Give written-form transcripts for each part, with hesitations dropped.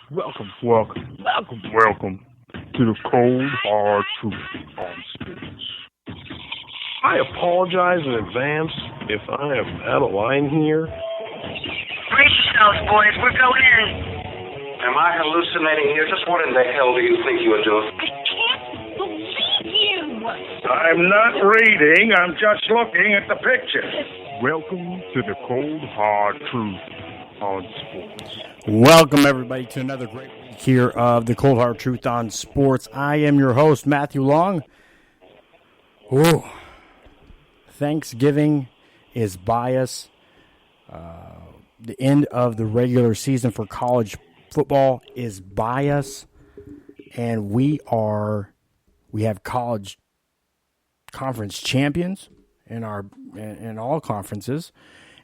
Welcome to the cold, hard truth on sports. I apologize in advance if I am out of line here. Brace yourselves, boys. We're going in. Am I hallucinating here? Just what in the hell do you think you are doing? I can't believe you. I'm not reading. I'm just looking at the picture. Welcome to the cold, hard truth on sports. Welcome, everybody, to another great week here of the Cold Hard Truth on Sports. I am your host, Matthew Long. Ooh, Thanksgiving is by us. The end of the regular season for college football is by us, and we have college conference champions in all conferences,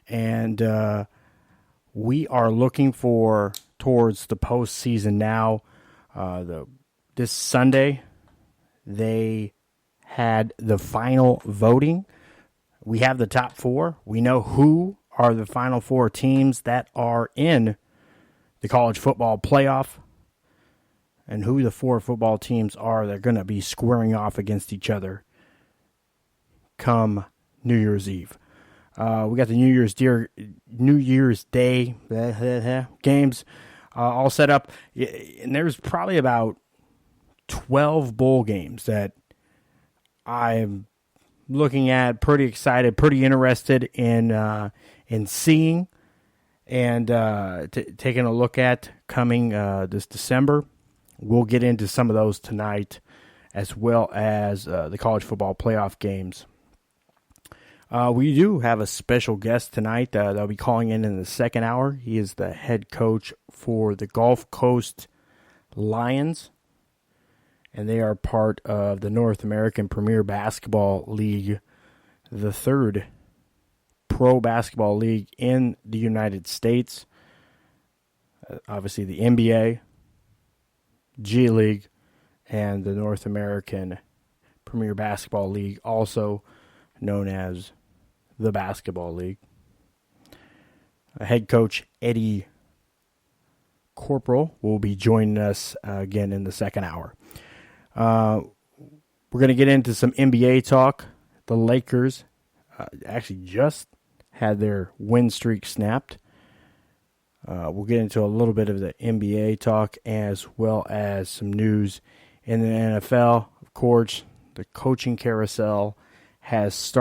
and we are looking towards the postseason now. This Sunday, they had the final voting. We have the top four. We know who are the final four teams that are in the college football playoff and who the four football teams are that are going to be squaring off against each other come New Year's Eve. We got the New Year's Day games all set up, and there's probably about 12 bowl games that I'm looking at, pretty excited, pretty interested in seeing and taking a look at coming this December. We'll get into some of those tonight, as well as the college football playoff games. We do have a special guest tonight that'll be calling in the second hour. He is the head coach for the Gulf Coast Lions, and they are part of the North American Premier Basketball League, the third pro basketball league in the United States. Obviously, the NBA, G League, and the North American Premier Basketball League, also known as the Basketball League. Head coach Eddie Corporal will be joining us again in the second hour. We're going to get into some NBA talk. The Lakers actually just had their win streak snapped. We'll get into a little bit of the NBA talk as well as some news in the NFL. Of course, the coaching carousel has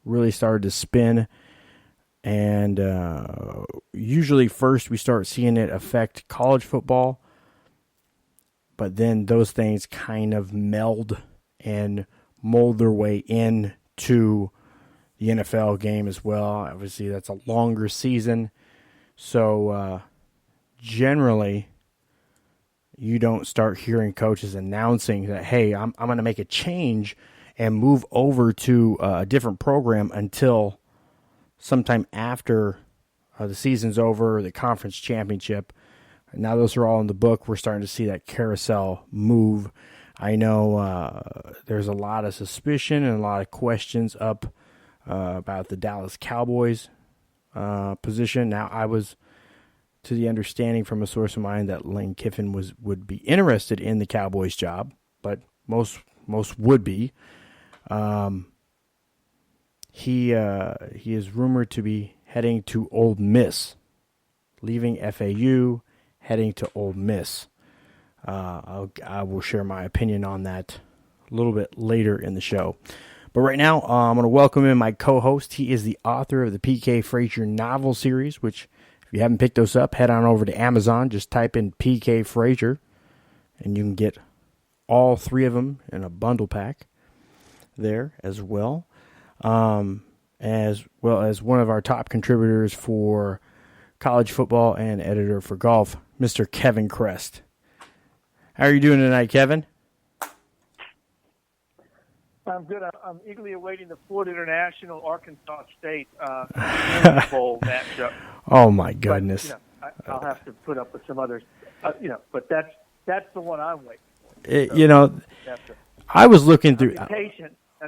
really started to spin, and usually first we start seeing it affect college football, but then those things kind of meld and mold their way into the NFL game as well. Obviously, that's a longer season, so generally you don't start hearing coaches announcing that, hey, I'm going to make a change and move over to a different program until sometime after the season's over, the conference championship. Now those are all in the book. We're starting to see that carousel move. I know there's a lot of suspicion and a lot of questions up about the Dallas Cowboys position. Now, I was to the understanding from a source of mine that Lane Kiffin would be interested in the Cowboys job, but most would be. He is rumored to be heading to Ole Miss, leaving FAU, heading to Ole Miss. I will share my opinion on that a little bit later in the show. But right now, I'm going to welcome in my co-host. He is the author of the P.K. Frazier novel series, which, if you haven't picked those up, head on over to Amazon. Just type in P.K. Frazier, and you can get all three of them in a bundle pack there as well. As well as one of our top contributors for college football and editor for golf, Mr. Kevin Crest. How are you doing tonight, Kevin? I'm good. I'm eagerly awaiting the Florida International Arkansas State Bowl matchup. Oh my goodness! But, I'll have to put up with some others. But that's the one I'm waiting for. I was looking through.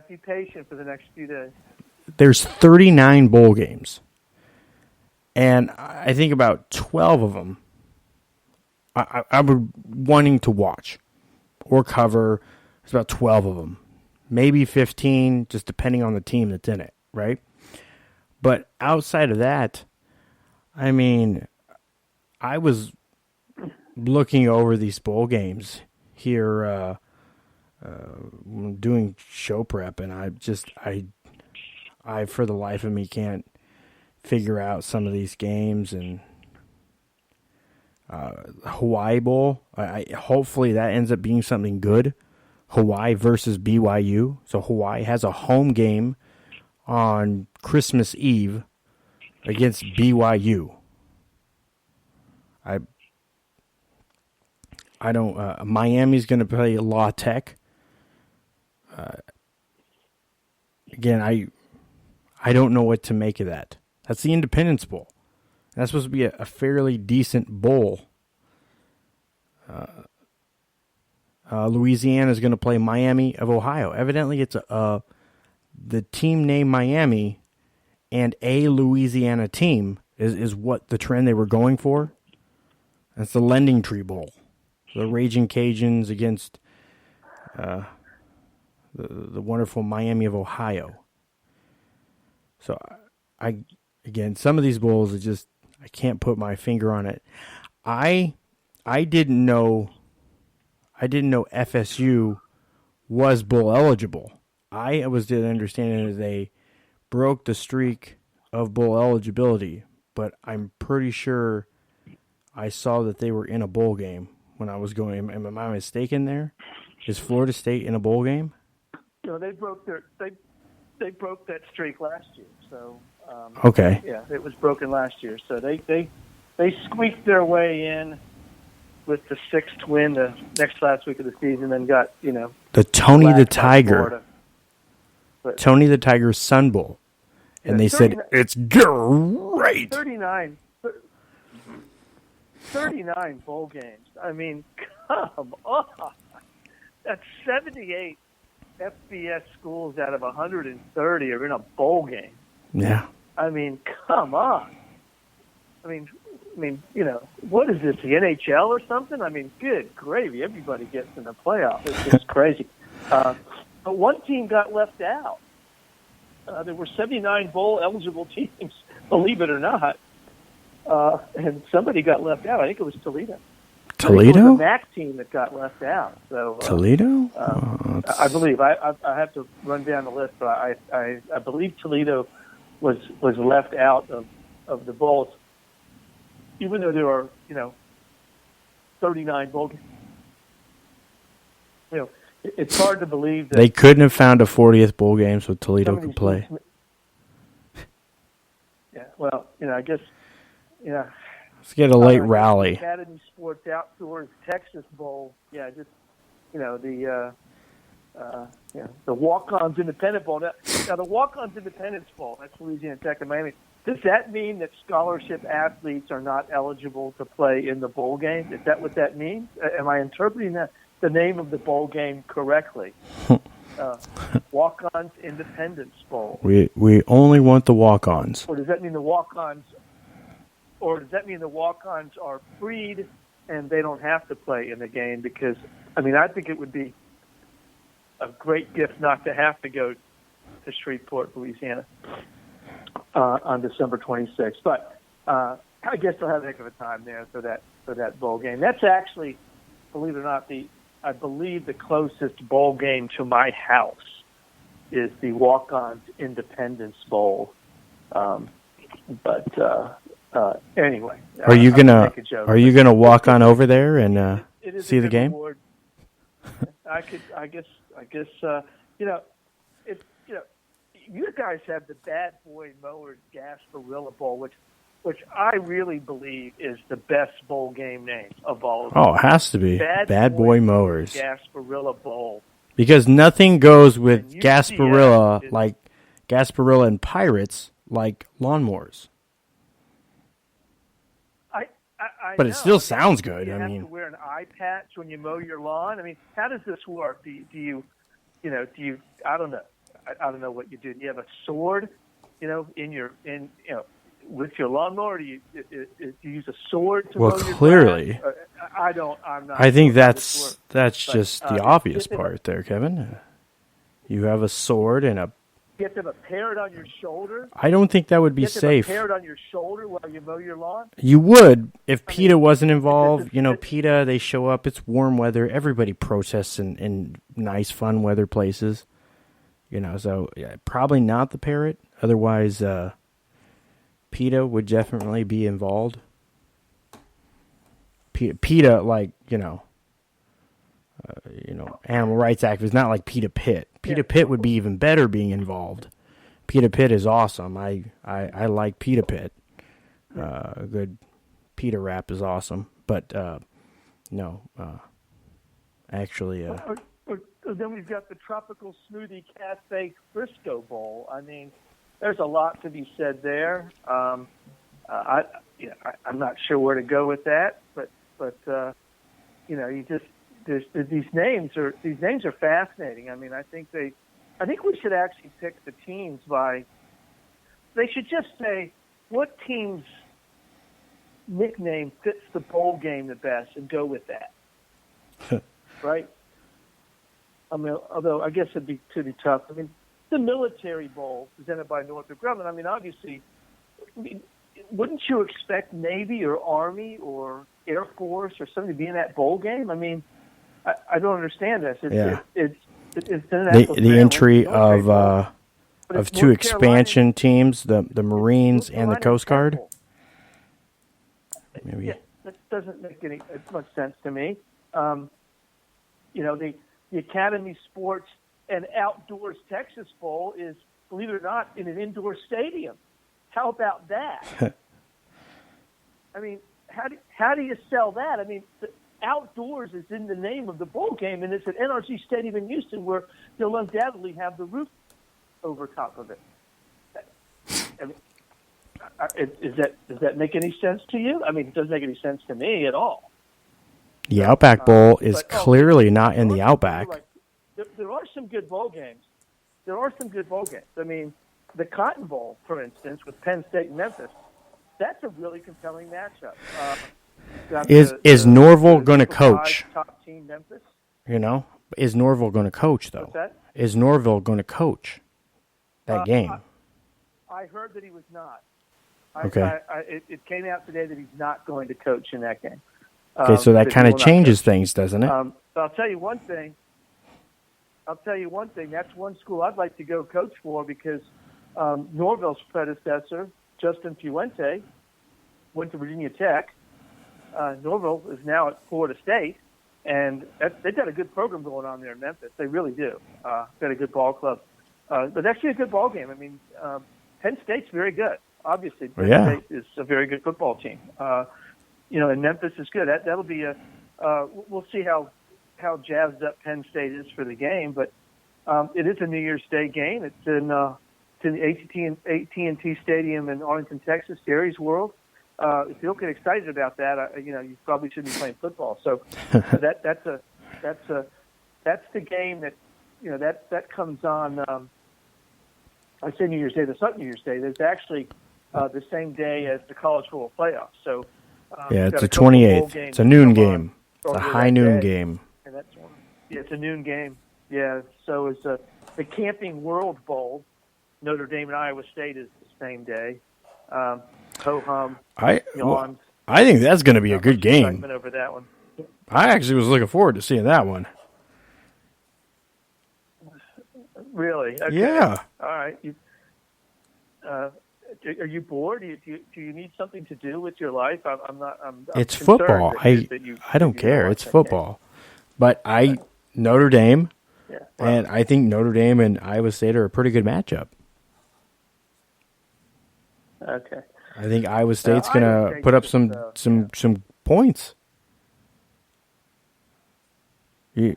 Be patient for the next few days. There's 39 bowl games, and I think about 12 of them I would wanting to watch or cover. There's about 12 of them, maybe 15, just depending on the team that's in it, right? But outside of that, I mean, I was looking over these bowl games here, doing show prep, and I for the life of me can't figure out some of these games. And Hawaii Bowl, hopefully that ends up being something good. Hawaii versus BYU. So Hawaii has a home game on Christmas Eve against BYU. I don't. Miami's going to play La Tech. Again, I don't know what to make of that. That's the Independence Bowl. That's supposed to be a fairly decent bowl. Louisiana is going to play Miami of Ohio. Evidently, it's the team named Miami and a Louisiana team is what the trend they were going for. That's the Lending Tree Bowl. The Raging Cajuns against the wonderful Miami of Ohio. So, again, some of these bowls are just, I can't put my finger on it. I didn't know FSU was bowl eligible. I was the understanding that they broke the streak of bowl eligibility, but I'm pretty sure I saw that they were in a bowl game when I was going. Am I mistaken there? Is Florida State in a bowl game? No, they broke that streak last year. So okay. Yeah, it was broken last year. So they squeaked their way in with the 6th win the next last week of the season, and got the Tony the Tiger. Tony the Tiger Sun Bowl, and they said it's great. 39 bowl games. I mean, come on. That's 78 FBS schools out of 130 are in a bowl game. Yeah. I mean, come on. I mean, what is this, the NHL or something? I mean, good gravy. Everybody gets in the playoff. It's just crazy. But one team got left out. There were 79 bowl-eligible teams, believe it or not. And somebody got left out. I think it was Toledo. Toledo? It was the MAC team that got left out. So Toledo? I believe. I have to run down the list, but I believe Toledo was left out of the bowls, even though there are 39 bowl games. It's hard to believe that they couldn't have found a 40th bowl game so Toledo could play. Yeah, well, I guess, let's get a late rally. Academy Sports Outdoors Texas Bowl. Yeah, just the Walk-Ons Independent Bowl. Now the Walk-Ons Independence Bowl. That's Louisiana Tech and Miami. Does that mean that scholarship athletes are not eligible to play in the bowl game? Is that what that means? Am I interpreting the name of the bowl game correctly? Walk-Ons Independence Bowl. We only want the walk-ons. Or does that mean the walk-ons? Or does that mean the walk-ons are freed and they don't have to play in the game? Because I think it would be a great gift not to have to go to Shreveport, Louisiana, on December 26th. But I guess they'll have a heck of a time there for that bowl game. That's actually, believe it or not, I believe the closest bowl game to my house is the Walk-Ons Independence Bowl. Anyway, are you gonna walk on over there and see the game? I guess you guys have the Bad Boy Mowers Gasparilla Bowl, which I really believe is the best bowl game name of all of them. Oh, it has to be Bad Boy Mowers Gasparilla Bowl, because nothing goes with Gasparilla like Gasparilla and Pirates like lawnmowers. But it still sounds good. You have to wear an eye patch when you mow your lawn. How does this work? Do you I don't know. I don't know what you do. Do you have a sword, with your lawnmower? Do you use a sword to Well, mow your clearly. grass? I don't. I'm not. I think sure how this that's works. just But, the obvious part there, Kevin. You have a sword and a. You have to have a parrot on your shoulder. I don't think that would be You have to have a safe. parrot on your shoulder while you mow your lawn. You would if PETA wasn't involved. You know, PETA, they show up. It's warm weather. Everybody protests in nice, fun weather places. You know, so yeah, probably not the parrot. Otherwise, PETA would definitely be involved. PETA, like, animal rights activists, not like PETA Pitt. PETA Pitt would be even better being involved. PETA Pitt is awesome. I like PETA Pitt. A good PETA rap is awesome. But, no, actually... Then we've got the Tropical Smoothie Cafe Frisco Bowl. I mean, there's a lot to be said there. I'm not sure where to go with that, but you just these names are fascinating. I mean, I think we should actually pick the teams by. They should just say what team's nickname fits the bowl game the best and go with that, right? I mean, although I guess it'd be pretty tough. I mean, the Military Bowl presented by Northrop Grumman. I mean, obviously, wouldn't you expect Navy or Army or Air Force or something to be in that bowl game? I mean, I don't understand this. It's the entry of two expansion teams, the Marines and the Coast Guard. Maybe. Yeah, that doesn't make any much sense to me. The Academy Sports and Outdoors Texas Bowl is, believe it or not, in an indoor stadium. How about that? I mean, how do you sell that? I mean, the outdoors is in the name of the bowl game, and it's at NRG Stadium in Houston, where they'll undoubtedly have the roof over top of it. I mean, does that make any sense to you? I mean, it doesn't make any sense to me at all. The Outback Bowl is clearly not in the Outback. There are some good bowl games. I mean, the Cotton Bowl, for instance, with Penn State and Memphis, that's a really compelling matchup. Is Norville going to coach? Top team Memphis. Is Norville going to coach, though? What's that? Is Norville going to coach that game? I heard that he was not. Okay. It came out today that he's not going to coach in that game. Okay, so that kind of changes things, doesn't it? So I'll tell you one thing. That's one school I'd like to go coach for, because Norville's predecessor, Justin Fuente, went to Virginia Tech. Norville is now at Florida State, and they've got a good program going on there in Memphis. They really do. Got a good ball club. But actually a good ball game. I mean, Penn State's very good. Obviously, Penn State is a very good football team. And Memphis is good. That'll be we'll see how jazzed up Penn State is for the game, but it is a New Year's Day game. It's in the AT&T Stadium in Arlington, Texas, Jerry's World. If you don't get excited about that, you probably shouldn't be playing football. So that's the game that comes on. I say New Year's Day. That's not New Year's Day. There's actually the same day as the college football playoffs. So. It's the 28th. It's a noon game. It's a high noon game. And that's one. Yeah, it's a noon game. Yeah, so it's the Camping World Bowl. Notre Dame and Iowa State is the same day. Ho-hum. I think that's going to be a good game. Over that one. I actually was looking forward to seeing that one. Really? Okay. Yeah. All right. Are you bored? Do you need something to do with your life? It's football. I don't care. It's football. But Notre Dame, and I think Notre Dame and Iowa State are a pretty good matchup. Okay. I think Iowa State's going to put up some points. You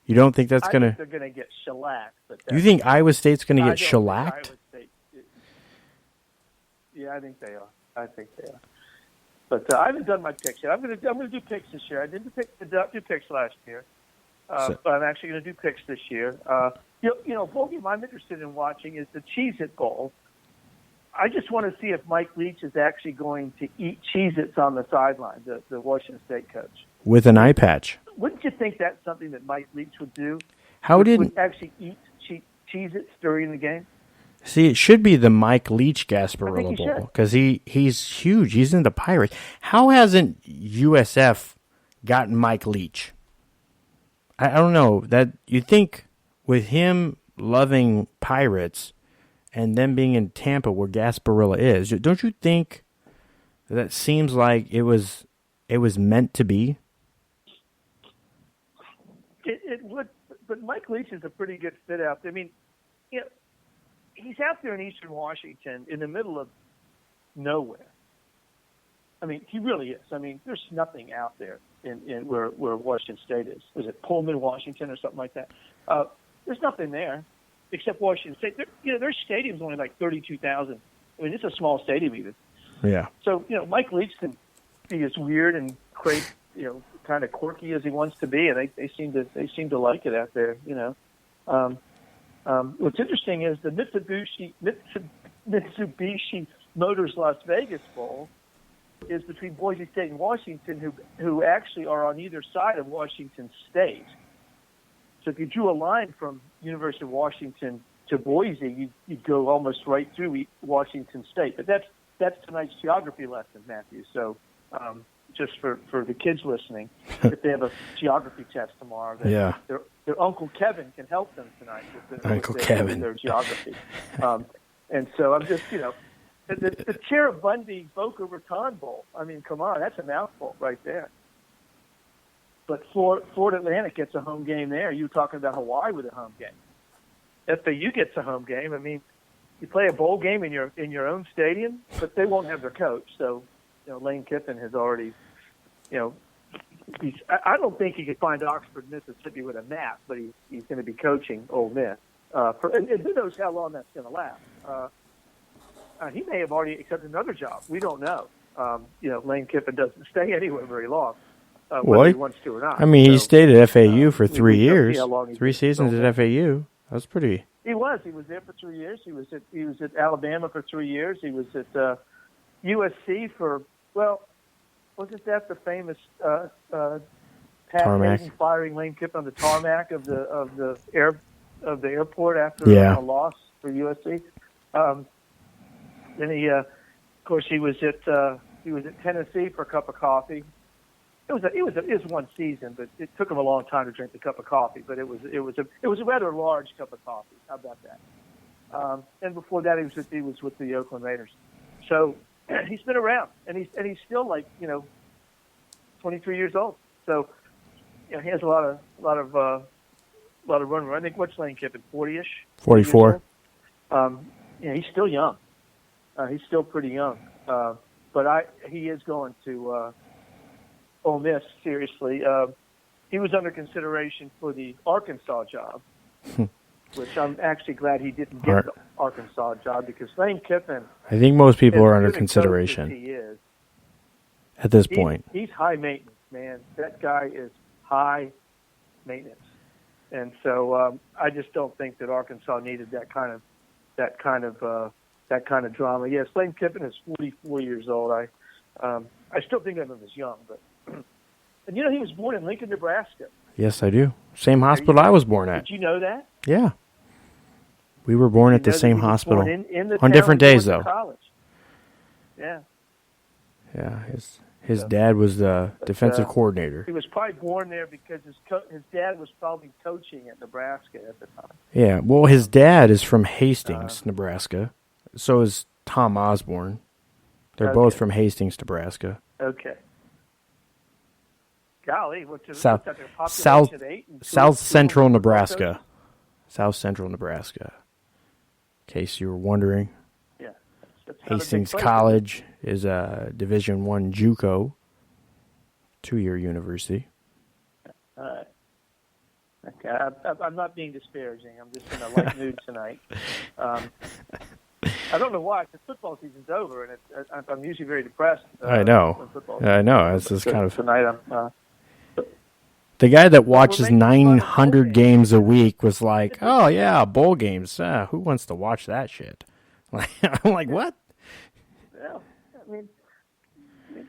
don't think that's going to? They're going to get shellacked. You think Iowa State's going to get shellacked? Yeah, I think they are. But I haven't done my picks yet. I'm going to do picks this year. I didn't do picks last year, but I'm actually going to do picks this year. Bowl game I'm interested in watching is the Cheez-It Bowl. I just want to see if Mike Leach is actually going to eat Cheez-Its on the sideline, the Washington State coach. With an eye patch. Wouldn't you think that's something that Mike Leach would do? Would actually eat Cheez-Its during the game? See, it should be the Mike Leach Gasparilla Bowl because he's huge. He's in the Pirates. How hasn't USF gotten Mike Leach? I don't know. That you think with him loving Pirates and them being in Tampa where Gasparilla is, don't you think that seems like it was meant to be? It would, but Mike Leach is a pretty good fit out there. I mean, he's out there in Eastern Washington in the middle of nowhere. I mean, he really is. I mean, there's nothing out there in where Washington State is. Is it Pullman, Washington, or something like that? There's nothing there except Washington State. Their stadium's only like 32,000. I mean, it's a small stadium even. Yeah. So, Mike Leach can be as weird and crazy, kind of quirky as he wants to be, and they seem to like it out there. What's interesting is the Mitsubishi Motors Las Vegas Bowl is between Boise State and Washington, who actually are on either side of Washington State. So if you drew a line from University of Washington to Boise, you'd go almost right through Washington State. But that's tonight's geography lesson, Matthew. So just for the kids listening, if they have a geography test tomorrow, their Uncle Kevin can help them tonight with their geography. And so I'm just, the Cheribundi Boca Raton Bowl. I mean, come on, that's a mouthful right there. But Florida Atlantic gets a home game there. You were talking about Hawaii with a home game. FAU gets a home game. I mean, you play a bowl game in your own stadium, but they won't have their coach. So, Lane Kiffin has already, I don't think he could find Oxford, Mississippi with a map, but he's going to be coaching Ole Miss. And who knows how long that's going to last. He may have already accepted another job. We don't know. Lane Kiffin doesn't stay anywhere very long, whether he wants to or not. I mean, he stayed at FAU for 3 years, 3 seasons at FAU. That's pretty. He was there for 3 years. He was at Alabama for 3 years. He was at USC for, wasn't that the famous Pat Hayden firing Lane Kiffin on the tarmac of the airport after a loss for USC? Then he, of course, he was at Tennessee for a cup of coffee. It was one season, but it took him a long time to drink the cup of coffee. But it was a rather large cup of coffee. How about that? And before that, he was with the Oakland Raiders. So he's been around, and he's still 23 years old. So he has a lot of run. I think what's Lane Kiffin, 40-ish, 44. He's still young. He's still pretty young, but he is going to Ole Miss seriously. He was under consideration for the Arkansas job, which I'm actually glad he didn't get the Arkansas job because Lane Kiffin. I think most people are under consideration. He is at this point. He's high maintenance, man. That guy is high maintenance, and so I just don't think that Arkansas needed that kind of drama. Yes, Lane Kiffin is 44 years old. I still think of him as young, but and he was born in Lincoln, Nebraska. Yes, I do. Same hospital I was born at. Did you know that? Yeah, we were born at the same hospital in the on different days, though. College. Yeah. Yeah, his dad was the defensive coordinator. He was probably born there because his dad was probably coaching at Nebraska at the time. Yeah, well, his dad is from Hastings, Nebraska. So is Tom Osborne. They're both from Hastings, Nebraska. Okay. Golly, South Central Nebraska. South Central Nebraska. In case you were wondering. Yeah. Hastings College is a Division I JUCO, 2-year university. All right. Okay, I'm not being disparaging. I'm just in a light mood tonight. I don't know why, because football season's over, and I'm usually very depressed. I know. It's just kind of tonight. The guy that watches 900 games a week was like, "Oh yeah, bowl games. Who wants to watch that shit?" I'm like, "What?" Yeah, I mean,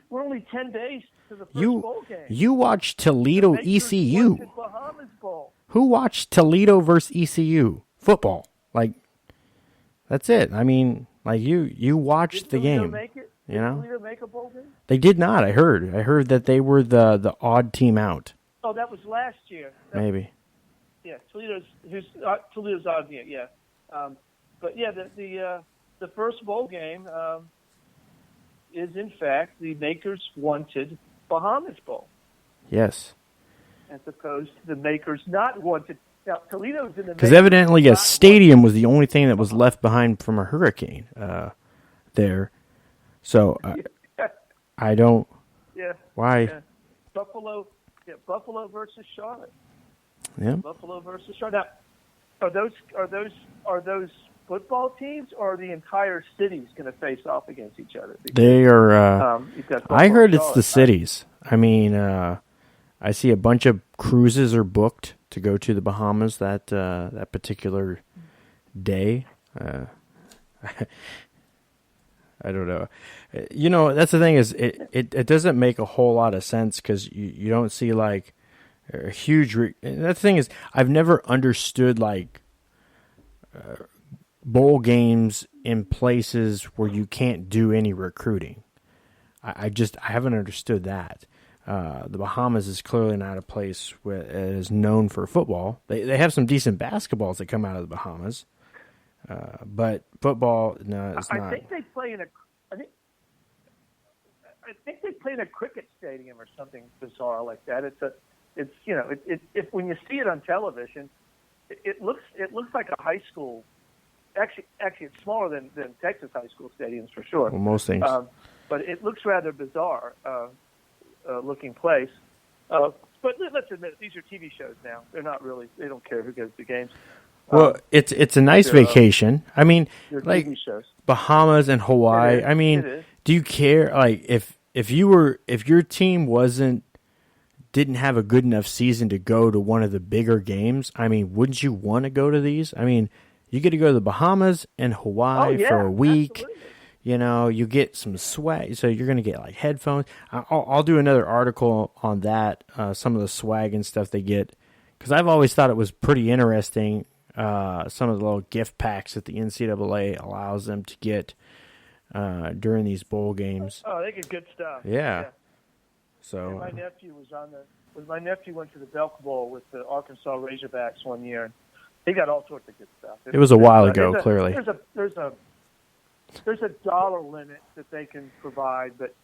we're only 10 days to the first bowl game. You watched Toledo ECU. Bahamas Bowl. Who watched Toledo versus ECU football? Like, that's it. I mean, like you watched the game. You know, Did Toledo make a bowl game? They did not. I heard that they were the odd team out. Oh, that was last year. Maybe. Yeah, Toledo's odd. Yeah. But yeah, the first bowl game is in fact the Makers wanted Bahamas Bowl. Yes. As opposed to the Makers not wanted. Now Toledo's in the because evidently a stadium was the only thing that was left behind from a hurricane there. So I don't. Yeah. Why? Yeah. Buffalo versus Charlotte. Yeah. Buffalo versus Charlotte. Now, are those football teams, or are the entire cities going to face off against each other? Because, they are. I heard it's the Charlotte. cities. I mean, I see a bunch of cruises are booked to go to the Bahamas that particular day. I don't know. You know, that's the thing is it doesn't make a whole lot of sense because you don't see like a huge. And the thing is, I've never understood like bowl games in places where you can't do any recruiting. I haven't understood that. The Bahamas is clearly not a place where it is known for football. They have some decent basketballs that come out of the Bahamas. But football, no, it's not. I think they play in a cricket stadium or something bizarre like that. It's when you see it on television, it looks like a high school. Actually, it's smaller than Texas high school stadiums for sure. Well, most things. But it looks rather bizarre looking place. But let's admit, these are TV shows now. They're not really. They don't care who goes to games. Well, it's a nice vacation. I mean, like TV shows. Bahamas and Hawaii. I mean, do you care? Like, if your team didn't have a good enough season to go to one of the bigger games, I mean, wouldn't you want to go to these? I mean, you get to go to the Bahamas and Hawaii for a week. Absolutely. You know, you get some swag. So you're going to get like headphones. I'll do another article on that. Some of the swag and stuff they get, because I've always thought it was pretty interesting. Some of the little gift packs that the NCAA allows them to get during these bowl games. Oh, they get good stuff. Yeah. So my nephew my nephew went to the Belk Bowl with the Arkansas Razorbacks one year, and he got all sorts of good stuff. It was a while ago, clearly. There's a dollar limit that they can provide, but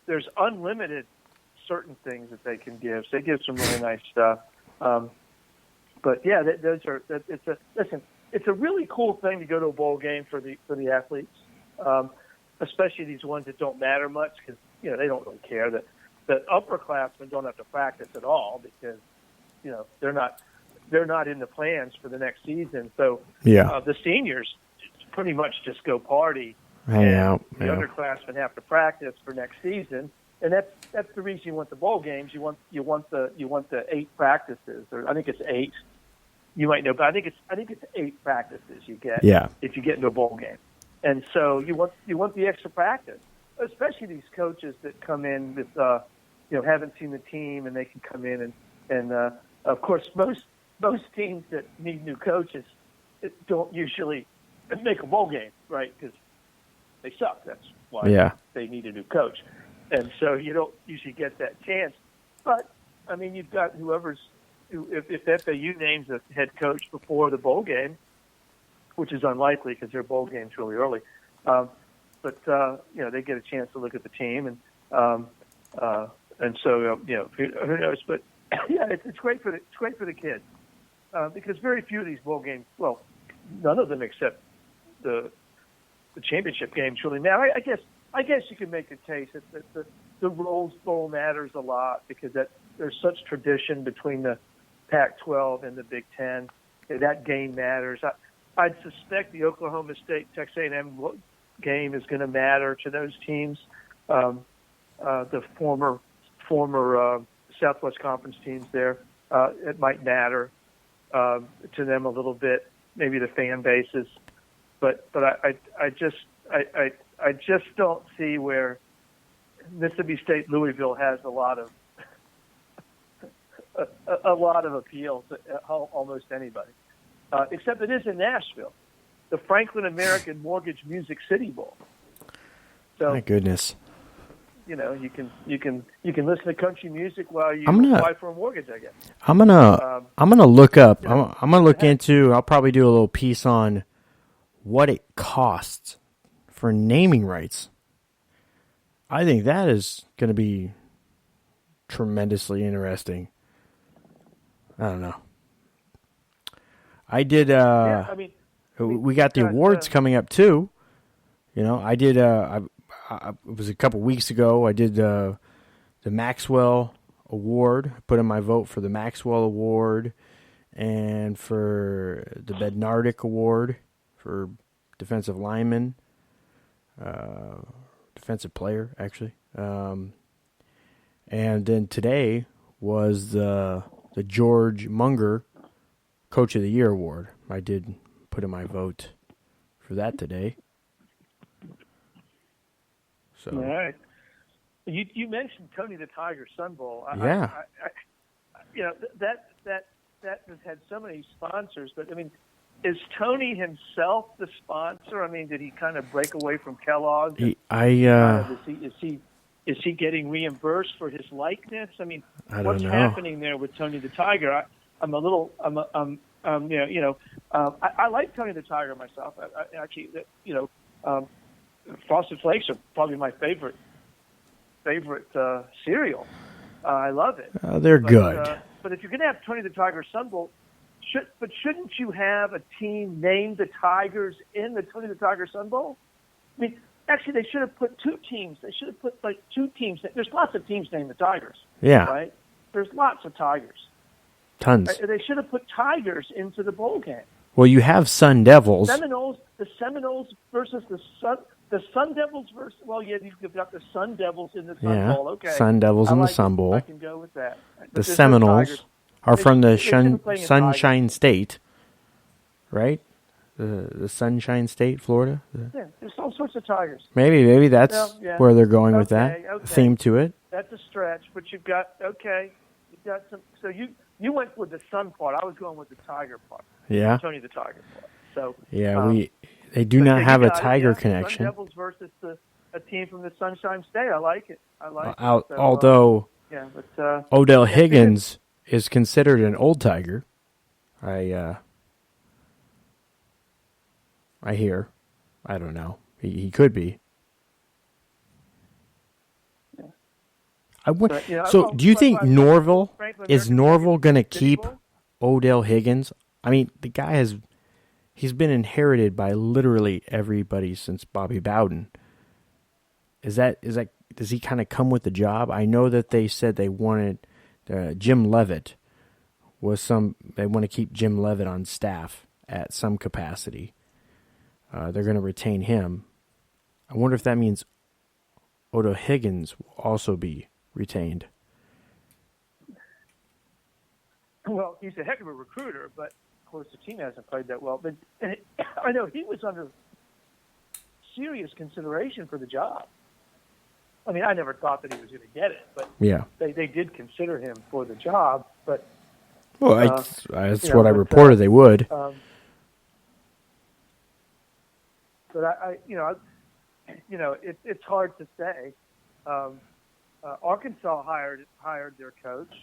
there's unlimited certain things that they can give. So they give some really nice stuff. But yeah, it's a really cool thing to go to a bowl game for the athletes, especially these ones that don't matter much because they don't really care. That upperclassmen don't have to practice at all because they're not in the plans for the next season. So the seniors pretty much just go party. Hang out. The underclassmen have to practice for next season. And that's the reason you want the bowl games. You want the 8 practices, or I think it's 8. You might know, but I think it's 8 practices you get if you get into a bowl game. And so you want the extra practice, especially these coaches that come in with haven't seen the team, and they can come in and of course most teams that need new coaches don't usually make a bowl game, right? Because they suck. That's why they need a new coach. And so you don't usually get that chance. But, I mean, you've got if FAU names a head coach before the bowl game, which is unlikely because their bowl game's really early, but they get a chance to look at the team. And so, who knows? But, yeah, it's great for the kids because very few of these bowl games, well, none of them except the championship games really matter. I guess you can make a case that the Rose Bowl matters a lot because there's such tradition between the Pac-12 and the Big Ten. That game matters. I'd suspect the Oklahoma State Texas A&M game is going to matter to those teams. The former Southwest Conference teams there, it might matter to them a little bit. Maybe the fan bases, but I just don't see where Mississippi State Louisville has a lot of appeal to almost anybody, except it is in Nashville, the Franklin American Mortgage Music City Bowl. So, my goodness. You know, you can listen to country music while you apply for a mortgage, I guess. I'm gonna look up. I'm gonna look into. I'll probably do a little piece on what it costs for naming rights. I think that is going to be tremendously interesting. I don't know. I did. We got the awards coming up too. You know, I did. It was a couple weeks ago. I did the Maxwell Award. I put in my vote for the Maxwell Award and for the Bednardic Award for defensive lineman, defensive player, actually. And then today was the George Munger Coach of the Year Award. I did put in my vote for that today. So. All right. You mentioned Tony the Tiger Sun Bowl. Yeah. That has had so many sponsors, but I mean, is Tony himself the sponsor? I mean, did he kind of break away from Kellogg's? Is he getting reimbursed for his likeness? I mean, what's happening there with Tony the Tiger? I like Tony the Tiger myself. I actually, Frosted Flakes are probably my favorite cereal. I love it. They're good. But if you're going to have Tony the Tiger Sun Bowl, shouldn't you have a team named the Tigers in the Tony the Tiger Sun Bowl? I mean, actually, they should have put two teams. They should have put like two teams. There's lots of teams named the Tigers. Yeah. Right? There's lots of Tigers. Tons. They should have put Tigers into the bowl game. Well, you have Sun Devils. The Seminoles versus the Sun Devils versus. Well, yeah, you've got the Sun Devils in the Sun Bowl. Okay. Sun Devils in the Sun Bowl. I can go with that. The Seminoles are from the Sunshine State, right? The Sunshine State, Florida. Yeah, there's all sorts of Tigers. Maybe that's where they're going with that theme to it. That's a stretch, but you've got some. So you went with the Sun part. I was going with the Tiger part. Yeah. Tony the Tiger part. So they do not have a Tiger connection. Sun Devils versus a team from the Sunshine State. I like it. Although Odell Higgins is considered an old Tiger. I hear. I don't know. He could be. Yeah. Do you think Norville is going to keep Odell Higgins? I mean, the guy he's been inherited by literally everybody since Bobby Bowden. Is that does he kind of come with the job? I know that they said they wanted Jim Leavitt they want to keep Jim Leavitt on staff at some capacity. They're going to retain him. I wonder if that means Odell Higgins will also be retained. Well, he's a heck of a recruiter, but of course the team hasn't played that well. But I know he was under serious consideration for the job. I mean, I never thought that he was going to get it, but they did consider him for the job. But that's what I reported they would. But it's hard to say. Arkansas hired their coach.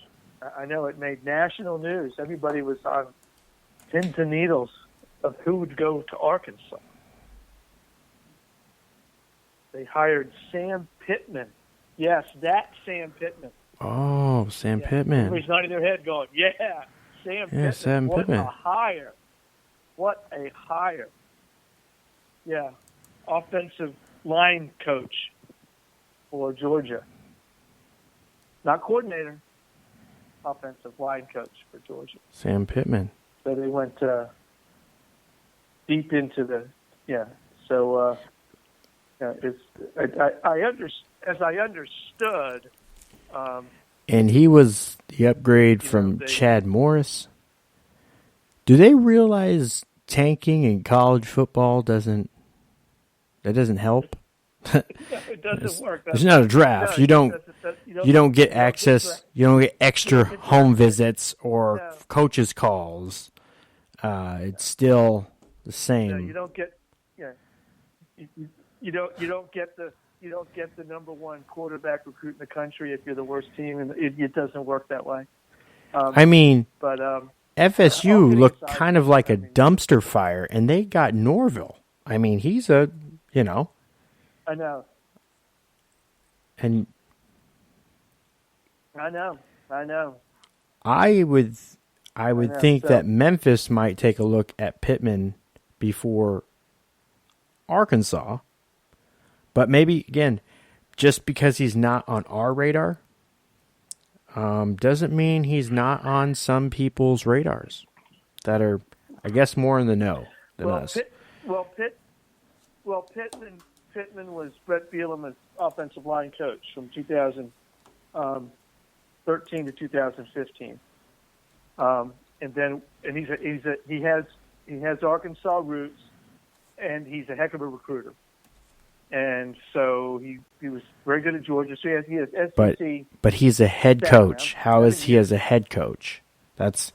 I know it made national news. Everybody was on pins and needles of who would go to Arkansas. They hired Sam Pittman. Yes, that Sam Pittman. Oh, Sam Pittman. Everybody's nodding their head going, Sam Pittman. Sam Pittman. What a hire. Yeah, offensive line coach for Georgia. Not coordinator, offensive line coach for Georgia. Sam Pittman. So they went deep into the So as I understood. And he was the upgrade from Chad Morris. Do they realize tanking in college football doesn't help? It doesn't work. There's not a draft. No, you don't get access. You don't get extra home visits or coaches calls. It's still the same. No, you don't get. Yeah, you don't get the number one quarterback recruit in the country if you're the worst team, and it doesn't work that way. But FSU looked kind of like a dumpster fire, and they got Norville. I mean, he's a, I know. And I know. I would think that Memphis might take a look at Pittman before Arkansas. But maybe, again, just because he's not on our radar doesn't mean he's not on some people's radars that are, I guess, more in the know than us. Pittman was Brett Bielema's offensive line coach from 2013 to 2015, and he has Arkansas roots, and he's a heck of a recruiter, and so he was very good at Georgia. So he has SEC. But he's a head coach. How is he as a head coach? That's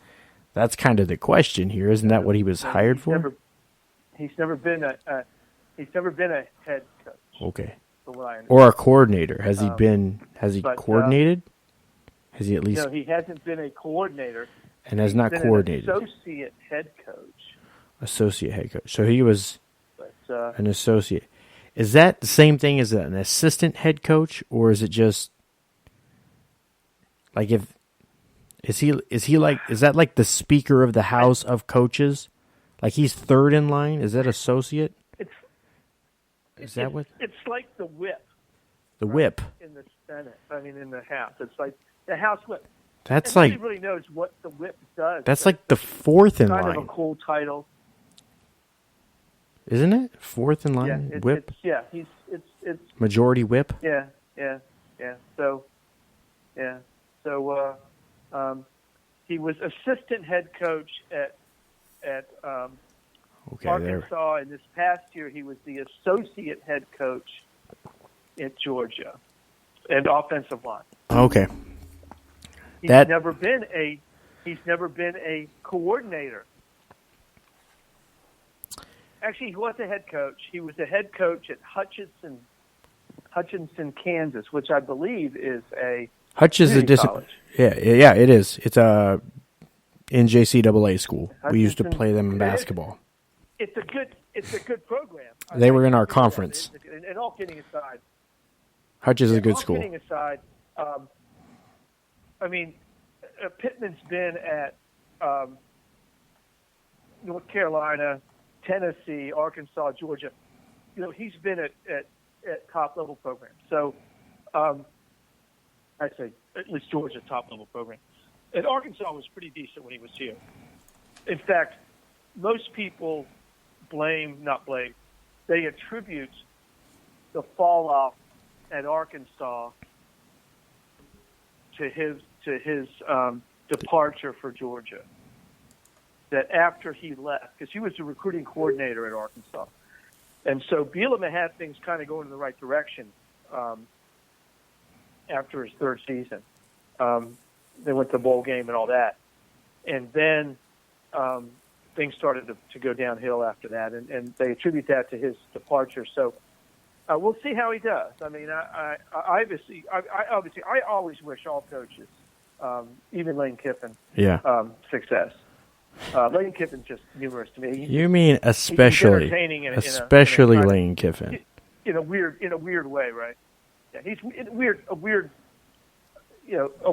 kind of the question here. Isn't that what he was hired for? He's never been a head coach. Okay. From what I understand. Or a coordinator. Has he coordinated? Has he at least? No, he hasn't been a coordinator. And has not coordinated. An associate head coach. Associate head coach. So he was an associate. Is that the same thing as an assistant head coach, or is it just like is that like the Speaker of the House of Coaches? Like he's third in line? Is that associate? Is that what? It's like the whip. The whip. In the Senate. I mean, in the House. It's like the House whip. That's Nobody like. really knows what the whip does. That's like the fourth in line. Kind of a cool title. Isn't it? Fourth in line? Yeah, whip? It's majority whip? Yeah. So he was assistant head coach at Arkansas, and this past year he was the associate head coach at Georgia and offensive line. Okay. He's never been a coordinator. Actually, he was a head coach. He was a head coach at Hutchinson, Kansas, which I believe is a college. Yeah, it is. It's a NJCAA school. We used to play them in basketball. It's a good program. They were in our conference. And all kidding aside, Hutch is a good school. All kidding aside, Pittman's been at North Carolina, Tennessee, Arkansas, Georgia. He's been at top level programs. So I'd say at least Georgia top level program. And Arkansas was pretty decent when he was here. In fact, most people they attribute the fall off at Arkansas to his departure for Georgia. That after he left, because he was the recruiting coordinator at Arkansas, and so Bielema had things kind of going in the right direction after his third season. They went to the bowl game and all that, and then things started to go downhill after that, and they attribute that to his departure. So we'll see how he does. I mean, I always wish all coaches, even Lane Kiffin, success. Lane Kiffin's just humorous to me. You mean especially Lane Kiffin? In a weird way, right? Yeah, he's in a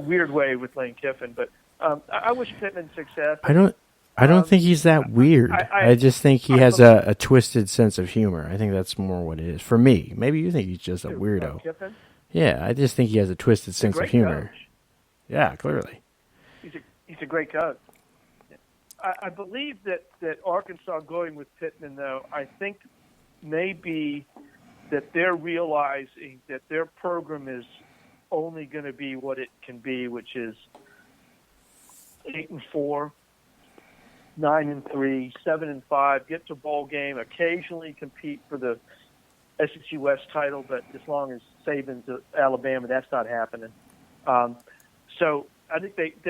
weird way with Lane Kiffin. But I wish Pittman success. I don't think he's that weird. I just think he has a twisted sense of humor. I think that's more what it is for me. Maybe you think he's just a weirdo. Kiffin? Yeah, I just think he has a twisted sense of humor. Coach. Yeah, clearly. He's a great coach. I believe that Arkansas going with Pittman, though, I think maybe that they're realizing that their program is only going to be what it can be, which is 8-4, 9-3, 7-5, get to bowl game, occasionally compete for the SEC West title, but as long as Saban's at Alabama, that's not happening. So I think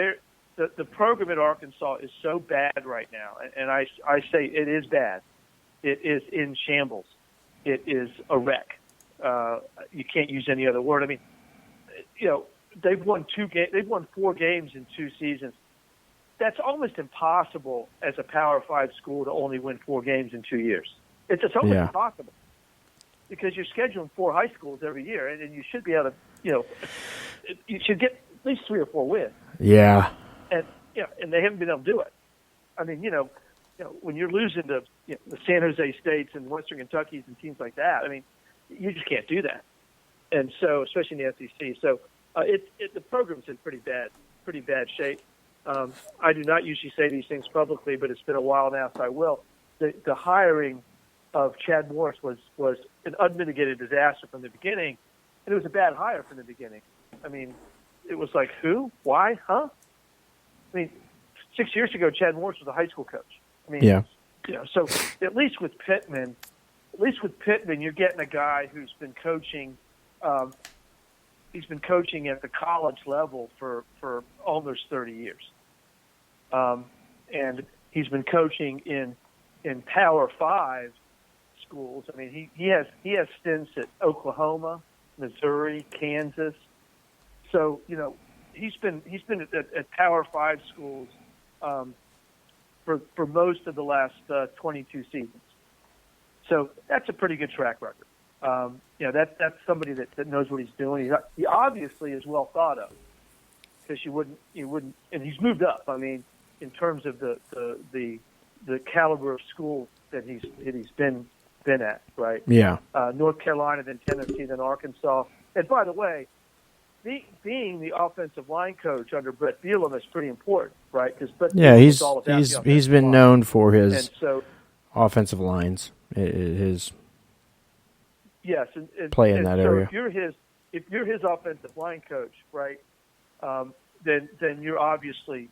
the program at Arkansas is so bad right now, and I say it is bad. It is in shambles. It is a wreck. You can't use any other word. I mean, they've won 4 games in 2 seasons. That's almost impossible as a Power 5 school to only win 4 games in 2 years. It's almost impossible because you're scheduling 4 high schools every year, and you should be able to, you should get at least 3 or 4 wins. Yeah. And and they haven't been able to do it. I mean, when you're losing to the San Jose States and Western Kentuckys and teams like that, I mean, you just can't do that. And so, especially in the SEC, so the program's in pretty bad shape. I do not usually say these things publicly, but it's been a while now, so I will. The hiring of Chad Morris was an unmitigated disaster from the beginning, and it was a bad hire from the beginning. I mean, it was like, who? Why? Huh? I mean, 6 years ago, Chad Morris was a high school coach. I mean, so at least with Pittman, you're getting a guy who's been coaching. He's been coaching at the college level for almost 30 years, and he's been coaching in Power 5 schools. I mean, he has stints at Oklahoma, Missouri, Kansas. So he's been at Power 5 schools for most of the last 22 seasons. So that's a pretty good track record. That's somebody that knows what he's doing. He obviously is well thought of because you wouldn't, and he's moved up. I mean, in terms of the caliber of school that he's been at, right? Yeah. North Carolina, then Tennessee, then Arkansas. And by the way, being the offensive line coach under Brett Bielema is pretty important, right? Because he's been known for his and so, offensive lines. His yes, and play in that area. If you're his offensive line coach, right? Then you're obviously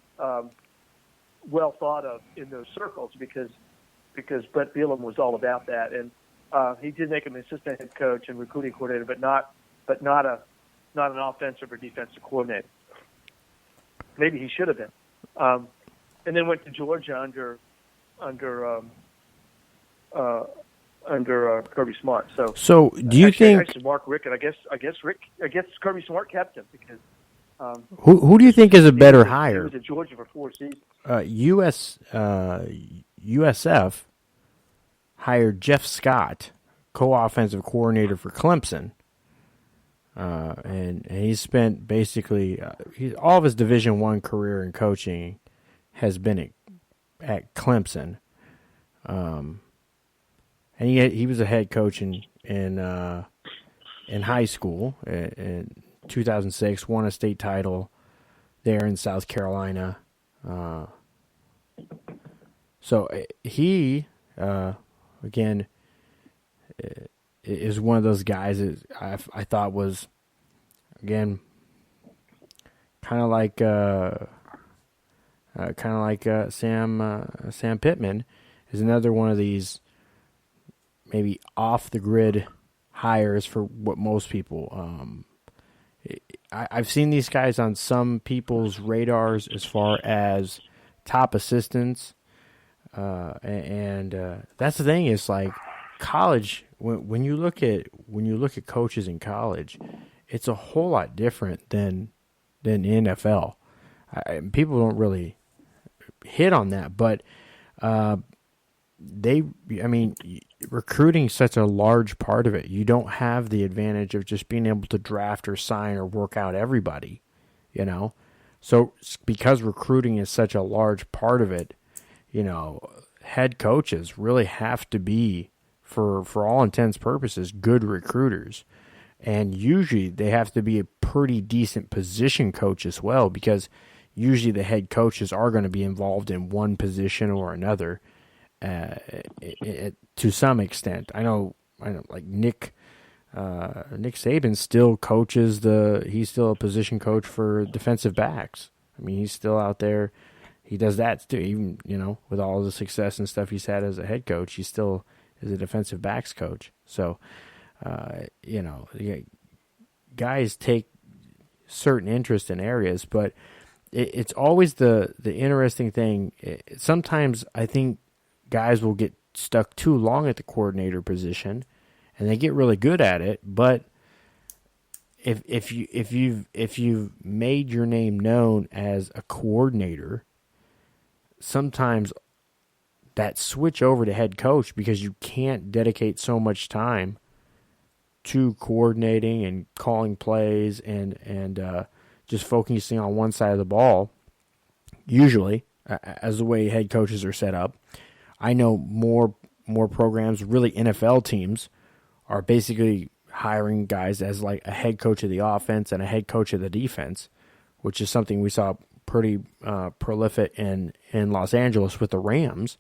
well thought of in those circles because Brett Bielema was all about that, and he did make him an assistant head coach and recruiting coordinator, but not an offensive or defensive coordinator. Maybe he should have been, and then went to Georgia under Kirby Smart. So do you think actually Mark Rick, and I guess Kirby Smart kept him because who do you think is a better hire? He was at Georgia for 4 seasons. USF hired Jeff Scott, co-offensive coordinator for Clemson, and he spent basically all of his Division I career in coaching has been at Clemson. And he was a head coach in high school in 2006. Won a state title there in South Carolina. So he again is one of those guys that I thought was again kind of like Sam Pittman is another one of these maybe off the grid hires for what most people. I've seen these guys on some people's radars as far as top assistants, and that's the thing. Is like college. When you look at coaches in college, it's a whole lot different than NFL. People don't really hit on that, but recruiting is such a large part of it. You don't have the advantage of just being able to draft or sign or work out everybody, So because recruiting is such a large part of it, head coaches really have to be, for all intents and purposes, good recruiters. And usually they have to be a pretty decent position coach as well, because usually the head coaches are going to be involved in one position or another. To some extent, I know, like Nick Saban still coaches he's still a position coach for defensive backs. I mean, he's still out there. He does that too, even, with all the success and stuff he's had as a head coach, he still is a defensive backs coach. So, guys take certain interest in areas, but it's always the interesting thing. Sometimes I think guys will get stuck too long at the coordinator position, and they get really good at it. But if you've made your name known as a coordinator, sometimes that switch over to head coach, because you can't dedicate so much time to coordinating and calling plays and just focusing on one side of the ball, usually, as the way head coaches are set up. I know more programs, really NFL teams, are basically hiring guys as like a head coach of the offense and a head coach of the defense, which is something we saw pretty prolific in Los Angeles with the Rams.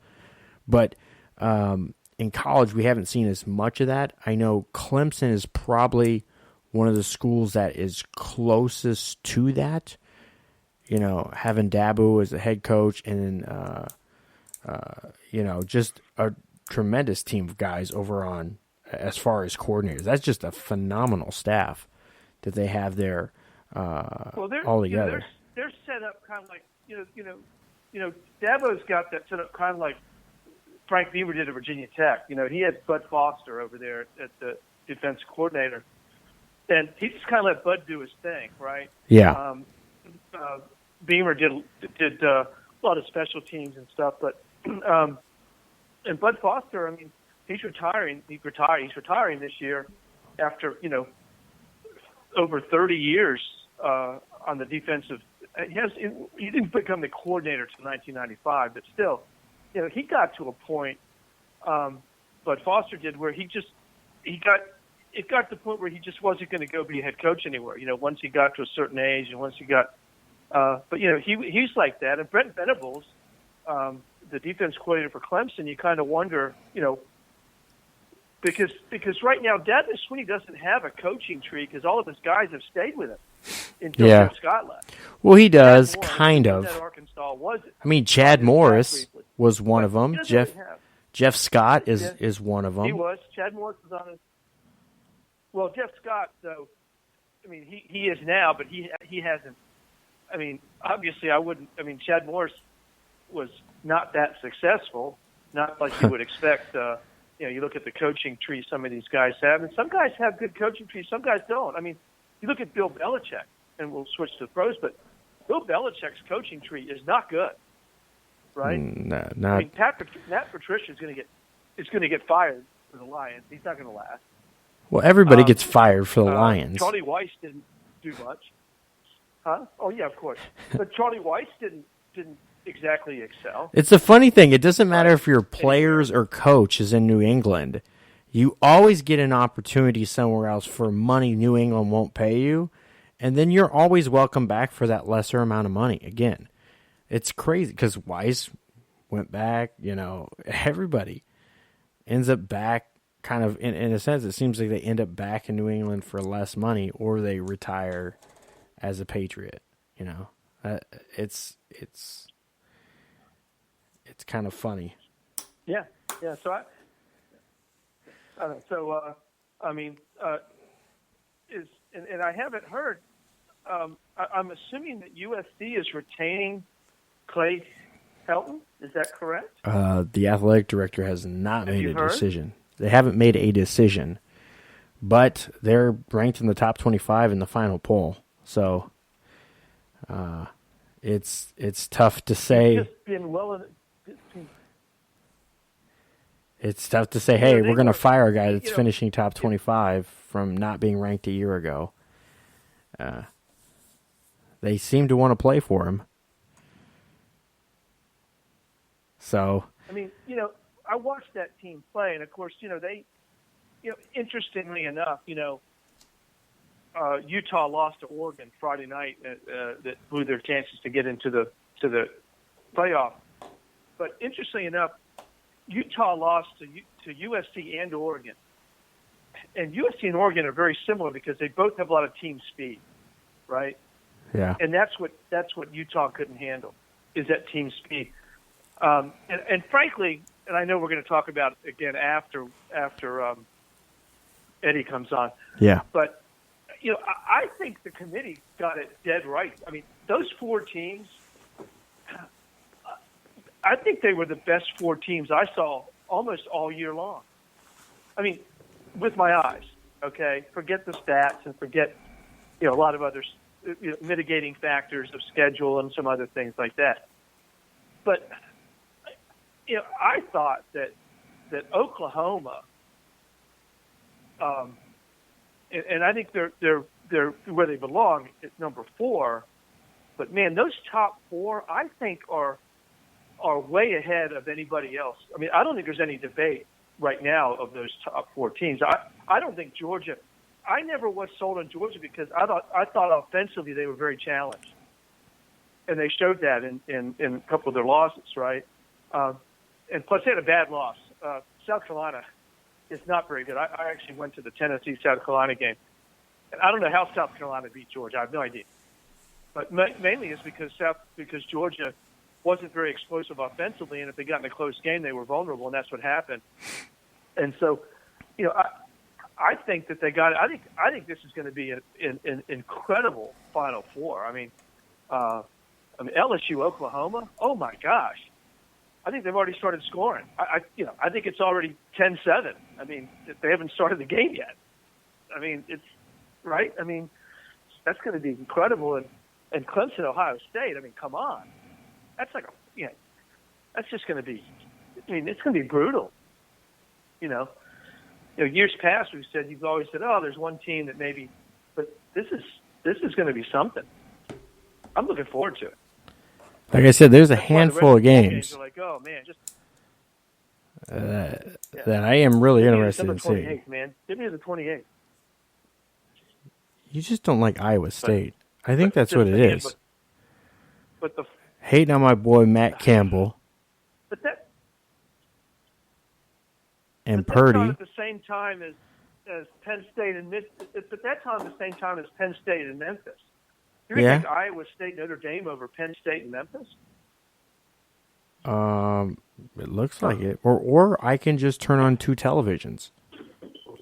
But in college, we haven't seen as much of that. I know Clemson is probably one of the schools that is closest to that, having Dabo as a head coach and just a tremendous team of guys over on as far as coordinators. That's just a phenomenal staff that they have there all together. They're set up kind of like, Dabo's got that set up kind of like Frank Beamer did at Virginia Tech. He had Bud Foster over there at the defense coordinator, and he just kind of let Bud do his thing, right? Yeah. Beamer did a lot of special teams and stuff, but and Bud Foster, I mean, he's retiring. He's retiring this year after over 30 years on the defensive. He didn't become the coordinator until 1995, but still, he got to a point. But Foster did where it got to the point where he just wasn't going to go be a head coach anywhere. Once he got to a certain age, and once he got, he's like that. And Brent Venables, the defense coordinator for Clemson, you kind of wonder, because right now Dabney Sweeney doesn't have a coaching tree because all of his guys have stayed with him until Jeff Scott left. Well, he does, kind of. Arkansas was it? I mean, Chad Morris was one of them. Jeff Scott is one of them. He was. Chad Morris was on his. Well, Jeff Scott, though, I mean, he is now, but he hasn't. I mean, obviously, I wouldn't. I mean, Chad Morris was not that successful, not like you would expect. You look at the coaching tree some of these guys have, and some guys have good coaching trees, some guys don't. I mean, you look at Bill Belichick, and we'll switch to the pros, but Bill Belichick's coaching tree is not good, right? No, not. I mean, Matt Patricia is going to get fired for the Lions. He's not going to last. Well, everybody gets fired for the Lions. Charlie Weiss didn't do much, huh? Oh yeah, of course. But Charlie Weiss didn't exactly excel. It's a funny thing. It doesn't matter if your players or coach is in New England. You always get an opportunity somewhere else for money New England won't pay you, and then you're always welcome back for that lesser amount of money again. It's crazy because Weiss went back. Everybody ends up back. Kind of, in a sense, it seems like they end up back in New England for less money, or they retire as a Patriot. It's kind of funny. Yeah. So and I haven't heard. I'm assuming that USC is retaining Clay Helton. Is that correct? The athletic director has not made a decision. They haven't made a decision, but they're ranked in the top 25 in the final poll. So it's tough to say. It's tough to say, hey, we're going to fire a guy that's finishing top 25 from not being ranked a year ago. They seem to want to play for him. So, I mean, I watched that team play, and of course, they, interestingly enough, Utah lost to Oregon Friday night. That blew their chances to get into the playoff. But interestingly enough, Utah lost to USC and Oregon, and USC and Oregon are very similar because they both have a lot of team speed, right? Yeah. And that's what Utah couldn't handle, is that team speed. And frankly, and I know we're going to talk about it again after Eddie comes on. Yeah. But, I think the committee got it dead right. I mean, those 4 teams, I think they were the best 4 teams I saw almost all year long. I mean, with my eyes, okay? Forget the stats and forget, a lot of other mitigating factors of schedule and some other things like that. But, I thought that Oklahoma, and I think they're where they belong at number 4. But man, those top 4, I think are way ahead of anybody else. I mean, I don't think there's any debate right now of those top 4 teams. I don't think Georgia. I never was sold on Georgia because I thought offensively they were very challenged, and they showed that in a couple of their losses, right? And plus, they had a bad loss. South Carolina is not very good. I actually went to the Tennessee-South Carolina game, and I don't know how South Carolina beat Georgia. I have no idea. But mainly it's because Georgia wasn't very explosive offensively, and if they got in a close game, they were vulnerable, and that's what happened. And so, I think that they got it. I think this is going to be an incredible Final Four. I mean, LSU, Oklahoma. Oh my gosh! I think they've already started scoring. I think it's already 10-7. I mean, they haven't started the game yet. I mean, it's right. I mean, that's going to be incredible. And Clemson, Ohio State. I mean, come on. That's like that's just going to be. I mean, it's going to be brutal. Years past you've always said, oh, there's one team that maybe, but this is going to be something. I'm looking forward to it. Like I said, there's a handful of games are like, oh man, just that I am really interested in seeing. Man, give me the 28th. You just don't like Iowa State. I think that's what it is. But the hating on my boy Matt Campbell. But that. And but Purdy. At the same time as Penn State and it's at that time at the same time as Penn State and Memphis. You think Iowa State, Notre Dame over Penn State and Memphis? It looks like it. Or I can just turn on 2 televisions.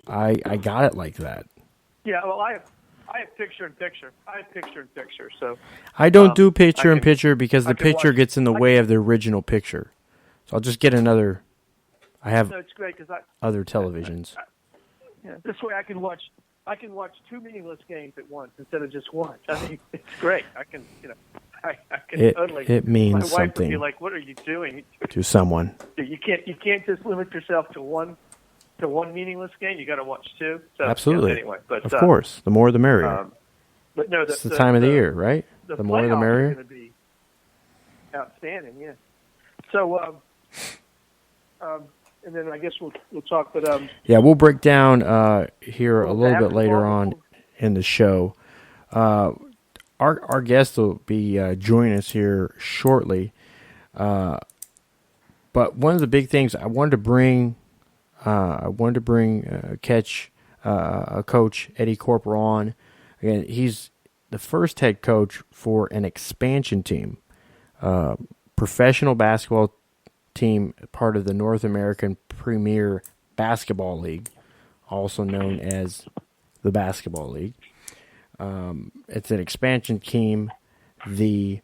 I got it like that. Yeah, well, I have picture in picture. So I don't do picture in picture because the picture gets in the way of the original picture. So I'll just get another. I have it's great because other televisions. This way I can watch 2 meaningless games at once instead of just one. I mean, it's great. I can totally. It means my wife something. Would be like, "What are you doing?" To someone. You can't just limit yourself to one meaningless game. You got to watch 2. So, absolutely. Anyway, but of course, the more the merrier. But no, it's the time of the year, right? The more the merrier. Is going to be outstanding. Yeah. So. And then I guess we'll talk. But we'll break down here a little bit later on in the show. Our guest will be joining us here shortly. But one of the big things I wanted to bring, Coach Eddie Corporal on. Again, he's the first head coach for an expansion team, professional basketball team, part of the North American Premier Basketball League, also known as the Basketball League. It's an expansion team, the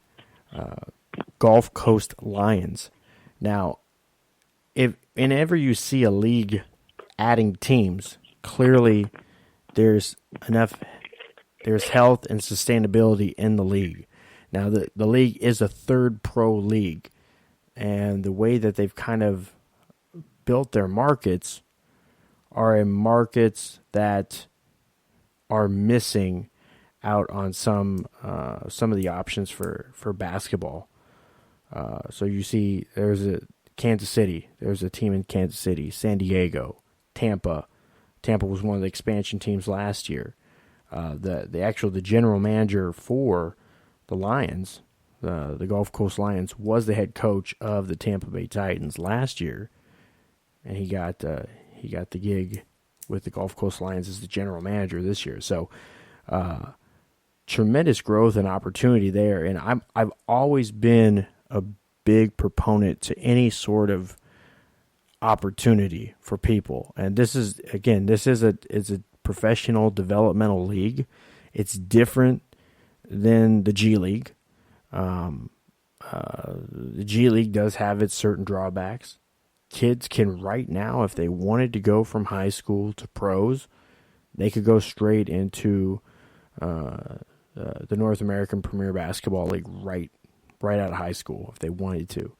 Gulf Coast Lions. Now, if whenever you see a league adding teams, clearly there's health and sustainability in the league. Now, the league is a third pro league. And the way that they've kind of built their markets are in markets that are missing out on some of the options for basketball. So you see there's a Kansas City. There's a team in Kansas City, San Diego, Tampa. Tampa was one of the expansion teams last year. The general manager for the Lions, the Gulf Coast Lions, was the head coach of the Tampa Bay Titans last year, and he got the gig with the Gulf Coast Lions as the general manager this year. So, tremendous growth and opportunity there. And I've always been a big proponent to any sort of opportunity for people. And this is a professional developmental league. It's different than the G League. The G League does have its certain drawbacks. Kids can right now, if they wanted to go from high school to pros, they could go straight into the North American Premier Basketball League right out of high school if they wanted to.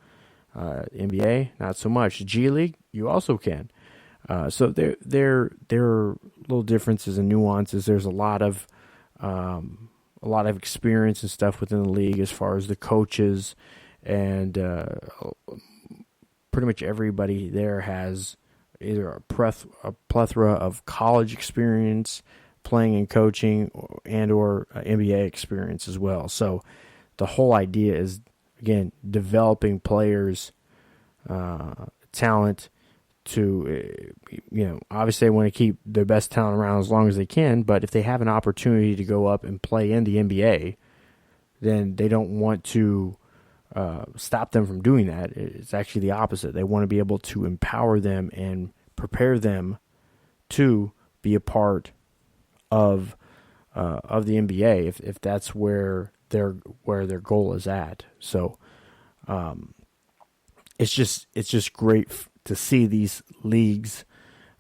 NBA, not so much. G League, you also can. So there are little differences and nuances. There's a lot of experience and stuff within the league as far as the coaches, and pretty much everybody there has either a plethora of college experience, playing and coaching, or NBA experience as well. So the whole idea is, again, developing players' talent to, obviously they want to keep their best talent around as long as they can, but if they have an opportunity to go up and play in the NBA, then they don't want to stop them from doing that. It's actually the opposite. They want to be able to empower them and prepare them to be a part of the NBA if that's where their goal is at. So it's just great to see these leagues,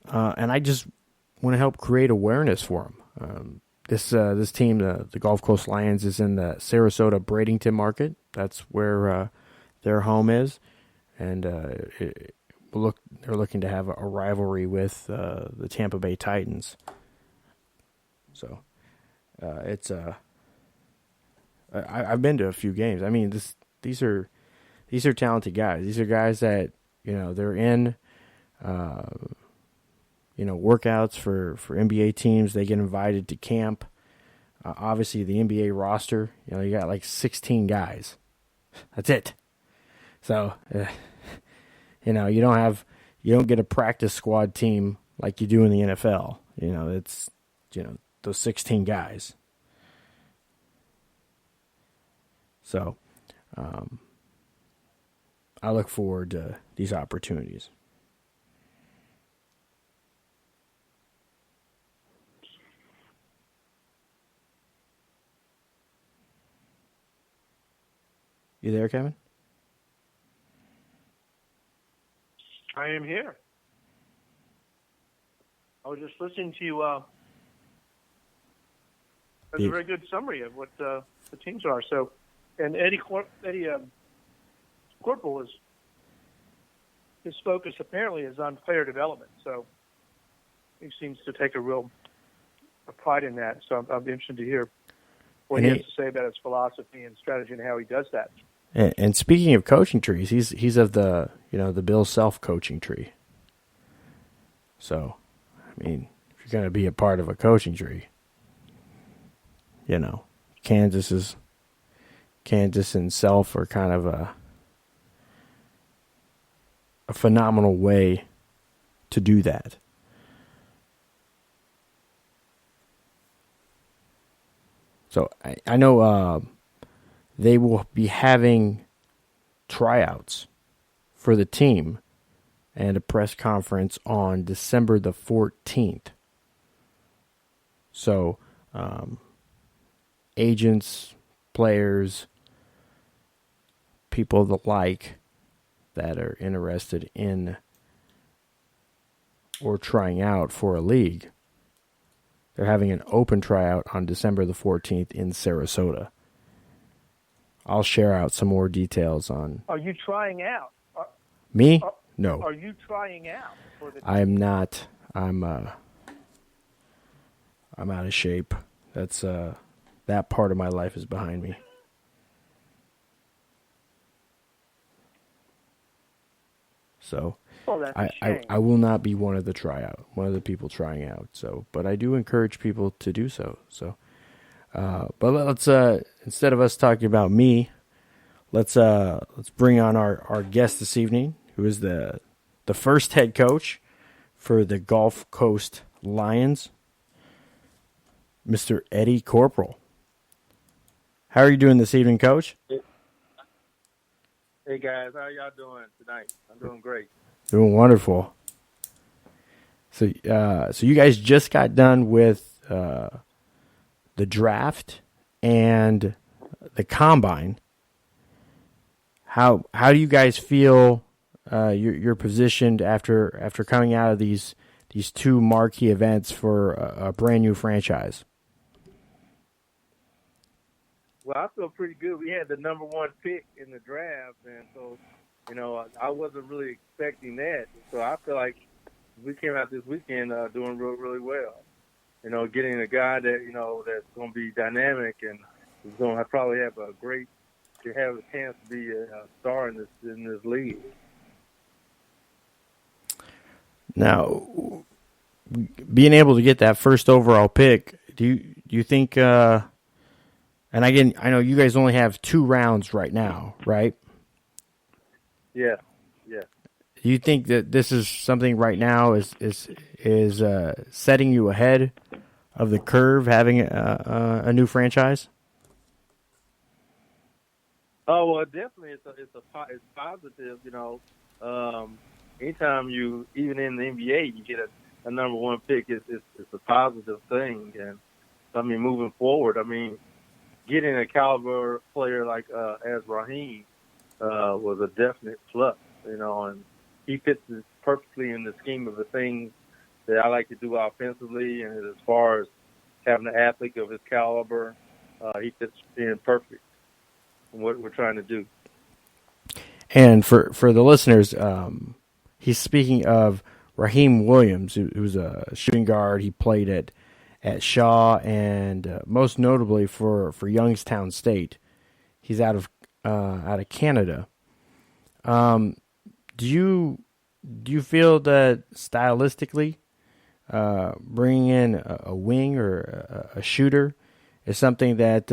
and I just want to help create awareness for them. This team, the Gulf Coast Lions, is in the Sarasota Bradenton market. That's where their home is, and they're looking to have a rivalry with the Tampa Bay Titans. So I've been to a few games. I mean, these are talented guys. These are guys that they're in workouts for NBA teams. They get invited to camp. Obviously, the NBA roster, you got like 16 guys. That's it. So, you don't get a practice squad team like you do in the NFL. It's those 16 guys. So, I look forward to these opportunities. You there, Kevin? I am here. I was just listening to you. That's a very good summary of what the teams are. So, and Eddie Corporal his focus apparently is on player development. So he seems to take a pride in that. So I'll be interested to hear what he has to say about his philosophy and strategy and how he does that. And speaking of coaching trees, he's of the the Bill Self coaching tree. So, I mean, if you're going to be a part of a coaching tree, Kansas and Self are kind of a phenomenal way to do that. So I know they will be having tryouts for the team and a press conference on December the 14th. So agents, players, people the like that are interested in or trying out for a league, they're having an open tryout on December the 14th in Sarasota. I'll share out some more details on... Are you trying out? Me? No. Are you trying out for the team? I am not. I'm out of shape. That's that part of my life is behind me. So I will not be one of the people trying out. So, but I do encourage people to do so. So, but let's instead of us talking about me, let's bring on our guest this evening, who is the first head coach for the Gulf Coast Lions, Mr. Eddie Corporal. How are you doing this evening, Coach? Hey guys, how y'all doing tonight? I'm doing great. Doing wonderful. So, so you guys just got done with the draft and the combine. How do you guys feel you're positioned after coming out of these two marquee events for a brand new franchise? Well, I feel pretty good. We had the number one pick in the draft, and so, I wasn't really expecting that. So I feel like we came out this weekend doing really well. Getting a guy that, that's going to be dynamic and is going to probably have a chance to be a star in this league. Now, being able to get that first overall pick, do you think? And again, I know you guys only have 2 rounds right now, right? Yeah. Do you think that this is something right now is setting you ahead of the curve, having a new franchise? Oh well, definitely, it's positive. Anytime even in the NBA, you get a number one pick, it's a positive thing. And I mean, moving forward, getting a caliber player like as Raheem was a definite plus, and he fits perfectly in the scheme of the things that I like to do offensively, and as far as having an athlete of his caliber, he fits in perfect in what we're trying to do. And for the listeners, he's speaking of Raheem Williams, who's a shooting guard. He played at Shaw and most notably for Youngstown State. He's out of Canada. Do you feel that stylistically, bringing in a wing or a shooter is something that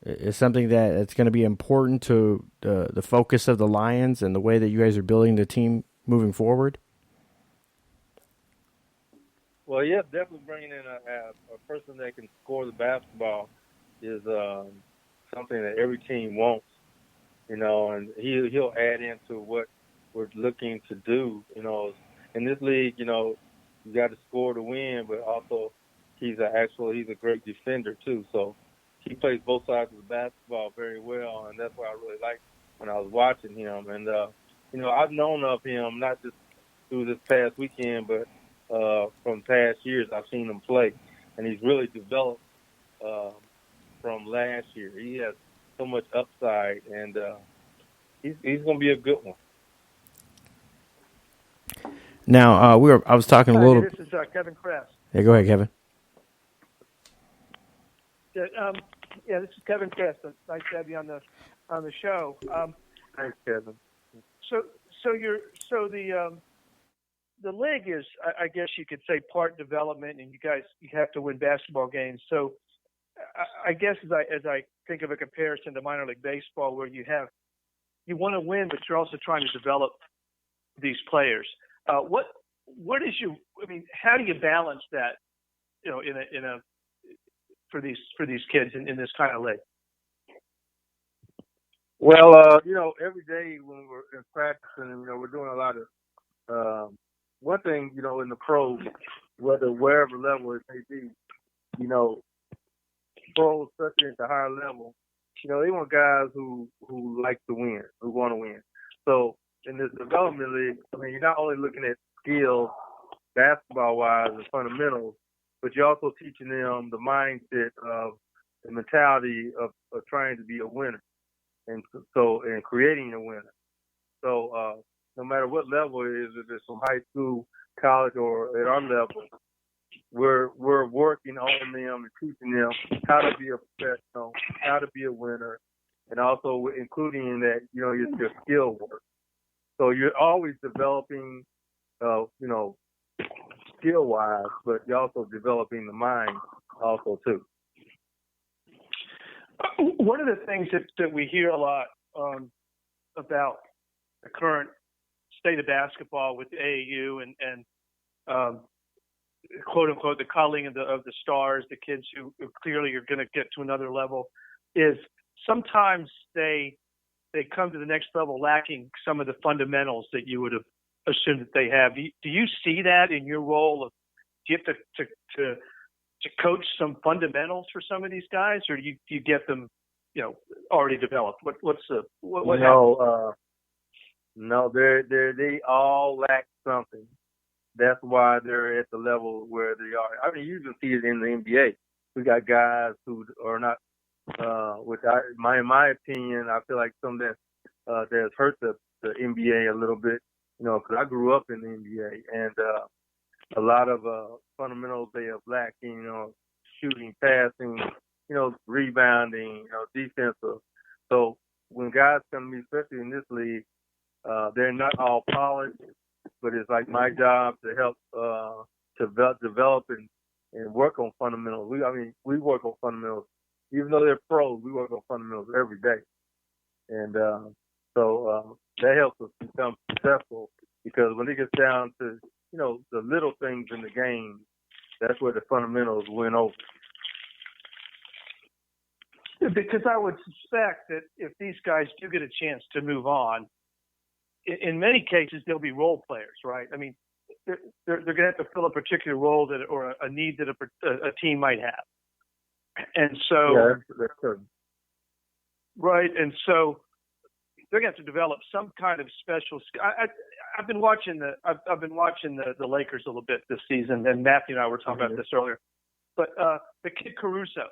it's going to be important to the focus of the Lions and the way that you guys are building the team moving forward? Well, yeah, definitely bringing in a person that can score the basketball is something that every team wants, and he'll add into what we're looking to do. In this league, you got to score to win, but also he's a great defender too. So he plays both sides of the basketball very well, and that's what I really liked when I was watching him. And I've known of him not just through this past weekend, but from past years I've seen him play, and he's really developed from last year. He has so much upside, and he's going to be a good one. Now I was talking a little. This is Kevin Kress. Yeah, go ahead, Kevin. Yeah, this is Kevin Kress. Nice to have you on the show. Thanks, Kevin. So the league is, I guess you could say, part development, and you have to win basketball games. So I guess as I think of a comparison to minor league baseball, where you want to win, but you're also trying to develop these players. What is how do you balance that, for these kids in this kind of league? Well, every day when we're in practicing, we're doing a lot of one thing, in the pros, wherever level it may be, pros, especially at the higher level, they want guys who like to win, who want to win. So in this development league, you're not only looking at skills, basketball-wise and fundamentals, but you're also teaching them the mindset of the mentality of trying to be a winner, and creating a winner. So no matter what level it is, if it's from high school, college, or at our level, we're working on them and teaching them how to be a professional, how to be a winner, and also including in that, your skill work. So you're always developing, skill-wise, but you're also developing the mind also too. One of the things that we hear a lot about the current state of basketball with the AAU and quote unquote the culling of the stars, the kids who clearly are going to get to another level, is sometimes they they come to the next level lacking some of the fundamentals that you would have assumed that they have. Do you see that in your role? Do you have to coach some fundamentals for some of these guys, or do you get them, already developed? No, they all lack something. That's why they're at the level where they are. I mean, you can see it in the NBA. We got guys who are not, in my opinion, I feel like some that has hurt the NBA a little bit. Because I grew up in the NBA, and a lot of fundamentals they have lacking. Shooting, passing, rebounding, defensive. So when guys come to me, especially in this league, they're not all polished, but it's like my job to help develop and work on fundamentals. We work on fundamentals. Even though they're pros, we work on fundamentals every day. And so that helps us become successful, because when it gets down to, the little things in the game, that's where the fundamentals win over. Because I would suspect that if these guys do get a chance to move on, in many cases they'll be role players, right? I mean, they're going to have to fill a particular role or a need that a team might have, and so that's true. Right, and so they're going to have to develop some kind of special. I've been watching the Lakers a little bit this season, and Matthew and I were talking about this earlier. But the kid Caruso,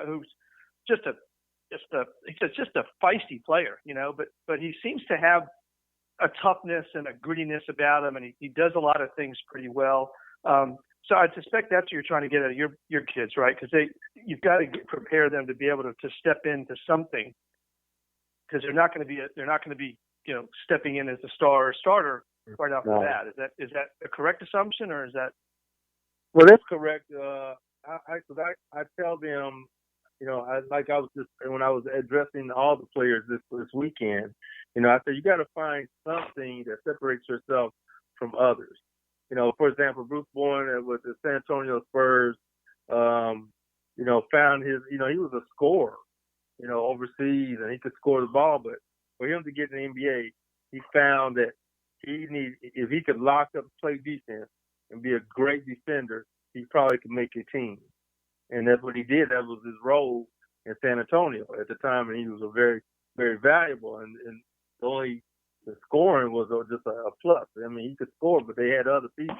who's just a feisty player, but he seems to have a toughness and a grittiness about him, and he does a lot of things pretty well. So I suspect that's what you're trying to get out of your kids, right? Because you've got to prepare them to be able to step into something, because they're not going to be stepping in as a star or starter right off the bat. Is that a correct assumption, or is that? Well, that's correct. I tell them, when I was addressing all the players this weekend, I said you got to find something that separates yourself from others. For example, Bruce Bowen with the San Antonio Spurs, found his, he was a scorer, overseas, and he could score the ball. But for him to get in the NBA, he found that if he could lock up, play defense, and be a great defender, he probably could make a team. And that's what he did. That was his role in San Antonio at the time, and he was a very, very valuable. And the scoring was just a plus. I mean, he could score, but they had other people.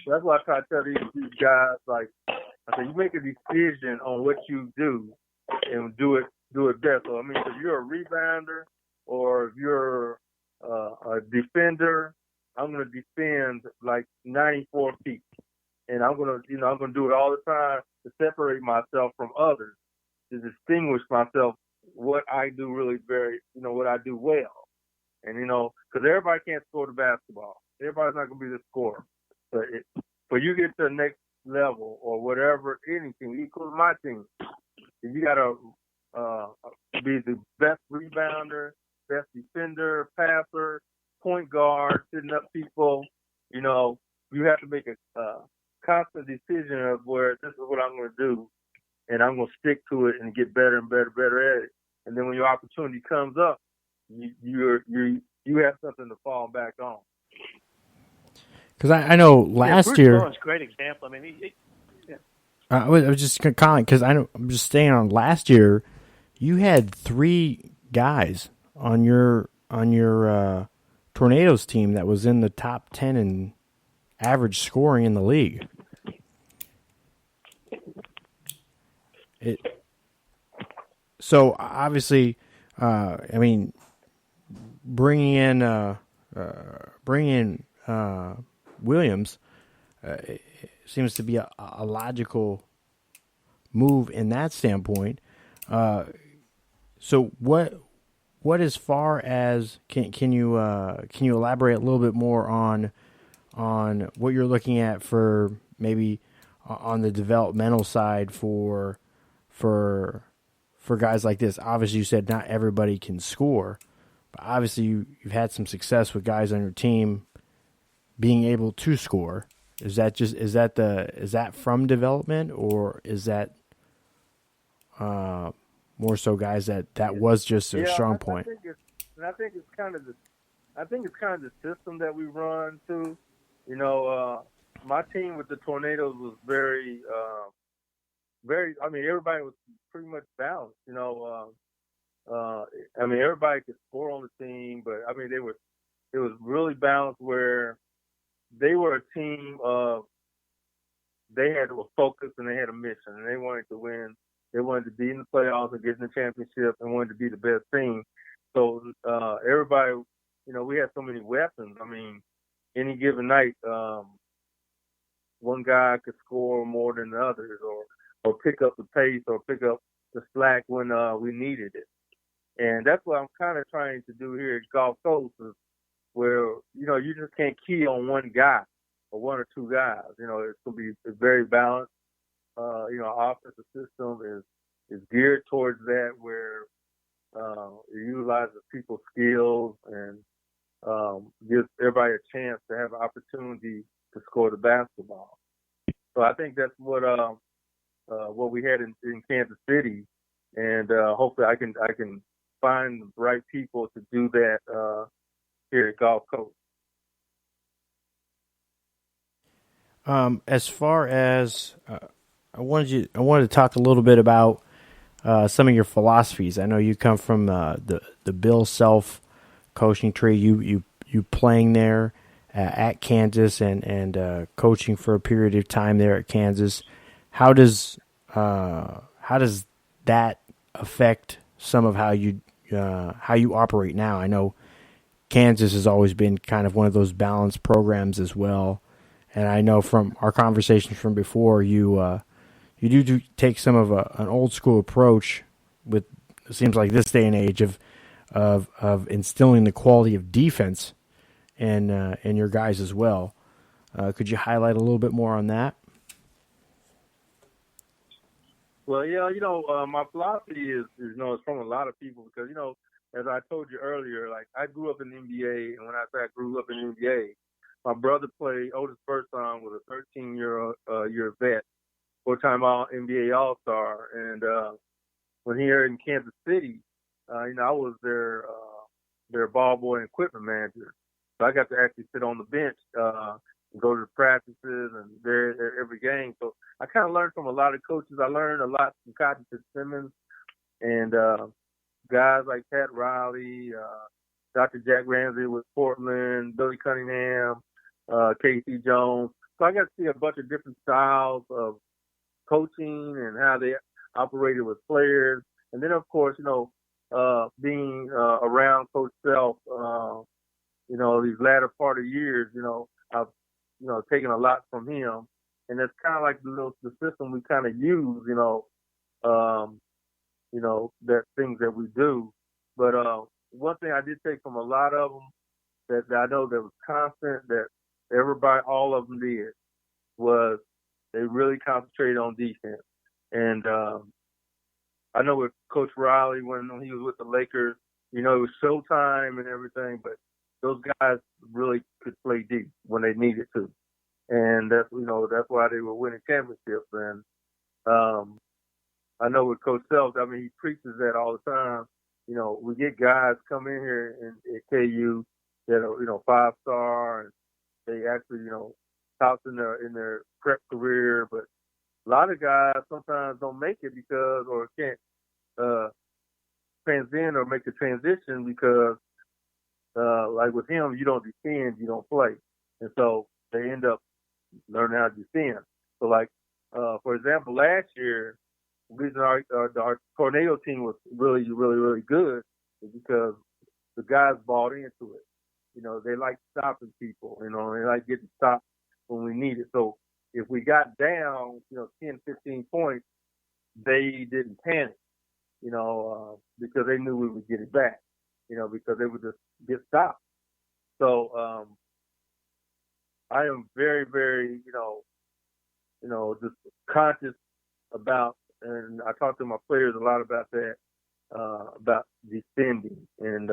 So that's why I try to tell these guys, like, I said, you make a decision on what you do and do it best. So, I mean, if you're a rebounder or if you're a defender, I'm going to defend like 94 feet. And I'm going to do it all the time to separate myself from others, to distinguish myself, what I do really what I do well. And, because everybody can't score the basketball. Everybody's not going to be the scorer. But for you to get to the next level or whatever, anything, equal to my team, you got to be the best rebounder, best defender, passer, point guard, sitting up people. You have to make a constant decision of where this is what I'm going to do, and I'm going to stick to it and get better and better at it. And then when your opportunity comes up, you have something to fall back on. Because I know last year. Bruce Bowen's a great example. I mean, I was just calling because I'm just staying on last year. You had 3 guys on your Tornadoes team that was in the top 10 in average scoring in the league. So obviously, bringing in Williams seems to be a logical move in that standpoint. So what as far as can you elaborate a little bit more on what you're looking at for maybe on the developmental side for guys like this? Obviously, you said not everybody can score, but obviously you've had some success with guys on your team being able to score. Is that from development, or is that more so guys that was just a strong point. I think it's kind of the system that we run too. My team with the Tornadoes was very. I mean, everybody was pretty much balanced. Everybody could score on the team, but I mean, it was really balanced where they were a team of. They had a focus and they had a mission, and they wanted to win. They wanted to be in the playoffs and get in the championship, and wanted to be the best team. So everybody, we had so many weapons. I mean, any given night, one guy could score more than the others, or pick up the pace, or pick up the slack when we needed it. And that's what I'm kind of trying to do here at Gulf Coast, is where you just can't key on one guy or one or two guys. It's gonna be very balanced. Our offensive system is geared towards that, where it utilizes people's skills and gives everybody a chance to have an opportunity to score the basketball. So I think that's what we had in Kansas City, and hopefully I can find the right people to do that here at Gulf Coast. As far as I wanted to talk a little bit about some of your philosophies. I know you come from the Bill Self coaching tree. You playing there at Kansas and coaching for a period of time there at Kansas. How does that affect some of how you operate now? I know Kansas has always been kind of one of those balanced programs as well. And I know from our conversations from before, you do take some of an old school approach with, it seems like this day and age, of instilling the quality of defense in your guys as well. Could you highlight a little bit more on that? Well, yeah, my philosophy is it's from a lot of people because, as I told you earlier, like I grew up in the NBA, and when I say I grew up in the NBA, my brother played. Otis Bergeron was a 13-year vet, four-time NBA All-Star, and when here in Kansas City, I was their ball boy and equipment manager. So I got to actually sit on the bench, and go to the practices, and there every game. So I kind of learned from a lot of coaches. I learned a lot from Cotton Fitzsimmons and guys like Pat Riley, Dr. Jack Ramsey with Portland, Billy Cunningham, Casey Jones. So I got to see a bunch of different styles of coaching and how they operated with players. And then, of course, being around Coach Self, these latter part of years, I've, taken a lot from him. And that's kind of like the system we kind of use, that things that we do. But one thing I did take from a lot of them that I know that was constant, that everybody, all of them did, was they really concentrated on defense. And I know with Coach Riley, when he was with the Lakers, it was showtime and everything, but those guys really could play deep when they needed to. And that's why they were winning championships. And I know with Coach Self, he preaches that all the time. We get guys come in here at KU that are, 5-star, and they actually, tops in their prep career, but a lot of guys sometimes don't make it because, or can't transcend or make the transition because, like with him, you don't defend, you don't play. And so they end up learning how to defend. So like, for example, last year, the reason our Tornado team was really, really, really good is because the guys bought into it. They like stopping people, they like getting stopped when we need it. So if we got down, 10, 15 points, they didn't panic, because they knew we would get it back, because they would just get stopped. So I am very, very, just conscious about, and I talk to my players a lot about that, about defending. And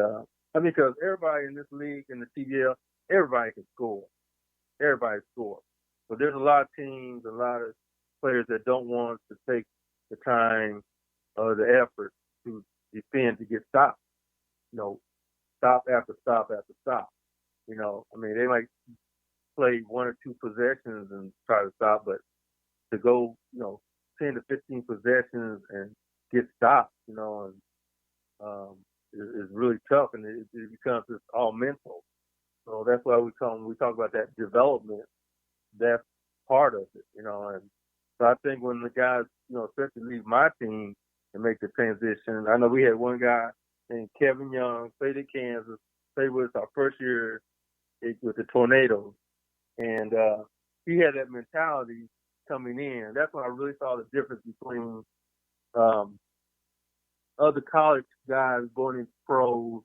because everybody in this league, in the CBL, everybody can score. Everybody scores. But there's a lot of teams, a lot of players that don't want to take the time or the effort to defend to get stopped. Stop after stop after stop. I mean, they might play 1 or 2 possessions and try to stop, but to go, 10 to 15 possessions and get stopped, is really tough, and it becomes just all mental. So that's why we talk about that development. That's part of it, and so I think when the guys, especially leave my team and make the transition, I know we had one guy named Kevin Young, played at Kansas, played with us our first year with the Tornadoes, and he had that mentality coming in. That's when I really saw the difference between other college guys going into pros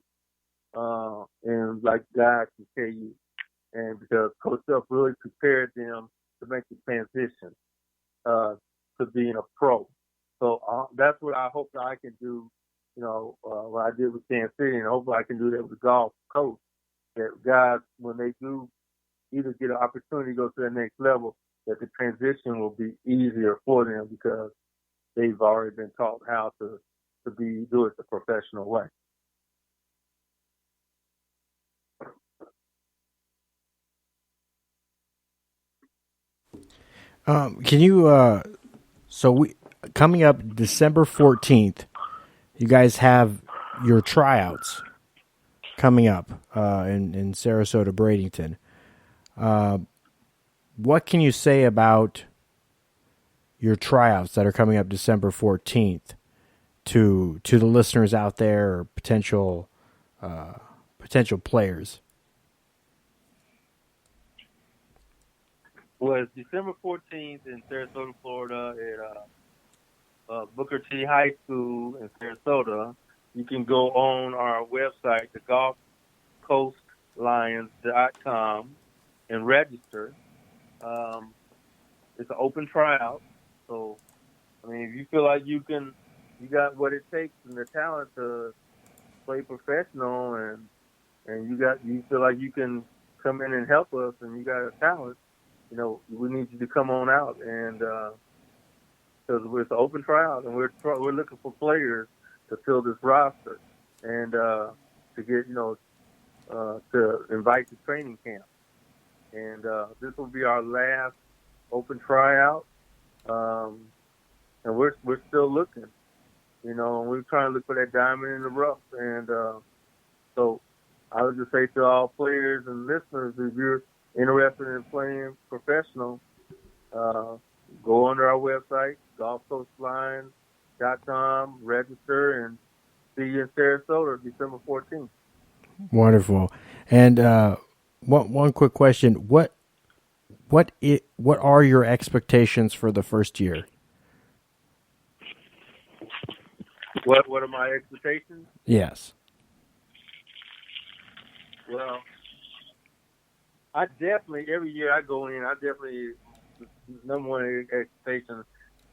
and like guys from KU, and because Coach Self really prepared them to make the transition to being a pro. So that's what I hope that I can do, what I did with Kansas City, and hopefully I can do that with golf coach. That guys, when they do either get an opportunity to go to the next level, that the transition will be easier for them because they've already been taught how to do it the professional way. Can you? Coming up December 14th, you guys have your tryouts coming up in Sarasota, Bradenton. What can you say about your tryouts that are coming up December 14th to the listeners out there or potential players? Well, it's December 14th in Sarasota, Florida at Booker T High School in Sarasota. You can go on our website, thegolfcoastlions.com, and register. It's an open tryout. So, I mean, if you feel like you got what it takes and the talent to play professional and you feel like you can come in and help us and you got a talent, we need you to come on out, and because it's an open tryout, and we're looking for players to fill this roster, and to get to invite to training camp, and this will be our last open tryout, and we're still looking, and we're trying to look for that diamond in the rough, and so I would just say to all players and listeners, if you're interested in playing professional, go under our website, golfcoastlions.com, register, and see you in Sarasota December 14th. Wonderful. And one quick question: what are your expectations for the first year? What are my expectations? Yes. Well, I definitely, every year I go in, the number one expectation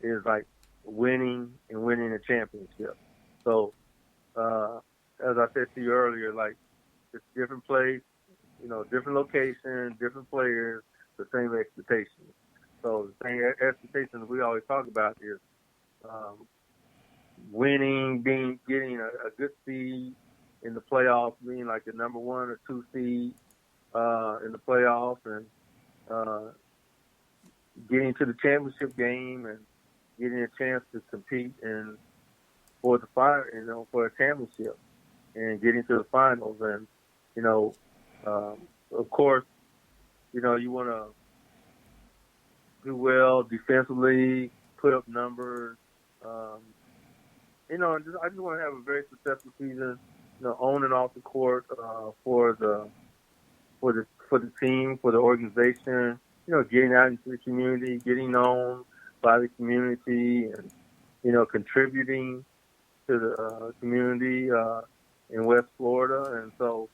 is like winning a championship. So, as I said to you earlier, like it's different place, different location, different players, the same expectations. So the same expectations we always talk about is winning, getting a good seed in the playoffs, being like the number 1 or 2 seed in the playoffs, and getting to the championship game and getting a chance to compete for the final, for a championship, and getting to the finals. And of course, you want to do well defensively, put up numbers. I just want to have a very successful season, on and off the court for the team, for the organization, getting out into the community, getting known by the community, and, contributing to the community in West Florida. And so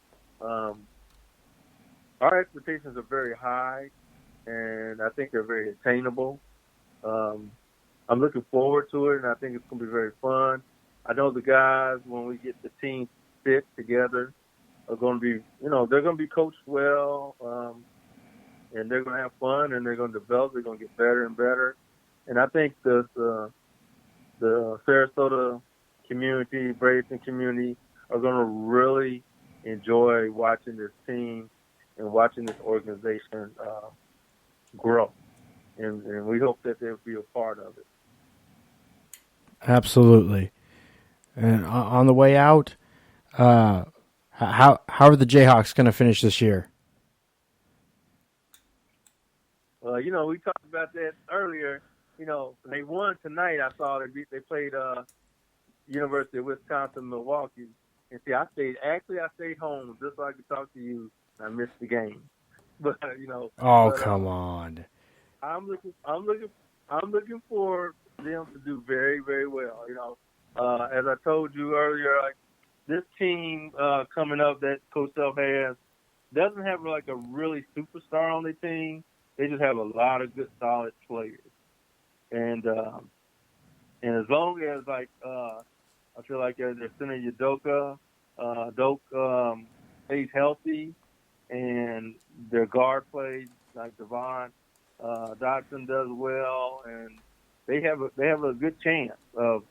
our expectations are very high, and I think they're very attainable. I'm looking forward to it, and I think it's going to be very fun. I know the guys, when we get the team fit together, are going to be, they're going to be coached well, and they're going to have fun, and they're going to develop. They're going to get better and better. And I think the Sarasota community, Bradenton community, are going to really enjoy watching this team and watching this organization grow. And we hope that they'll be a part of it. Absolutely. And on the way out, how are the Jayhawks going to finish this year? We talked about that earlier. They won tonight. I saw they played University of Wisconsin Milwaukee. And see, I stayed home just so I could talk to you. I missed the game, but Come on! I'm looking for them to do very, very well. As I told you earlier, like this team coming up that Coach Self has doesn't have like a really superstar on their team. They just have a lot of good, solid players, and as long as I feel like their center Udoka, stays healthy, and their guard plays like Devon Dodson does well, and they have a good chance of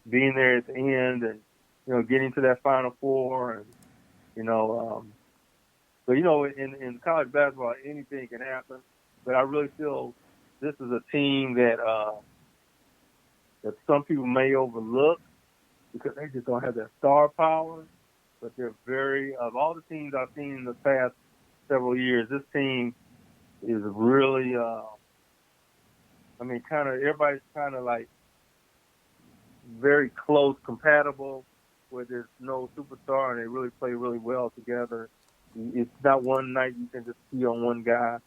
being there at the end and getting to that Final Four, and but in college basketball anything can happen. But I really feel this is a team that some people may overlook because they just don't have that star power. But they're of all the teams I've seen in the past several years, this team is really, everybody's kind of like very close, compatible, where there's no superstar, and they really play really well together. It's not one night you can just see on one guy.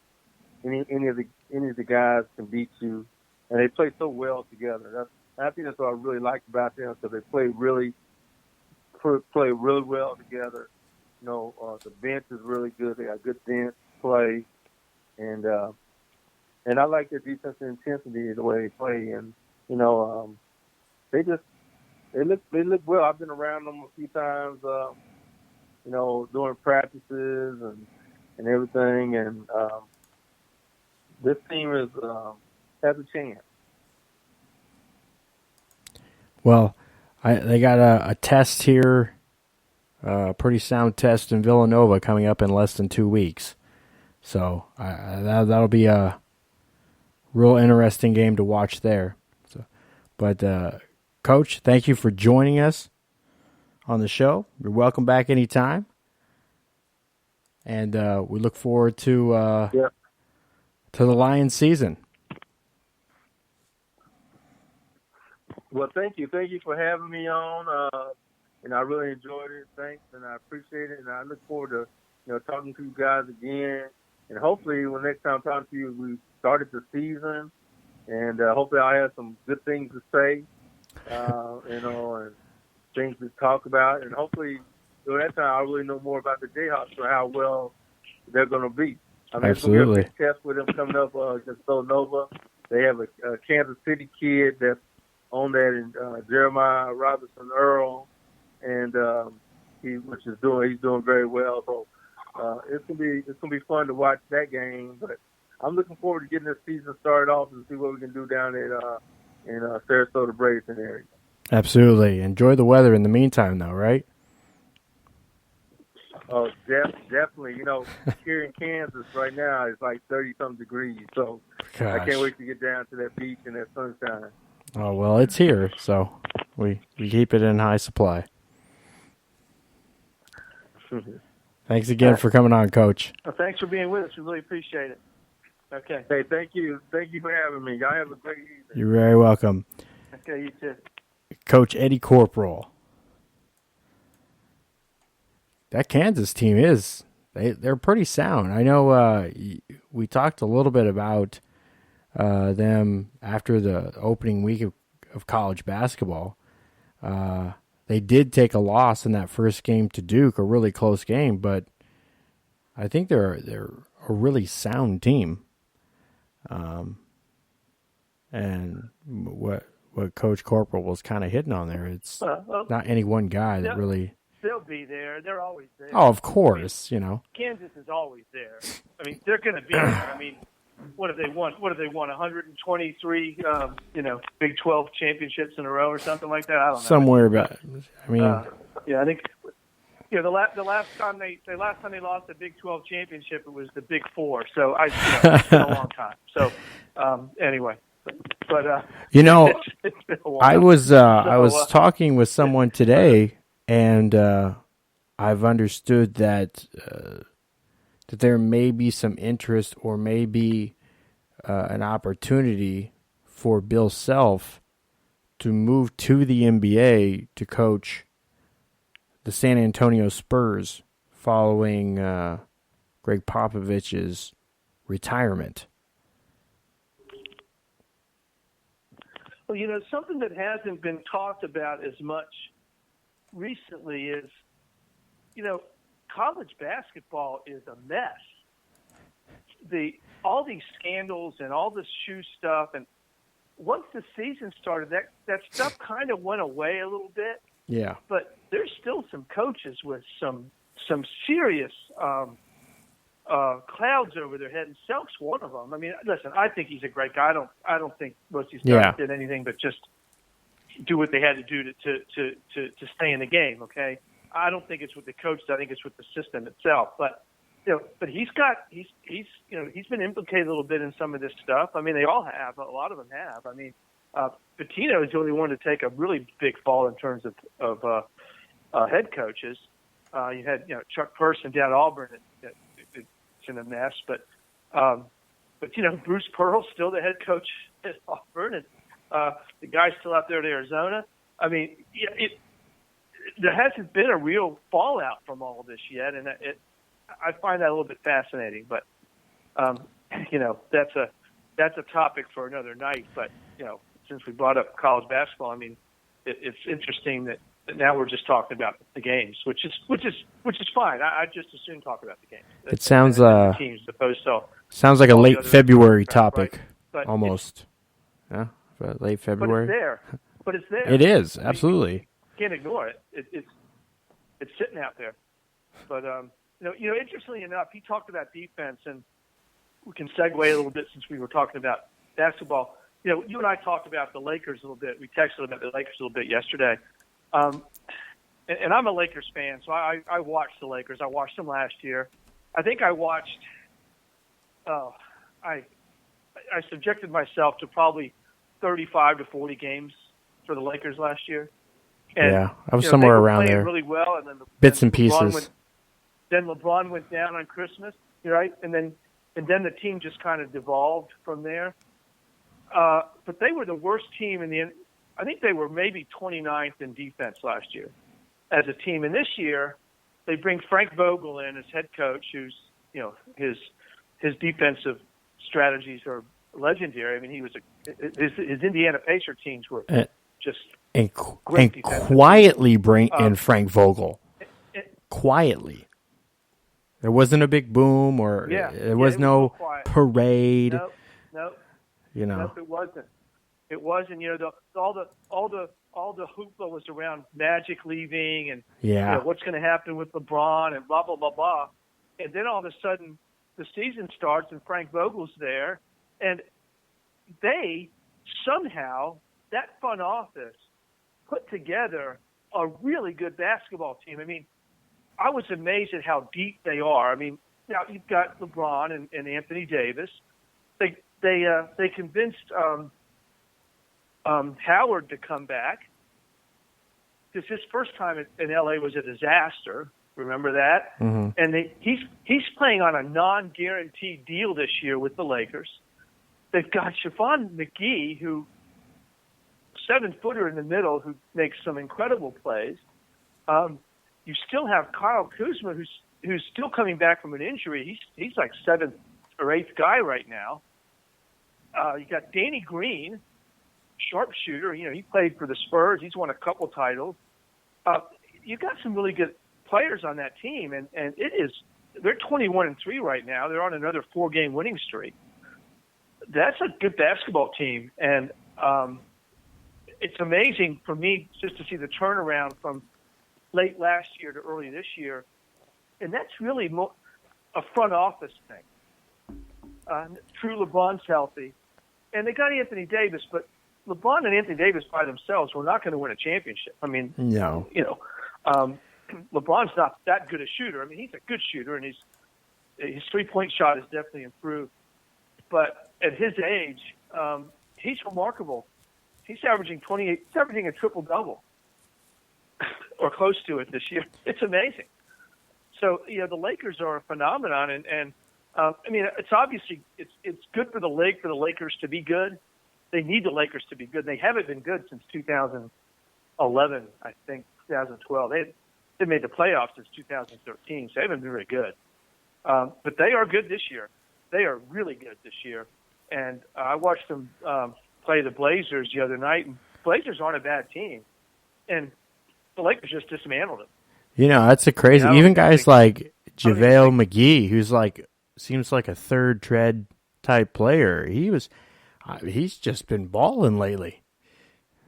Any of the guys can beat you, and they play so well together. I think that's what I really like about them, because they play really well together. The bench is really good. They got good bench play, and I like their defensive intensity, the way they play, and they look well. I've been around them a few times, during practices and everything, and this team has a chance. Well, they got a test here, a pretty sound test in Villanova coming up in less than 2 weeks. So that'll be a real interesting game to watch there. But Coach, thank you for joining us on the show. You're welcome back anytime. And we look forward to the Lions season. Well, thank you. Thank you for having me on. And I really enjoyed it. Thanks, and I appreciate it. And I look forward to talking to you guys again. And hopefully, when next time I'm talking to you, we started the season, and hopefully I have some good things to say, and things to talk about. And hopefully, during that time, I'll really know more about the Jayhawks and how well they're going to be. I mean, Absolutely. It's going to be a big test with them coming up against Villanova. They have a Kansas City kid that's on that, and Jeremiah Robinson Earl, and he's doing very well. So it's gonna be fun to watch that game. But I'm looking forward to getting this season started off and see what we can do down there in Sarasota, Bradenton area. Absolutely. Enjoy the weather in the meantime, though, right? Oh, definitely. Here in Kansas right now, it's like 30-something degrees. So Gosh. I can't wait to get down to that beach and that sunshine. Oh, well, it's here, so we keep it in high supply. Thanks again for coming on, Coach. Well, thanks for being with us. We really appreciate it. Okay. Hey, thank you. Thank you for having me. Y'all have a great evening. You're very welcome. Okay, you too. Coach Eddie Corporal. That Kansas team they're pretty sound. I know we talked a little bit about them after the opening week of college basketball. They did take a loss in that first game to Duke, a really close game, but I think they're a really sound team. And what Coach Corporal was kind of hitting on there, it's not any one guy that really. They'll be there. They're always there. Oh, of course, Kansas is always there. I mean, they're going to be there. I mean, what have they won? What have they won? 123, Big 12 championships in a row or something like that. I don't know. Somewhere about. I mean, I think. The last time they lost the Big 12 championship, it was the Big Four. So it's been a long time. So anyway, but it's been a while. I was talking with someone today, and I've understood that there may be some interest or maybe an opportunity for Bill Self to move to the NBA to coach the San Antonio Spurs following Greg Popovich's retirement. Well, something that hasn't been talked about as much recently is, college basketball is a mess. All these scandals and all this shoe stuff, and once the season started, that stuff kind of went away a little bit. Yeah. But there's still some coaches with some serious clouds over their head, and Self's one of them. I mean, listen, I think he's a great guy. I don't think most of these guys did anything but just do what they had to do to stay in the game. Okay, I don't think it's with the coach. I think it's with the system itself. But he's been implicated a little bit in some of this stuff. I mean, they all have. A lot of them have. I mean, Pitino is the only one to take a really big fall in terms of head coaches. You had Chuck Person down at Auburn. It's in a mess, but Bruce Pearl's still the head coach at Auburn, and the guy's still out there at Arizona. I mean, there hasn't been a real fallout from all of this yet, and I find that a little bit fascinating. But that's a topic for another night. But since we brought up college basketball, I mean, it's interesting that now we're just talking about the games, which is fine. I just as soon talk about the games. It sounds teams as opposed to sounds like a late February crap, topic, right? Almost. Yeah, late February. But it's there. It is, absolutely. You can't ignore it. It's sitting out there. But interestingly enough, he talked about defense, and we can segue a little bit since we were talking about basketball. You and I talked about the Lakers a little bit. We texted about the Lakers a little bit yesterday. And I'm a Lakers fan, so I watched the Lakers. I watched them last year. I think I watched I subjected myself to probably 35 to 40 games for the Lakers last year. And, I was somewhere around there. Really well, and then bits and pieces. Then LeBron went down on Christmas, right? And then the team just kind of devolved from there. But they were the worst team I think they were maybe 29th in defense last year as a team. And this year, they bring Frank Vogel in as head coach, who's, his defensive strategies are legendary. I mean, he was his Indiana Pacer teams were just great. And quietly bring in Frank Vogel. Quietly. There wasn't a big boom or there was no parade. Nope. Nope, it wasn't. It wasn't. All the hoopla was around Magic leaving and what's going to happen with LeBron and blah blah blah blah. And then all of a sudden, the season starts and Frank Vogel's there, and they somehow, that front office, put together a really good basketball team. I mean, I was amazed at how deep they are. I mean, now you've got LeBron and Anthony Davis. They convinced Howard to come back because his first time in LA was a disaster. Remember that? Mm-hmm. And he's playing on a non-guaranteed deal this year with the Lakers. They've got Stephon McGee, who 7-footer in the middle, who makes some incredible plays. You still have Kyle Kuzma, who's still coming back from an injury. He's like 7th or 8th guy right now. You got Danny Green, sharpshooter. He played for the Spurs. He's won a couple titles. You got some really good players on that team, and they're 21-3 right now. They're on another 4-game winning streak. That's a good basketball team, and it's amazing for me just to see the turnaround from late last year to early this year, and that's really a front office thing. True LeBron's healthy. And they got Anthony Davis, but LeBron and Anthony Davis by themselves were not going to win a championship. I mean, no. LeBron's not that good a shooter. I mean, he's a good shooter, and his three-point shot has definitely improved. But at his age, he's remarkable. He's averaging 28. He's averaging a triple-double or close to it this year. It's amazing. So, the Lakers are a phenomenon, and I mean, it's obviously it's good for the league for the Lakers to be good. They need the Lakers to be good. They haven't been good since 2011, I think, 2012. They made the playoffs since 2013, so they haven't been very good. But they are good this year. They are really good this year. And I watched them play the Blazers the other night, and Blazers aren't a bad team. And the Lakers just dismantled them. That's a crazy. Even guys like JaVale McGee, who's seems like a third tread type player. He's just been balling lately,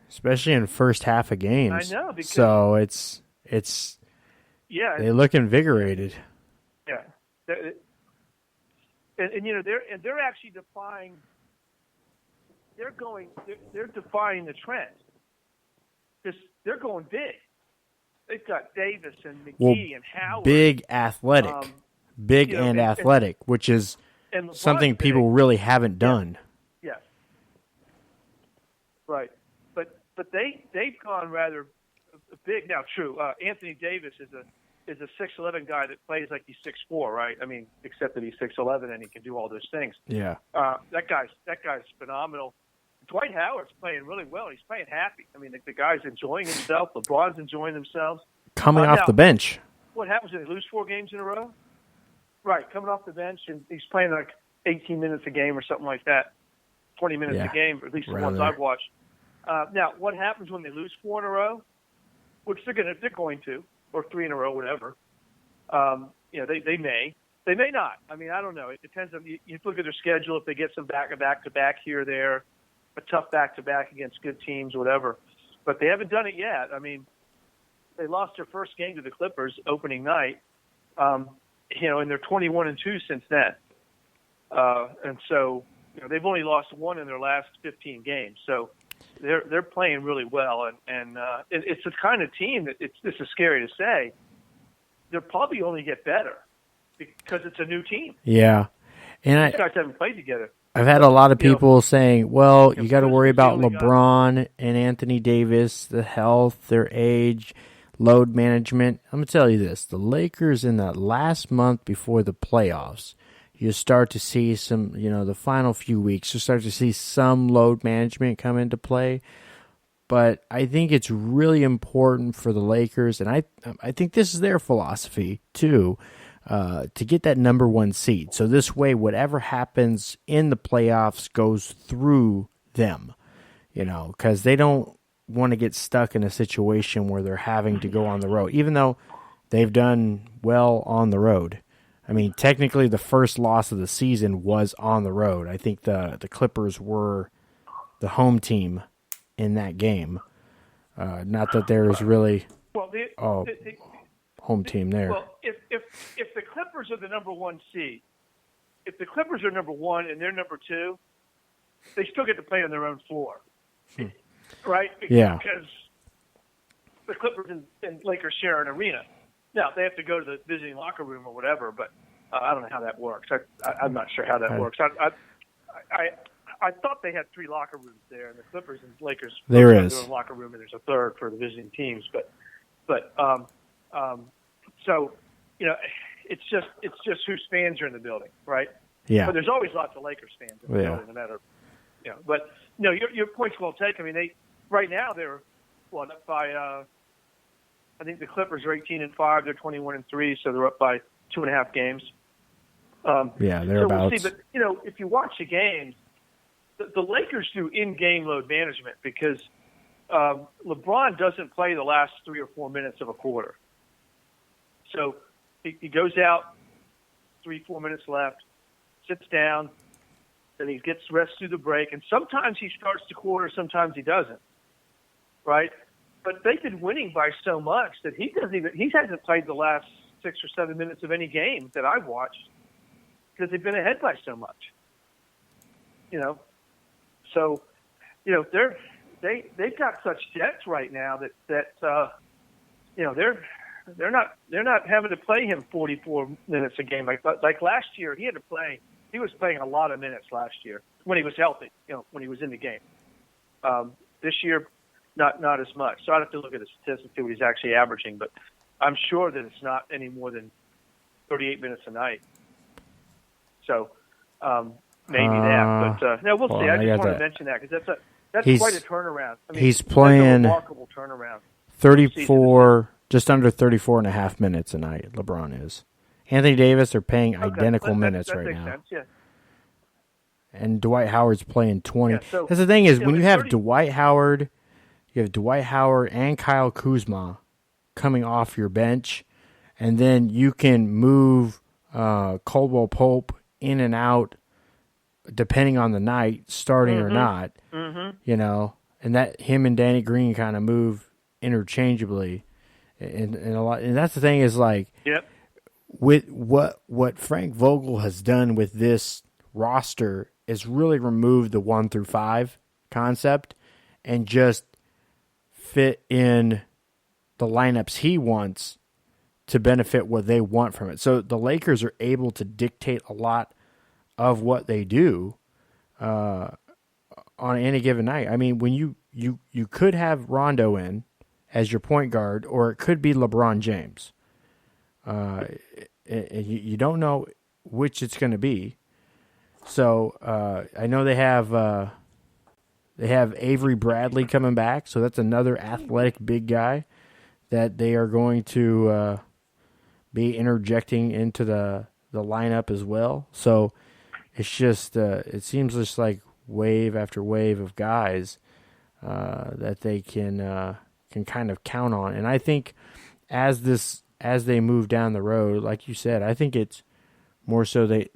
especially in the first half of games. I know. Because, so it's they look invigorated. Yeah, and they're actually defying. They're defying the trend. They're going big. They've got Davis and McGee and Howard. Big athletic. Athletic, which is something people really haven't done. Yes. Right. But they've gone rather big. Now, true, Anthony Davis is a 6'11" guy that plays like he's 6'4", right? I mean, except that he's 6'11" and he can do all those things. Yeah. That guy's phenomenal. Dwight Howard's playing really well. He's playing happy. I mean, the guy's enjoying himself. LeBron's enjoying themselves. Coming off the bench. What happens when they lose 4 games in a row? Right, coming off the bench, and he's playing like 18 minutes a game or something like that, 20 minutes a game, at least the ones I've watched. Now, what happens when they lose 4 in a row? Which they're going to, or 3 in a row, whatever. They may not. I mean, I don't know. It depends on you look at their schedule. If they get some back-to-back here or there, a tough back-to-back against good teams, whatever. But they haven't done it yet. I mean, they lost their first game to the Clippers opening night, and they're 21-2 since then. And so, they've only lost 1 in their last 15 games. So they're playing really well, and it's the kind of team that this is scary to say. They'll probably only get better because it's a new team. Yeah, and these guys haven't played together. I've had a lot of people saying, well, you got to worry about LeBron and Anthony Davis, the health, their age, load management. I'm going to tell you this. The Lakers in that last month before the playoffs, you start to see some, the final few weeks, you start to see some load management come into play. But I think it's really important for the Lakers, and I think this is their philosophy too, to get that number 1 seed. So this way, whatever happens in the playoffs goes through them, because they don't want to get stuck in a situation where they're having to go on the road, even though they've done well on the road. I mean, technically the first loss of the season was on the road. I think the Clippers were the home team in that game. Not that there is really home team there. Well, if the Clippers are the number 1 seed, if the Clippers are number 1 and they're number 2, they still get to play on their own floor, right? Yeah. Because the Clippers and Lakers share an arena. Now, they have to go to the visiting locker room or whatever, but I don't know how that works. I'm not sure how that works. I thought they had 3 locker rooms there, and the Clippers and Lakers there have is their own locker room, and there's a third for the visiting teams. So it's just whose fans are in the building, right? Yeah. But there's always lots of Lakers fans in the building, no matter. But your point's well taken. I mean, right now they're up by. I think the Clippers are 18-5. They're 21-3, so they're up by 2.5 games. Thereabouts. So we'll see. But if you watch the games, the Lakers do in-game load management because LeBron doesn't play the last 3 or 4 minutes of a quarter. So he goes out, 3-4 minutes left, sits down, then he gets rest through the break, and sometimes he starts the quarter, sometimes he doesn't, right? But they've been winning by so much that he hasn't played the last 6 or 7 minutes of any game that I've watched because they've been ahead by so much. So, they've got such debts right now that they're not having to play him 44 minutes a game like last year. He was playing a lot of minutes last year when he was healthy, when he was in the game. This year, not as much. So I'd have to look at the statistics to what he's actually averaging, but I'm sure that it's not any more than 38 minutes a night. So maybe that, but no, we'll see. I just want to mention that because that's quite a turnaround. I mean, he's playing that's a remarkable turnaround. 34, just under 34 and a half minutes a night. LeBron is. Anthony Davis are paying identical minutes right now. Sense, yeah. And Dwight Howard's playing 20. Yeah, so, that's the thing is when you have Dwight Howard, and Kyle Kuzma coming off your bench, and then you can move Caldwell Pope in and out depending on the night, starting or not. And that him and Danny Green kind of move interchangeably, and a lot. And that's the thing is like, with what Frank Vogel has done with this roster is really remove the 1 through 5 concept and just fit in the lineups he wants to benefit what they want from it. So the Lakers are able to dictate a lot of what they do on any given night. I mean, when you could have Rondo in as your point guard, or it could be LeBron James. You don't know which it's going to be. So I know they have Avery Bradley coming back, so that's another athletic big guy that they are going to be interjecting into the lineup as well. So it's just it seems just like wave after wave of guys that they can kind of count on. And I think as they move down the road, like you said, I think it's more so they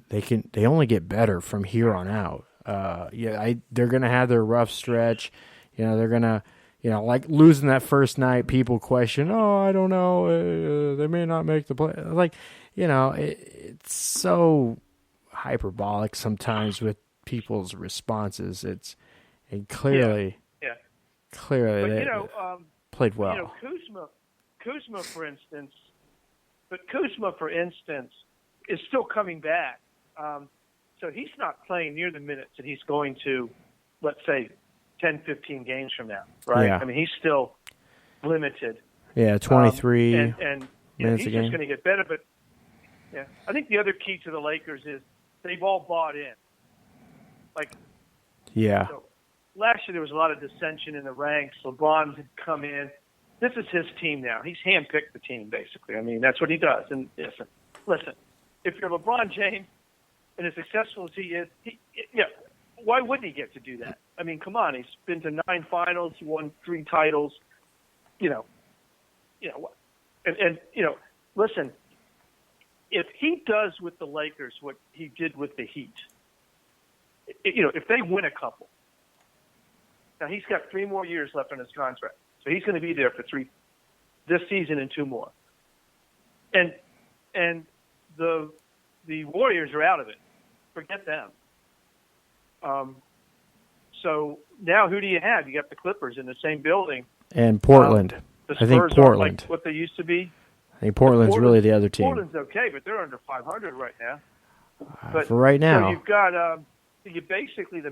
only get better from here on out. They're gonna have their rough stretch. They're gonna like losing that first night. People question, I don't know, they may not make the play. Like it's so hyperbolic sometimes with people's responses. And clearly, clearly but, they played well. Kuzma, for instance, is still coming back. So he's not playing near the minutes that he's going to, let's say, 10, 15 games from now, right? Yeah. I mean, he's still limited. Yeah, 23 and minutes he's a game. just going to get better. But, I think the other key to the Lakers is they've all bought in. So last year there was a lot of dissension in the ranks. LeBron had come in. This is his team now. He's handpicked the team, basically. I mean, that's what he does. And listen, if you're LeBron James and as successful as he is, why wouldn't he get to do that? I mean, come on. He's been to 9 finals, won 3 titles. Listen, if he does with the Lakers what he did with the Heat, if they win a couple, now he's got 3 more years left on his contract. So he's going to be there for 3 this season and 2 more. And the Warriors are out of it. Forget them. So now who do you have? You got the Clippers in the same building. And Portland. The I think Spurs Portland. aren't like what they used to be. I think Portland's really the other team. Portland's okay, but they're under 500 right now. But for right now. So you've got you basically the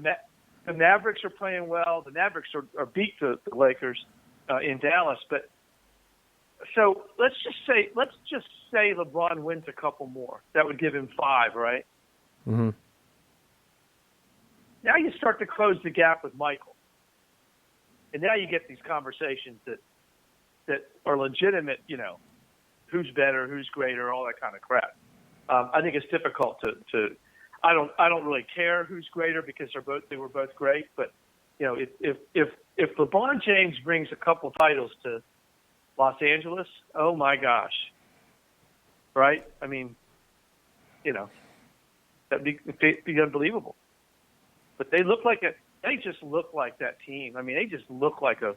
Mavericks are playing well. The Mavericks are beat the Lakers in Dallas, but so let's just say LeBron wins a couple more. That would give him 5, right? Mm-hmm. Now you start to close the gap with Michael, and now you get these conversations that are legitimate. Who's better, who's greater, all that kind of crap. I think it's difficult to. I don't really care who's greater because they were both great, but if LeBron James brings a couple titles to Los Angeles, oh my gosh, right? I mean, that'd be unbelievable. But they just look like that team. I mean, they just look like a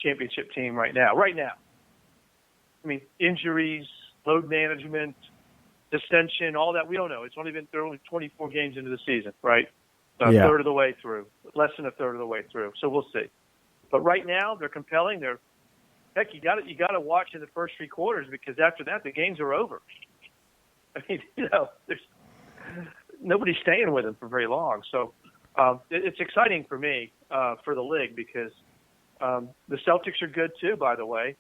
championship team right now. Right now. I mean, injuries, load management, dissension, all that we don't know. They're only 24 games into the season, right? third of the way through, less than a third of the way through. So we'll see. But right now, they're compelling. Heck, you got to watch in the first 3 quarters, because after that, the games are over. I mean, there's nobody's staying with them for very long. So it's exciting for me, for the league, because the Celtics are good too, by the way.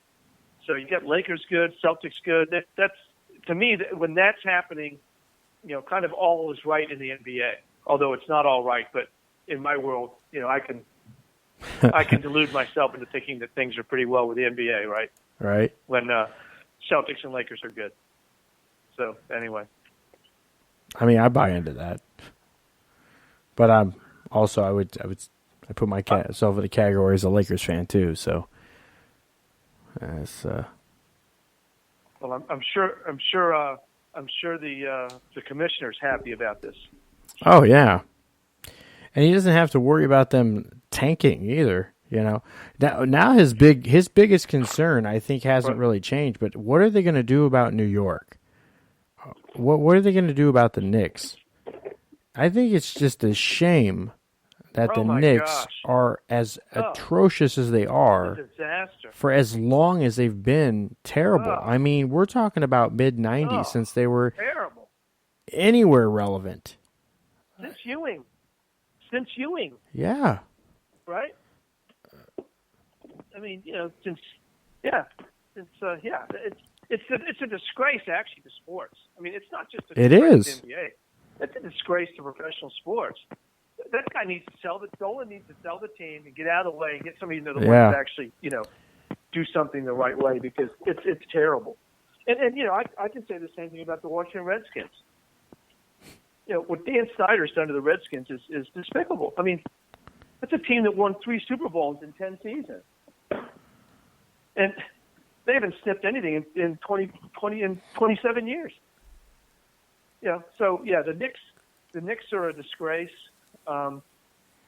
So you got Lakers good, Celtics good. That's to me, when that's happening, kind of all is right in the NBA. Although it's not all right, but in my world, I can delude myself into thinking that things are pretty well with the NBA, right? Right. When Celtics and Lakers are good. So anyway, I mean, I buy into that, but I put myself in the category as a Lakers fan too. So, well, I'm sure the commissioner's happy about this. Oh yeah, and he doesn't have to worry about them tanking either. Now his biggest concern, I think, hasn't really changed. But what are they going to do about New York? What are they going to do about the Knicks? I think it's just a shame that the Knicks are as atrocious as they are for as long as they've been terrible. I mean, we're talking about mid-'90s since they were terrible, anywhere relevant. Since Ewing. Yeah. Right? I mean, it's a disgrace actually to sports. I mean, it's not just a disgrace to the NBA. It's a disgrace to professional sports. That guy needs to Dolan needs to sell the team and get out of the way and get somebody into the way to actually, do something the right way, because it's terrible. And I can say the same thing about the Washington Redskins. What Dan Snyder's done to the Redskins is despicable. I mean, that's a team that won 3 Super Bowls in 10 seasons. And they haven't sniffed anything in 27 years. So the Knicks are a disgrace.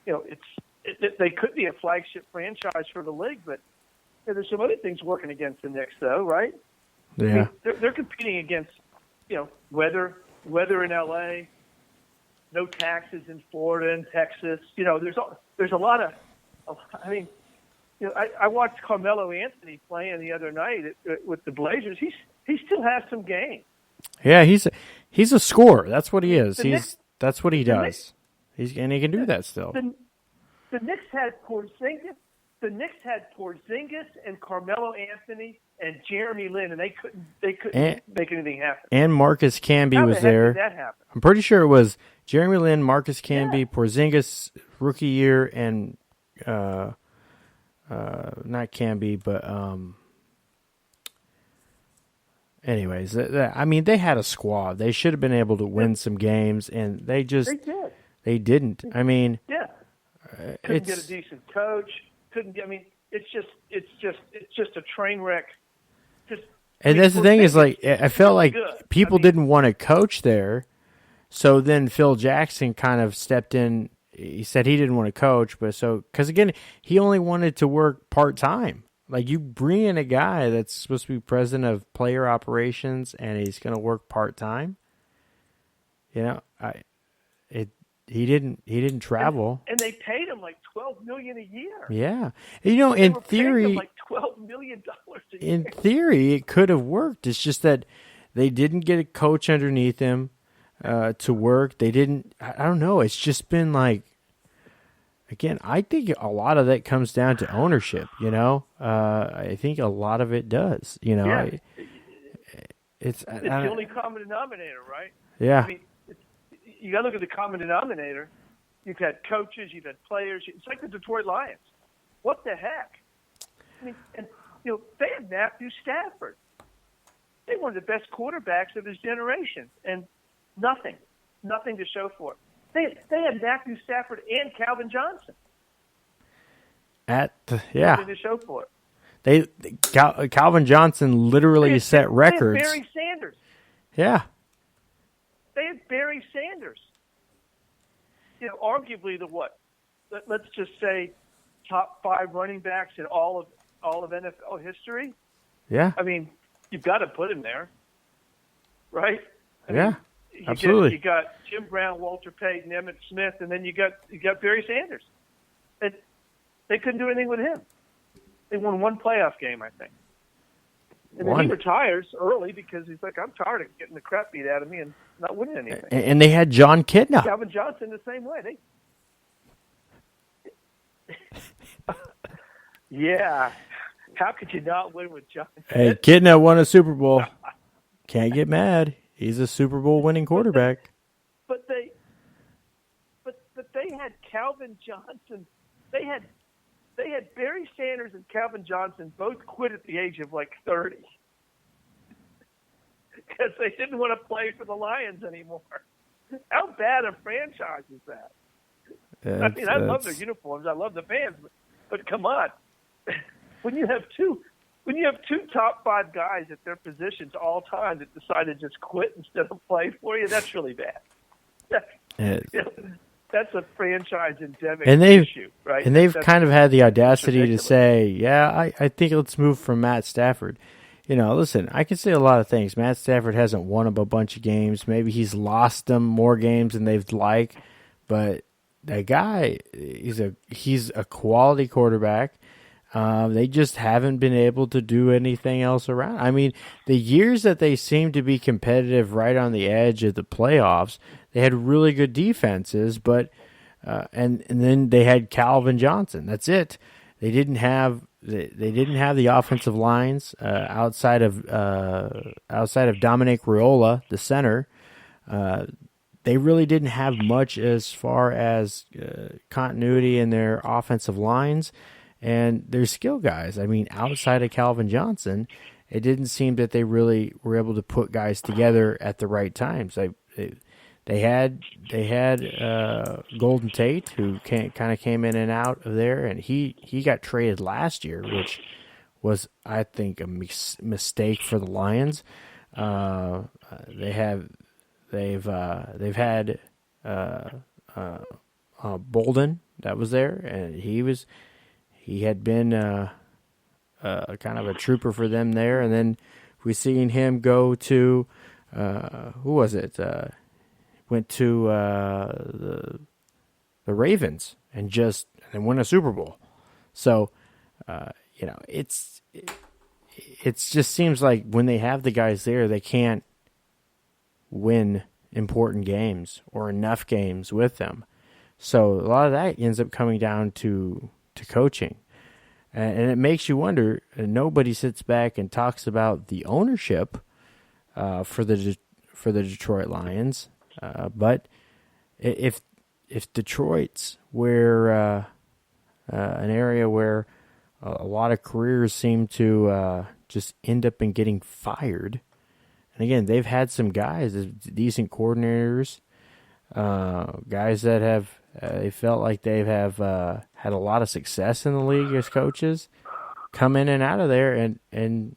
They could be a flagship franchise for the league, but there's some other things working against the Knicks, though, right? Yeah. I mean, they're competing against weather in LA, no taxes in Florida and Texas. There's a lot of. I mean, I watched Carmelo Anthony playing the other night with the Blazers. He still has some game. Yeah, he's a scorer. That's what he is. That's what he does. And he can do that still. The Knicks had Porzingis. The Knicks had Porzingis and Carmelo Anthony and Jeremy Lin, and they couldn't make anything happen. And Marcus Camby was there. How the heck did that happen? I'm pretty sure it was Jeremy Lin, Marcus Camby, Porzingis rookie year, and not Camby, but anyways, I mean, they had a squad. They should have been able to win some games, and they didn't. I mean, couldn't get a decent coach. I mean, it's just a train wreck. And that's the thing is, like, I felt like people didn't want to coach there, so then Phil Jackson kind of stepped in. He said he didn't want to coach, because again, he only wanted to work part-time. Like, you bring in a guy that's supposed to be president of player operations, and he's going to work part-time. He didn't travel, and they paid him like $12 million a year. Yeah, in theory, like $12 million a year. In theory, it could have worked. It's just that they didn't get a coach underneath him to work. They didn't. I don't know. It's just been like. Again, I think a lot of that comes down to ownership. I think a lot of it does. It's the only common denominator, right? Yeah. I mean, you got to look at the common denominator. You've had coaches, you've had players. It's like the Detroit Lions. What the heck? I mean, they had Matthew Stafford. They one of the best quarterbacks of his generation, and nothing to show for it. They had Matthew Stafford and Calvin Johnson. Nothing to show for it. Calvin Johnson literally set records. They had Barry Sanders. Yeah. They had Barry Sanders. Arguably let's just say top 5 running backs in all of NFL history. Yeah. I mean, you've got to put him there, right? I mean, Absolutely. You got Jim Brown, Walter Payton, Emmitt Smith, and then you got Barry Sanders. And they couldn't do anything with him. They won one playoff game, I think. And then he retires early because he's like, I'm tired of getting the crap beat out of me and not winning anything. And they had John Kidna. Calvin Johnson the same way. Yeah. How could you not win with John Kidna? Hey, Kidna won a Super Bowl. Can't get mad. He's a Super Bowl winning quarterback. But they had Calvin Johnson. They had Barry Sanders and Calvin Johnson both quit at the age of like 30 because they didn't want to play for the Lions anymore. How bad a franchise is that? I love their uniforms. I love the fans, but come on. When you have two top 5 guys at their positions all time that decide to just quit instead of play for you, that's really bad. That's a franchise endemic issue, right? And they've kind of had the audacity to say, yeah, I think let's move from Matt Stafford. Listen, I can say a lot of things. Matt Stafford hasn't won a bunch of games. Maybe he's lost them more games than they'd like, but that guy, he's a quality quarterback. They just haven't been able to do anything else around. I mean, the years that they seemed to be competitive right on the edge of the playoffs, they had really good defenses, but and then they had Calvin Johnson. That's it. They didn't have the offensive lines outside of Dominic Raiola, the center. They really didn't have much as far as continuity in their offensive lines. And their skill guys, I mean, outside of Calvin Johnson, it didn't seem that they really were able to put guys together at the right times. They had Golden Tate, who kind of came in and out of there, and he got traded last year, which was, I think, a mistake for the Lions. They've had Bolden that was there, and he had been kind of a trooper for them there, and then we seen him go to who was it? Went to the Ravens and won a Super Bowl. So it just seems like when they have the guys there, they can't win important games or enough games with them. So a lot of that ends up coming down to coaching. And it makes you wonder, nobody sits back and talks about the ownership for the Detroit Lions. But if Detroit's where an area where a lot of careers seem to just end up in getting fired, and again, they've had some guys, decent coordinators, guys that have they felt like they have had a lot of success in the league as coaches, come in and out of there, and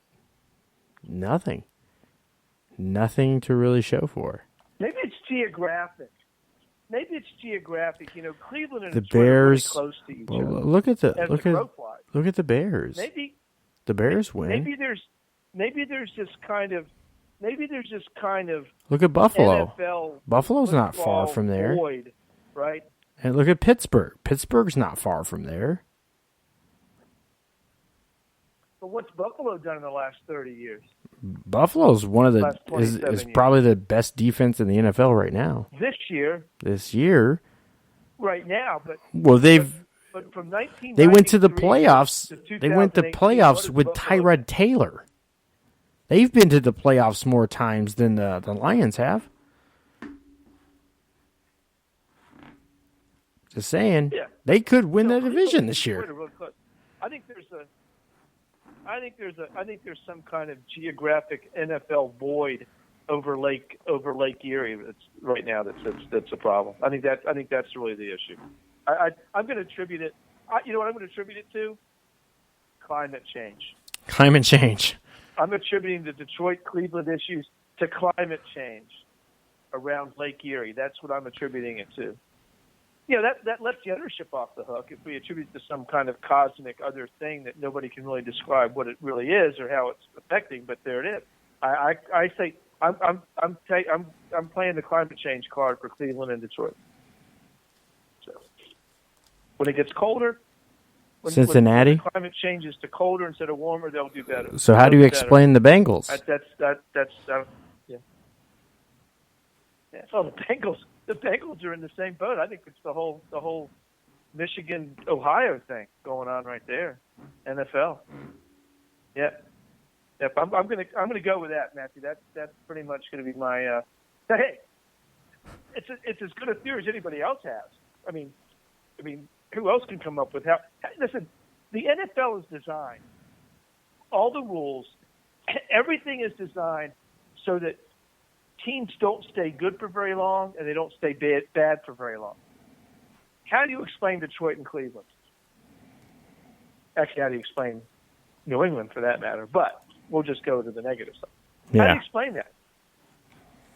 nothing to really show for. Maybe it's geographic. Cleveland and the Detroit Bears are really close to each other. Look at the Bears. Maybe the Bears win. Maybe there's this kind of look at Buffalo. NFL Buffalo's not far from there, void, right? And look at Pittsburgh. Pittsburgh's not far from there. But what's Buffalo done in the last 30 years? Buffalo's one of the is probably the best defense in the NFL right now. This year. Right now, but from 1993 they went to the playoffs. They went to playoffs with Tyrod Taylor. They've been to the playoffs more times than the Lions have. Just saying, they could win the division this year. I think there's some kind of geographic NFL void over Lake Erie right now. That's a problem. I think that's really the issue. I'm going to attribute it. You know what I'm going to attribute it to? Climate change. Climate change. I'm attributing the Detroit-Cleveland issues to climate change around Lake Erie. That's what I'm attributing it to. That lets the ownership off the hook if we attribute it to some kind of cosmic other thing that nobody can really describe what it really is or how it's affecting, but there it is. I say I'm playing the climate change card for Cleveland and Detroit. So when it gets colder, Cincinnati. when the climate changes to colder instead of warmer, they'll do better. So how do you explain the Bengals? That's yeah. So the Bengals are in the same boat. I think it's the whole Michigan Ohio thing going on right there. NFL. Yep. I'm gonna go with that, Matthew. That's pretty much gonna be my. Hey, it's as good a theory as anybody else has. I mean, who else can come up with how? Listen, the NFL is designed. All the rules, everything is designed so that teams don't stay good for very long and they don't stay bad for very long. How do you explain Detroit and Cleveland? Actually, how do you explain New England for that matter? But we'll just go to the negative side. Yeah. How do you explain that?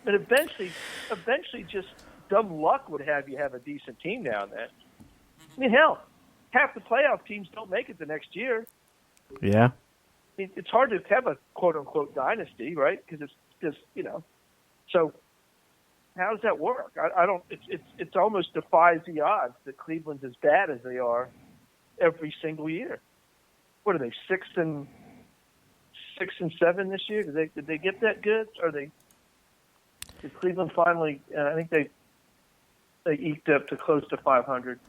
But eventually, just dumb luck would have you have a decent team now and then. I mean, hell, half the playoff teams don't make it the next year. Yeah. I mean, it's hard to have a quote-unquote dynasty, right? Because it's just, So how does that work? I don't. It's almost defies the odds that Cleveland's as bad as they are every single year. What are they, 6 and 7 this year? Did they get that good? Or did Cleveland finally? I think they eked up to close to 500.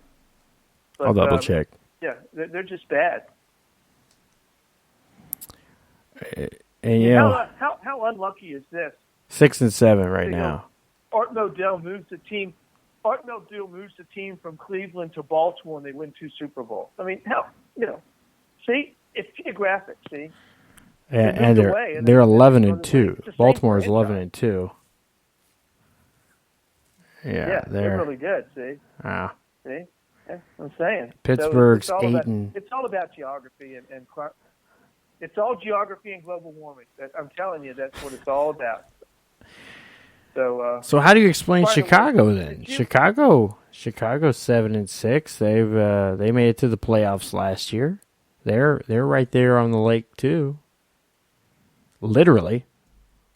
But, I'll double check. Yeah, they're just bad. And how unlucky is this? 6 and 7 right now. Art Modell moves the team from Cleveland to Baltimore and they win 2 Super Bowls. I mean, hell, see, it's geographic. See, and they're 11 and 2. Baltimore is 11 and 2. Yeah, they're really good. See, see, yeah, I'm saying Pittsburgh's so 8 and. It's all about geography and it's all geography and global warming. I'm telling you, that's what it's all about. So how do you explain Chicago then? Chicago's 7 and 6. They made it to the playoffs last year. They're right there on the lake too. Literally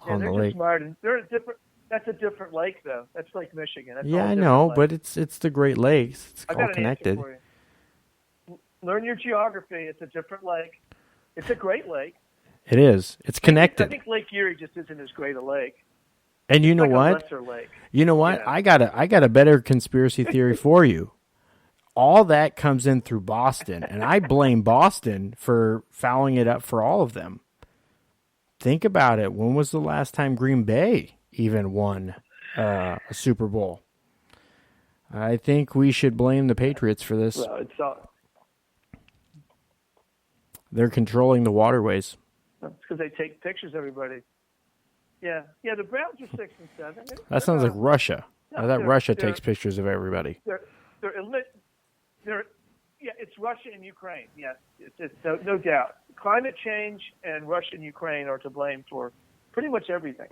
on the lake. They're different. That's a different lake though. That's Lake Michigan. That's I know, but it's the Great Lakes. It's all connected. Learn your geography. It's a different lake. It's a great lake. It is. It's connected. I think Lake Erie just isn't as great a lake. And you know like what? A lesser lake. You know what? I got a better conspiracy theory for you. All that comes in through Boston, and I blame Boston for fouling it up for all of them. Think about it. When was the last time Green Bay even won a Super Bowl? I think we should blame the Patriots for this. Well, it's all. They're controlling the waterways. It's because they take pictures, everybody. Yeah. The Browns are 6 and 7. That sounds like Russia. I thought Russia takes pictures of everybody. It's Russia and Ukraine. Yes, it's no doubt. Climate change and Russia and Ukraine are to blame for pretty much everything.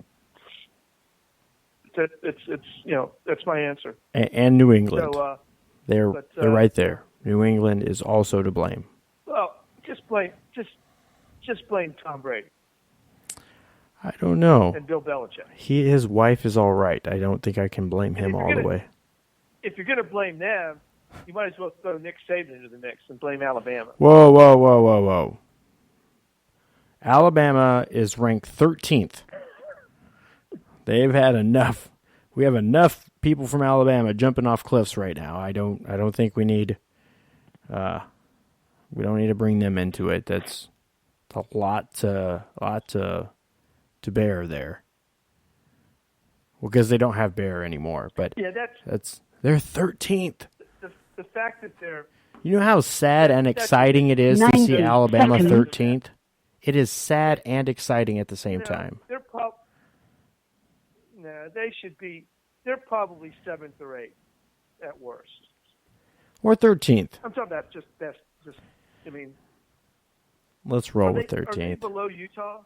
That's my answer. And New England. So, they're right there. New England is also to blame. Well, just blame Tom Brady. I don't know. And Bill Belichick. His wife is all right. I don't think I can blame him all the way. If you're going to blame them, you might as well throw Nick Saban into the mix and blame Alabama. Whoa. Alabama is ranked 13th. They've had enough. We have enough people from Alabama jumping off cliffs right now. I don't think we need to bring them into it. That's a lot to bear there. Well, because they don't have bear anymore. But yeah, that's they're 13th. The fact that they're. You know how sad and exciting it is to see Alabama 13th? It is sad and exciting at the same time. They should be. They're probably 7th or 8th at worst. Or 13th. I'm talking about just best. I mean. Let's roll with 13th. Are they below Utah?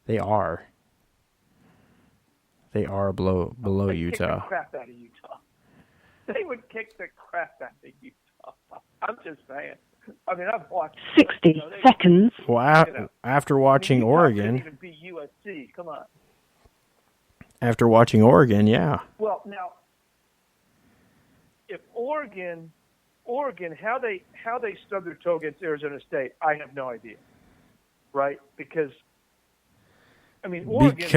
They are. They are below Utah. Kick the crap out of Utah. They would kick the crap out of Utah. I'm just saying. I mean, I've watched 60 seconds. Well, after watching Oregon, even beat USC. Come on. After watching Oregon, yeah. Well, now, if Oregon, how they stubbed their toe against Arizona State, I have no idea. Right? Because, I mean, Oregon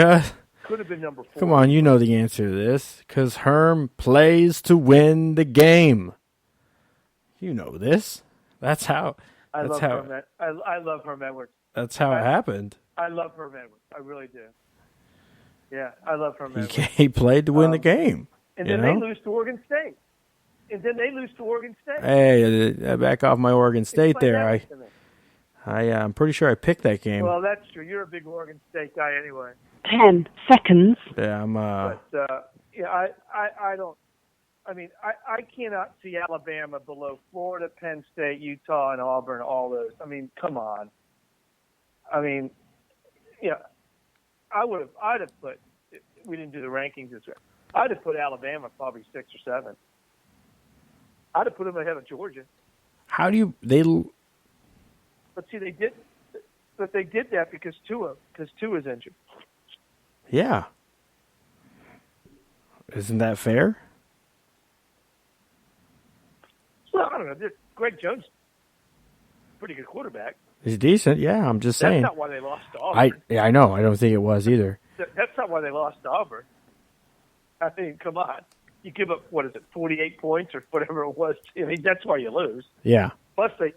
could have been number 4. Come on, you know the answer to this. Because Herm plays to win the game. You know this. That's how. I love Herm Edwards. That's how it happened. I love Herm Edwards. I really do. Yeah, I love Herm Edwards. He played to win the game. And then they lose to Oregon State. Hey, back off my Oregon State there. I'm pretty sure I picked that game. Well, that's true. You're a big Oregon State guy anyway. 10 seconds. Yeah, I'm. But I don't. I mean, I cannot see Alabama below Florida, Penn State, Utah, and Auburn. All those. I mean, come on. I mean, I'd have put. We didn't do the rankings this way. I'd have put Alabama probably 6 or 7. I'd have put them ahead of Georgia. How do you But see, they did that because Tua's injured. Yeah. Isn't that fair? Well, I don't know. Greg Jones, pretty good quarterback. He's decent. Yeah, I'm just saying. That's not why they lost to Auburn. I know. I don't think it was either. That's not why they lost to Auburn. I mean, come on. You give up, 48 points or whatever it was. I mean, that's why you lose. Yeah. Plus they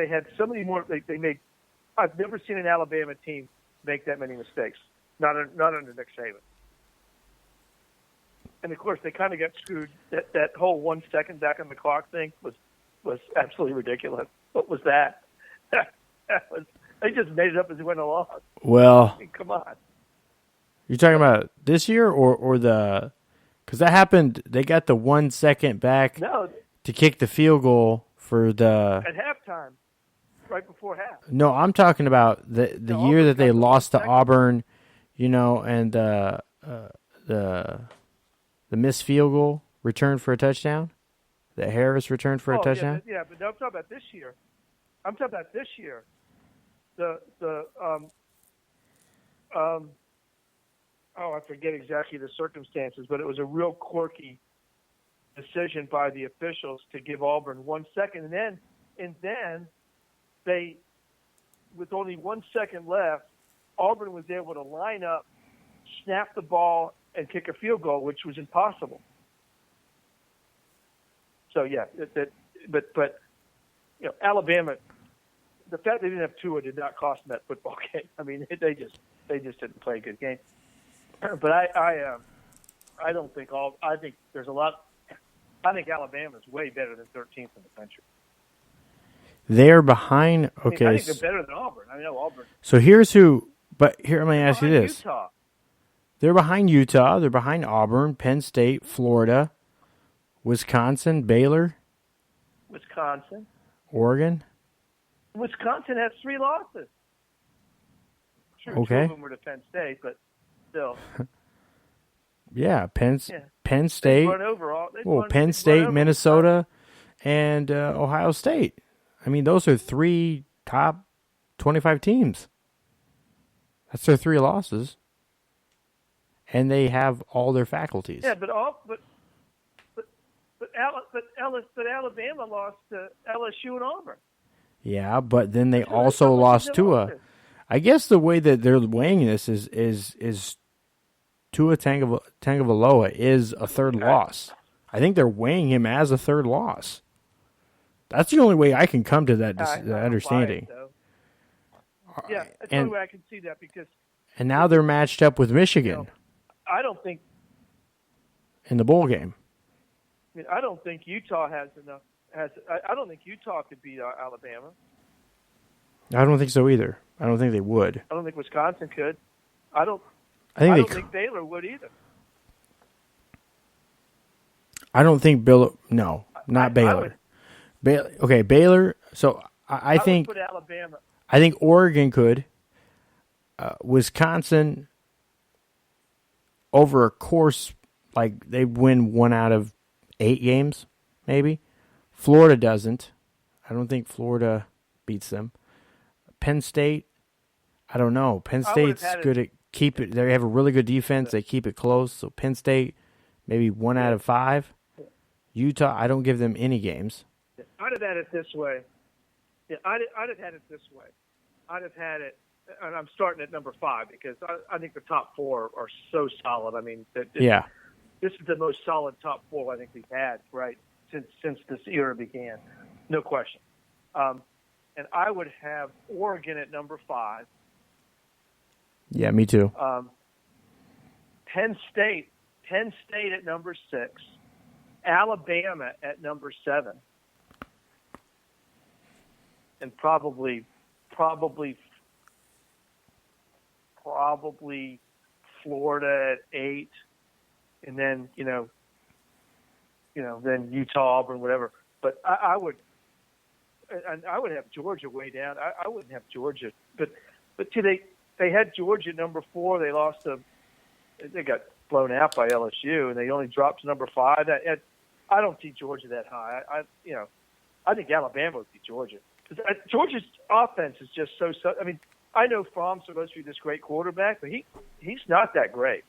had so many more. They made. I've never seen an Alabama team make that many mistakes. Not under Nick Saban. And of course, they kind of got screwed. That whole 1 second back on the clock thing was absolutely ridiculous. What was that? They just made it up as they went along. Well, I mean, come on. You're talking about this year or the? Because that happened. They got the 1 second back to kick the field goal for the at halftime, right before half. No, I'm talking about the year that they lost to Auburn, and the missed field goal returned for a touchdown. That Harris returned for a touchdown. Yeah, but I'm talking about this year. I forget exactly the circumstances, but it was a real quirky decision by the officials to give Auburn 1 second, and then they, with only 1 second left, Auburn was able to line up, snap the ball, and kick a field goal, which was impossible. So yeah, but Alabama, the fact they didn't have Tua did not cost them that football game. I mean, they just didn't play a good game. But I don't think I think there's a lot. I think Alabama's way better than 13th in the country. They're behind. Okay, I think they're better than Auburn. I know Auburn. So here's who. But here, let me ask you this: Utah. They're behind Utah. They're behind Auburn, Penn State, Florida, Wisconsin, Baylor, Oregon. Wisconsin has 3 losses. Sure, okay. 2 of them were to Penn State, but still. Yeah, Penn State. Penn State, Minnesota, and Ohio State. I mean, those are 3 top 25 teams. That's their 3 losses, and they have all their faculties. Yeah, but Alabama lost to LSU and Auburn. Yeah, but then they also lost Tua. I guess the way that they're weighing this is Tua Tagovailoa is a third loss. I think they're weighing him as a third loss. That's the only way I can come to that understanding. Yeah, that's the only way I can see that because. And now they're matched up with Michigan. I don't think in the bowl game. I mean, I don't think Utah has enough. I don't think Utah could beat Alabama. I don't think so either. I don't think they would. I don't think Wisconsin could. I don't think Baylor would either. I don't think No, not Baylor. Baylor. So I think. Would put Alabama. I think Oregon could. Wisconsin, over a course, like they win 1 out of 8 games, maybe. Florida doesn't. I don't think Florida beats them. Penn State, I don't know. Penn State's good at keep it. They have a really good defense. They keep it close. So Penn State, maybe 1 out of 5. Utah, I don't give them any games. I'd have had it this way. Yeah, I'd have had it this way. I'd have had it, and I'm starting at number 5 because I think the top 4 are so solid. I mean, this is the most solid top 4 I think we've had, right, since this era began, no question. And I would have Oregon at number 5. Yeah, me too. Penn State at number 6. Alabama at number 7. And probably Florida at 8, and then then Utah, Auburn, whatever. But I would have Georgia way down. I wouldn't have Georgia, but they had Georgia at number 4. They lost they got blown out by LSU, and they only dropped to number 5. I don't see Georgia that high. I think Alabama would be Georgia. Georgia's offense is just so. I mean, I know Fromm's supposed to be this great quarterback, but he's not that great.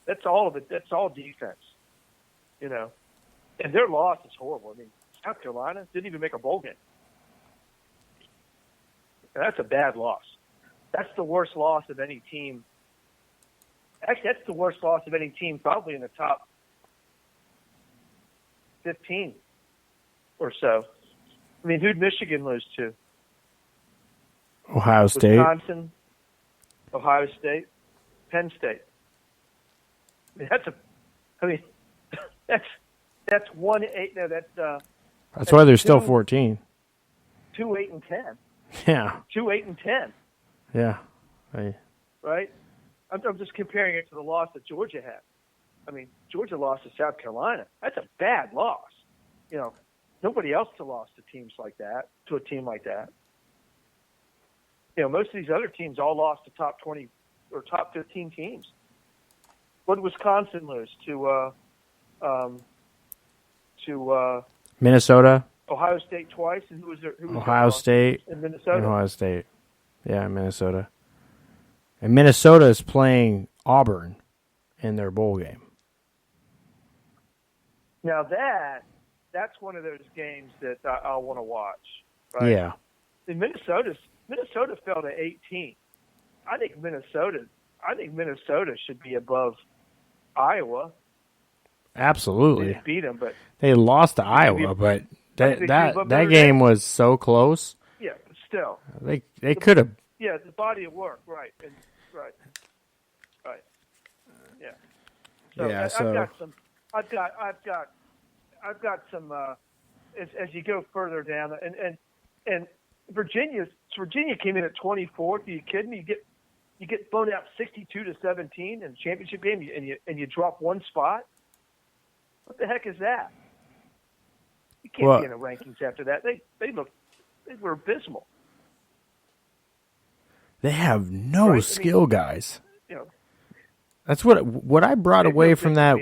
That's all of it. That's all defense, And their loss is horrible. I mean, South Carolina didn't even make a bowl game. And that's a bad loss. That's the worst loss of any team. Actually, that's the worst loss of any team probably in the top 15 or so. I mean, who'd Michigan lose to? Ohio State. Wisconsin, Ohio State, Penn State. I mean, that's 1-8. No, that's why they're still 14. 2-8 and 10. Yeah. 2-8 and 10. Yeah. Right? I'm just comparing it to the loss that Georgia had. I mean, Georgia lost to South Carolina. That's a bad loss. Nobody else has lost to teams like that, to a team like that. Most of these other teams all lost to top 20 or top 15 teams. What did Wisconsin lose to Minnesota? Ohio State twice, and who was Ohio State and Minnesota. And Ohio State, yeah, Minnesota. And Minnesota is playing Auburn in their bowl game. Now that's one of those games that I'll want to watch. Right? Yeah. And Minnesota fell to 18. I think Minnesota should be above Iowa. Absolutely. They beat them, but they lost to Iowa, but that game was so close. Yeah, but still. They could have. Yeah, the body of work, right. Right. Yeah. So yeah, I've got some as you go further down and Virginia came in at 24th. Are you kidding me? You get blown out 62-17 in the championship game, and you drop one spot. What the heck is that? You can't be in the rankings after that. They were abysmal. They have no skill, guys. That's what I brought away from that.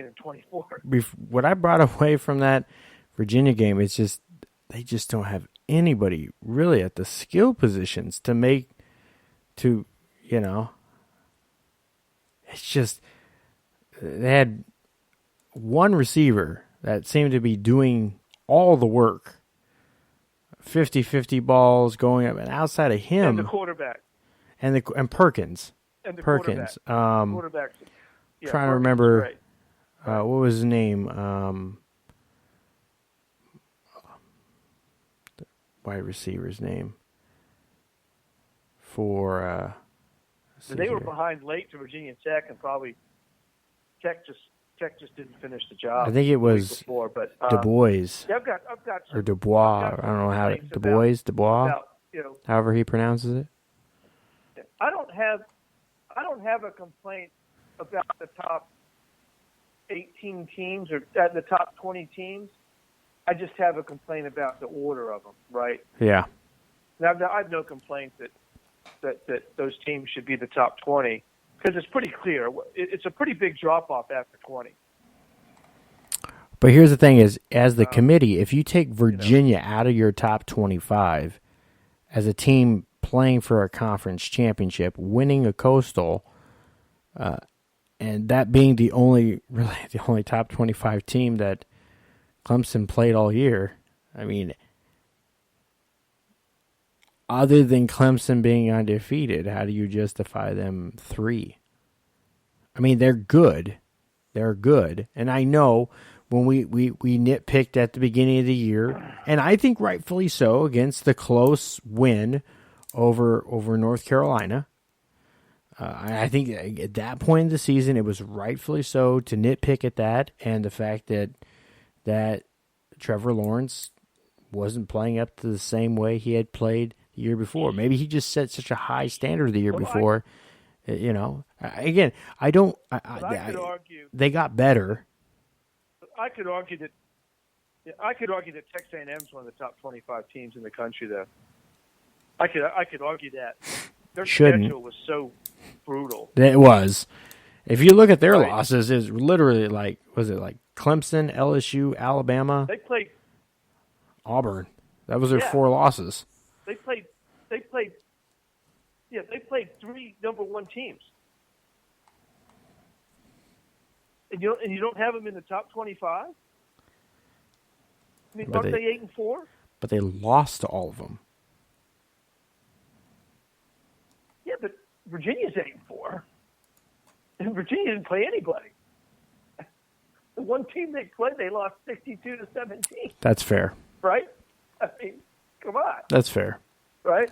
What I brought away from that Virginia game is just they just don't have anybody really at the skill positions It's just they had one receiver that seemed to be doing all the work. 50-50 balls going up, and outside of him, and the quarterback, and Perkins, and the Perkins. Quarterback. Yeah, trying to remember what was his name. The wide receiver's name for. They were behind late to Virginia Tech, and probably Tech just didn't finish the job. I think it was before, but Du Bois. Yeah, I've got some, or Dubois. I don't know how Dubois. However he pronounces it. I don't have a complaint about the top 18 teams or the top 20 teams. I just have a complaint about the order of them, right? Yeah. Now I have no complaint that those teams should be the top 20 because it's pretty clear. It's a pretty big drop off after 20. But here's the thing: is as the committee, if you take Virginia out of your top 25 as a team playing for a conference championship, winning a Coastal, and that being the only top 25 team that Clemson played all year. I mean, other than Clemson being undefeated, how do you justify them 3? I mean, they're good. They're good. And I know when we nitpicked at the beginning of the year, and I think rightfully so, against the close win over North Carolina. I think at that point in the season, it was rightfully so to nitpick at that, and the fact that Trevor Lawrence wasn't playing up to the same way he had played the year before. Maybe he just set such a high standard the year before. Again, I could argue they got better. I could argue that Texas A&M is one of the top 25 teams in the country, though. I could argue that their schedule was so brutal. It was. If you look at their losses, it's literally like Clemson, LSU, Alabama. They played Auburn. That was their 4 losses. They played 3 number 1 teams. And you don't have them in the top 25? I mean, aren't they 8-4? But they lost to all of them. Yeah, but Virginia's 8-4, and Virginia didn't play anybody. The one team they played, they lost 62-17. That's fair. Right? I mean, come on. That's fair. Right?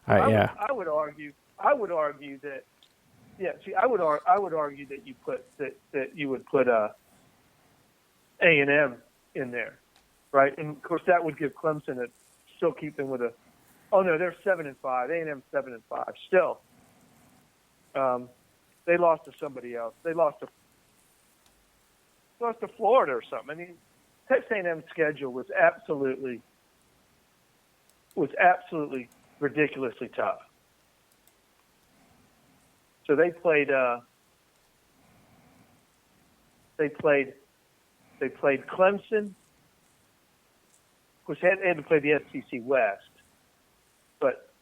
Yeah. I would argue that. Yeah. See, I would argue that you would put A&M in there, right? And of course that would give Clemson still keep them with a. Oh no, they're 7-5. A&M 7-5. Still, they lost to somebody else. They lost to Florida or something. I mean, Texas A&M's schedule was absolutely ridiculously tough. So they played Clemson. Of course, they had to play the SEC West, but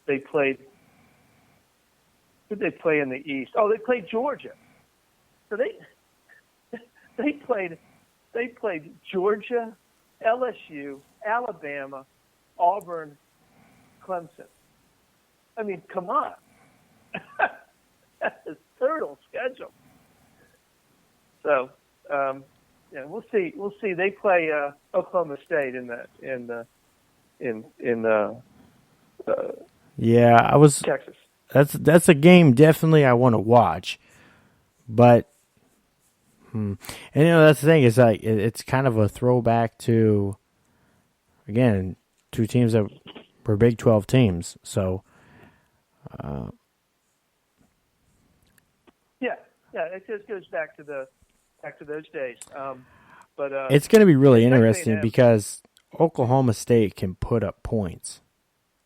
they played. Who did they play in the East? Oh, they played Georgia. So they played Georgia, LSU, Alabama, Auburn, Clemson. I mean, come on. That's a brutal schedule. So, we'll see. We'll see. They play Oklahoma State in Texas. That's a game definitely I want to watch, but and that's the thing is like it's kind of a throwback to again 2 teams that were Big 12 teams. So. It just goes back to those days. But it's going to be really interesting because Oklahoma State can put up points,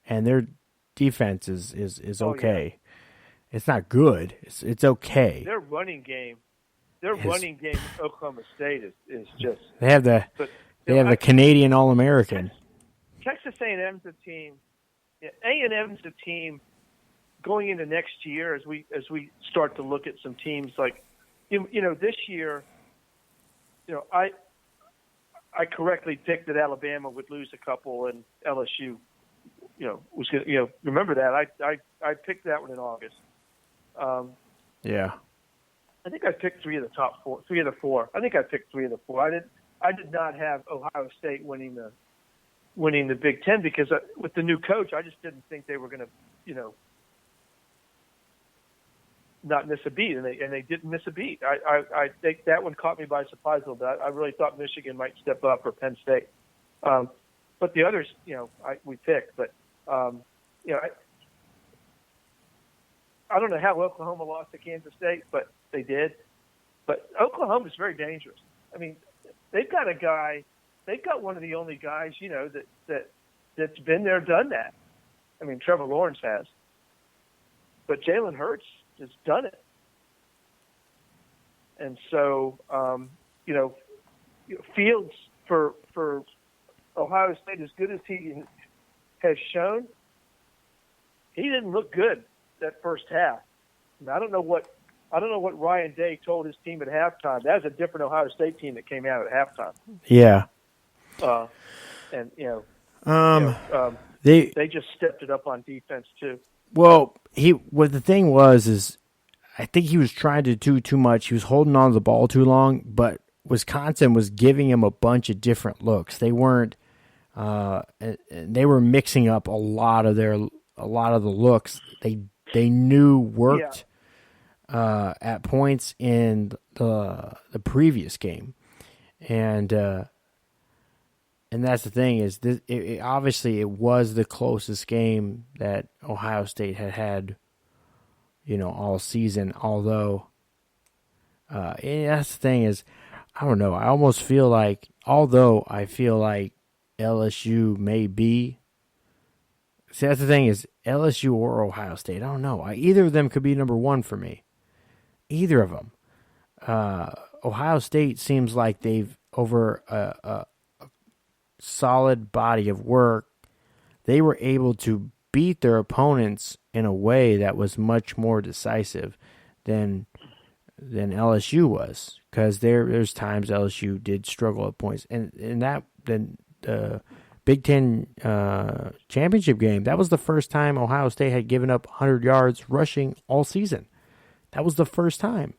and their defense is okay. Yeah. It's not good. It's okay. Their running game, Oklahoma State is just. They have the Canadian All-American. Texas A&M's a team. Yeah, A&M's a team. Going into next year, as we start to look at some teams like, this year, I correctly picked that Alabama would lose a couple and LSU, was going to, remember that I picked that one in August. Yeah. I think I picked 3 of the top 4, 3 of the 4. I think I picked 3 of the 4. I did not have Ohio State winning the Big Ten because with the new coach, I just didn't think they were going to, not miss a beat, and they didn't miss a beat. I think that one caught me by surprise a little bit. I really thought Michigan might step up or Penn State, but the others, we picked. But I don't know how Oklahoma lost to Kansas State, but they did. But Oklahoma's very dangerous. I mean, they've got a guy. They've got one of the only guys, that's been there, done that. I mean, Trevor Lawrence has, but Jalen Hurts has done it. And so, Fields for Ohio State, as good as he has shown, he didn't look good that first half. And I don't know what Ryan Day told his team at halftime. That was a different Ohio State team that came out at halftime. Yeah. And they just stepped it up on defense too. Well, what the thing is I think he was trying to do too much. He was holding on to the ball too long, but Wisconsin was giving him a bunch of different looks. They weren't. They were mixing up a lot of the looks they knew worked at points in the previous game, and that's the thing is obviously it was the closest game that Ohio State had all season. Although, that's the thing is, I don't know. I almost feel like, although I feel like LSU may be. See, that's the thing is LSU or Ohio State. I don't know. Either of them could be number one for me. Either of them. Ohio State seems like they've, over a solid body of work, they were able to beat their opponents in a way that was much more decisive than LSU was. Because there's times LSU did struggle at points. And the Big Ten championship game, that was the first time Ohio State had given up 100 yards rushing all season. That was the first time.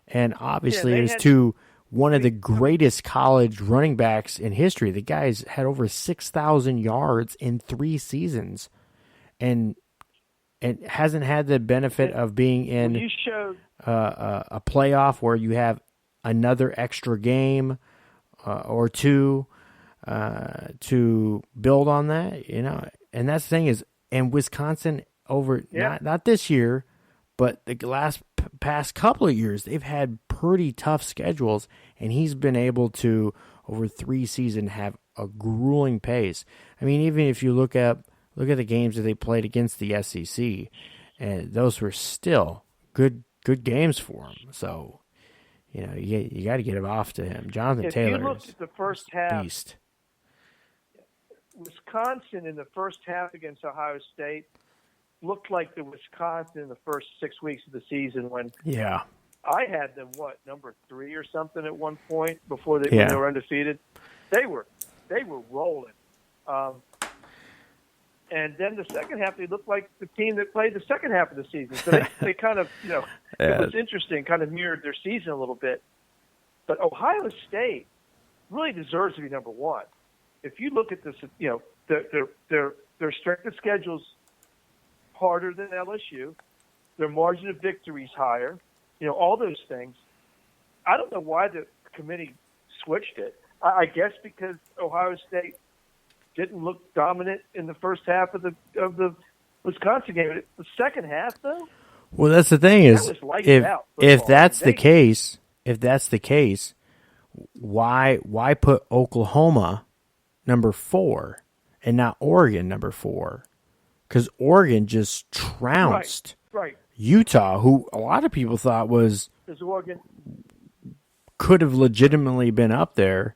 And obviously it was to one of the greatest college running backs in history. The guy's had over 6,000 yards in 3 seasons and hasn't had the benefit of being in a playoff where you have another extra game or two to build on that, and that's the thing is, and Wisconsin not this year, but the past couple of years, they've had pretty tough schedules, and he's been able to, over 3 seasons, have a grueling pace. I mean, even if you look at the games that they played against the SEC, and those were still good games for him. So, you got to get it off to him. Jonathan Taylor you looked is at the first half, beast. Wisconsin in the first half against Ohio State looked like the Wisconsin in the first 6 weeks of the season when I had them, number 3 or something at one point before when they were undefeated. They were rolling. And then the second half, they looked like the team that played the second half of the season. So they kind of, it was interesting, kind of mirrored their season a little bit. But Ohio State really deserves to be number one. If you look at this, their strength of schedule's harder than LSU. Their margin of victory is higher. All those things. I don't know why the committee switched it. I guess because Ohio State didn't look dominant in the first half of the Wisconsin game. The second half, though. Well, that's the thing is, if that's the case, why put Oklahoma number 4 and not Oregon number 4? Because Oregon just trounced Utah, who a lot of people thought could have legitimately been up there.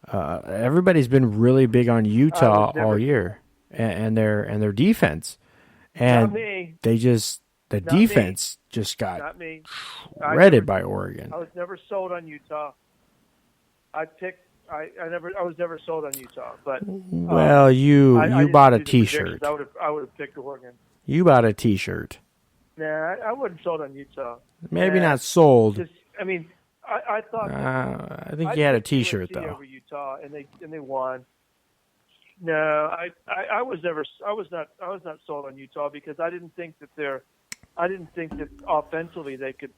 Everybody's been really big on Utah all year and their defense, and the defense just got shredded by Oregon. I was never sold on Utah. I was never sold on Utah, but you bought a T-shirt. I would have picked Oregon. You bought a T-shirt. Nah, I wasn't sold on Utah. Maybe not sold. I thought. I think you had a T-shirt though. Over Utah, and they won. No, I was not sold on Utah because I didn't think that offensively they could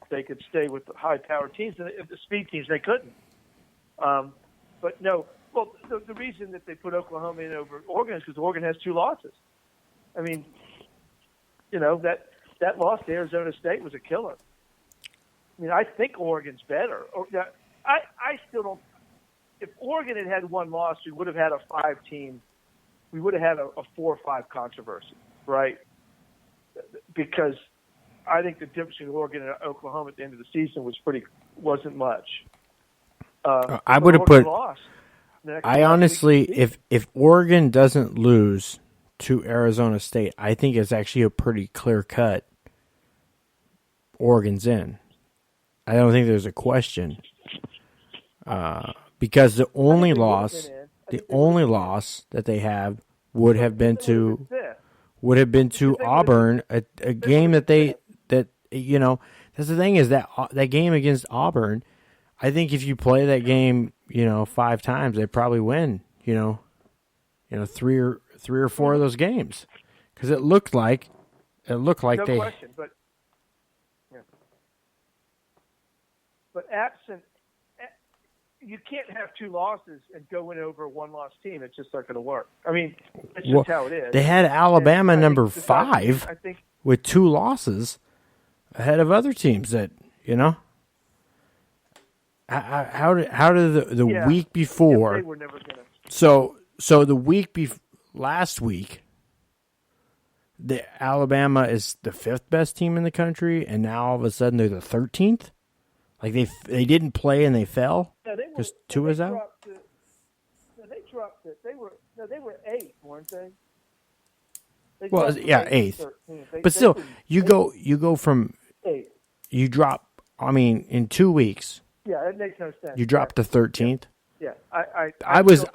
stay with the high-powered teams and the speed teams they couldn't. But no, well, the reason that they put Oklahoma in over Oregon is because Oregon has 2 losses. I mean, that loss to Arizona State was a killer. I mean, I think Oregon's better. I still don't. If Oregon had 1 loss, we would have had a 5-team. We would have had a 4-5 controversy, right? Because I think the difference between Oregon and Oklahoma at the end of the season wasn't much. I would have put I honestly, if Oregon doesn't lose to Arizona State, I think it's actually a pretty clear cut. Oregon's in. I don't think there's a question. Because the only loss that they have would have been to Auburn, a game that that's the thing is that game against Auburn. I think if you play that game, 5 times, they probably win. 3 or 4 of those games, because it looked like no question, but absent, you can't have 2 losses and go in over a 1-loss team. It's just not going to work. I mean, it's just how it is. They had Alabama number 5 with 2 losses ahead of other teams that How did the week before? They were never gonna. So the week last week, the Alabama is the 5th best team in the country, and now all of a sudden they're the 13th. Like they didn't play and they fell. Because Tua is out. They dropped it. They were 8th, weren't they? 8th. But still, you go from 8th. You drop. I mean, in 2 weeks. Yeah, it makes no sense. You dropped to 13th. Yeah, I was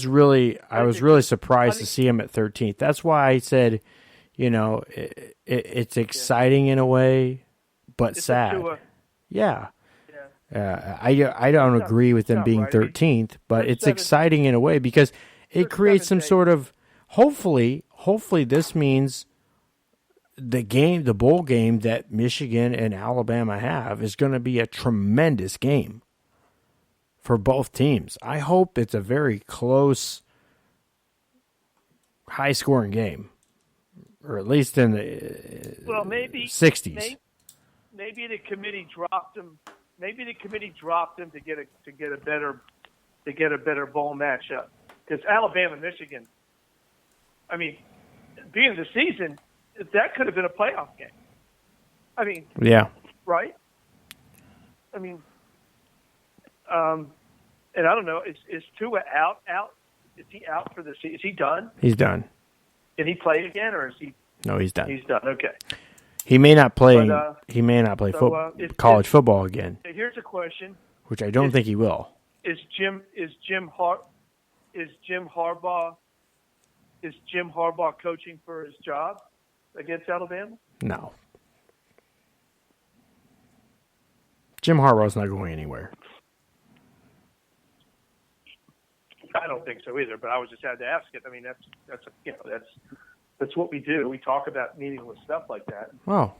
really surprised to see him at 13th. That's why I said, it's exciting in a way, but it's sad. Yeah. I don't agree with them being 13th, but it's exciting in a way because it creates some sort of hopefully this means the bowl game that Michigan and Alabama have is going to be a tremendous game for both teams. I hope it's a very close, high-scoring game, or at least in the maybe 60s. Maybe the committee dropped them. Maybe the committee dropped them to get a better bowl matchup, because Alabama, Michigan. I mean, being the season, that could have been a playoff game. I mean, yeah, right. I mean, and I don't know. Is Tua out? Is he out for the season? Is he done? He's done. Did he play again, or is he? No, he's done. He's done. Okay. He may not play. He may not play college football again. Here's a question. Which I don't think he will. Is Jim Harbaugh coaching for his job against Alabama? No. Jim Harbaugh's not going anywhere. I don't think so either, but I was just had to ask it. I mean, that's what we do. We talk about meaningless stuff like that. Oh.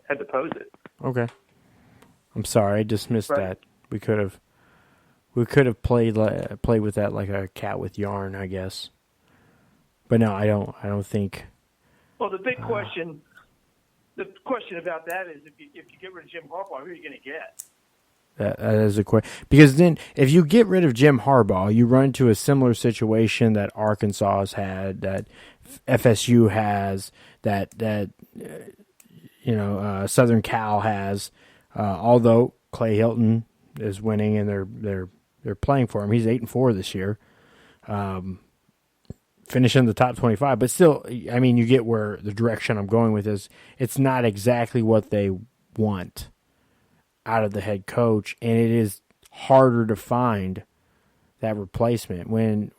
Had to pose it. Okay. I'm sorry, I dismissed that. We could have played with that like a cat with yarn, I guess. But no, I don't think. Well, the big question, about that is if you get rid of Jim Harbaugh, who are you going to get? That is a question. Because then, if you get rid of Jim Harbaugh, you run into a similar situation that Arkansas has had, that FSU has, that Southern Cal has. Although Clay Hilton is winning and they're playing for him, he's 8-4 this year, finishing the top 25. But still, I mean, you get where the direction I'm going with this. It's not exactly what they want out of the head coach, and it is harder to find that replacement when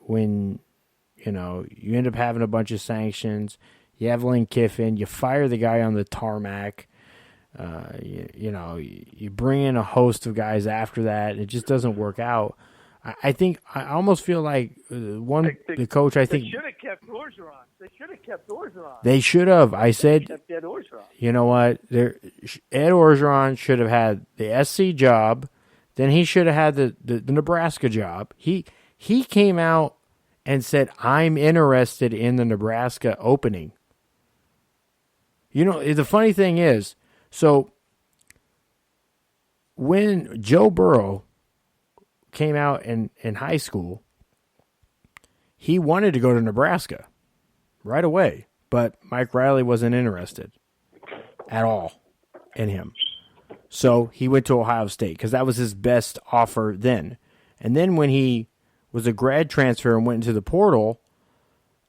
you end up having a bunch of sanctions. You have Lane Kiffin, you fire the guy on the tarmac, you bring in a host of guys after that, and it just doesn't work out. I almost feel like the coach. They should have kept Orgeron. They should have. I said, you know what? Ed Orgeron should have had the SC job. Then he should have had the Nebraska job. He came out and said, "I'm interested in the Nebraska opening." The funny thing is, so when Joe Burrow came out in high school, he wanted to go to Nebraska right away, but Mike Riley wasn't interested at all in him. So he went to Ohio State because that was his best offer then. And then when he was a grad transfer and went into the portal.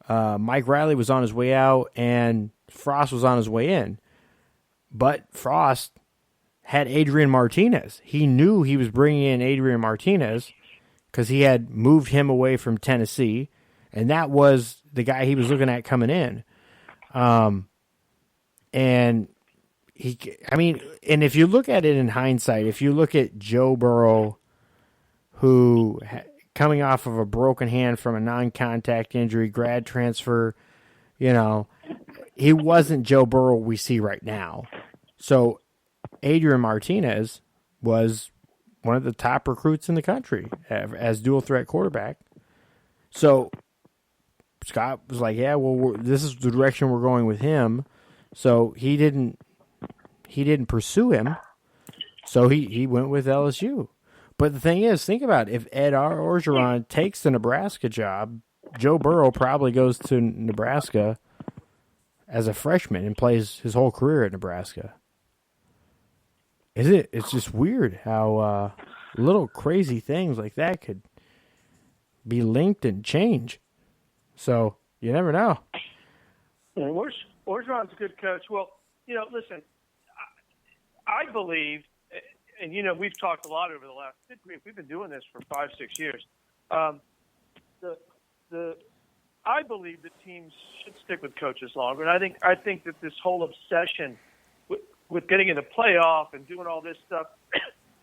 Mike Riley was on his way out, and Frost was on his way in. But Frost had Adrian Martinez. He knew he was bringing in Adrian Martinez because he had moved him away from Tennessee, and that was the guy he was looking at coming in. And if you look at it in hindsight, if you look at Joe Burrow, who coming off of a broken hand from a non-contact injury, grad transfer, he wasn't Joe Burrow we see right now. So Adrian Martinez was one of the top recruits in the country as dual threat quarterback. So Scott was like, yeah, well, this is the direction we're going with him. So he didn't pursue him. So he went with LSU. But the thing is, think about it. If Ed Orgeron takes the Nebraska job, Joe Burrow probably goes to Nebraska as a freshman and plays his whole career at Nebraska. It's just weird how little crazy things like that could be linked and change. So you never know. Orgeron's a good coach. Well, listen, I believe, and we've talked a lot over the last. We've been doing this for 5-6 years. I believe that teams should stick with coaches longer, and I think that this whole obsession with getting in the playoff and doing all this stuff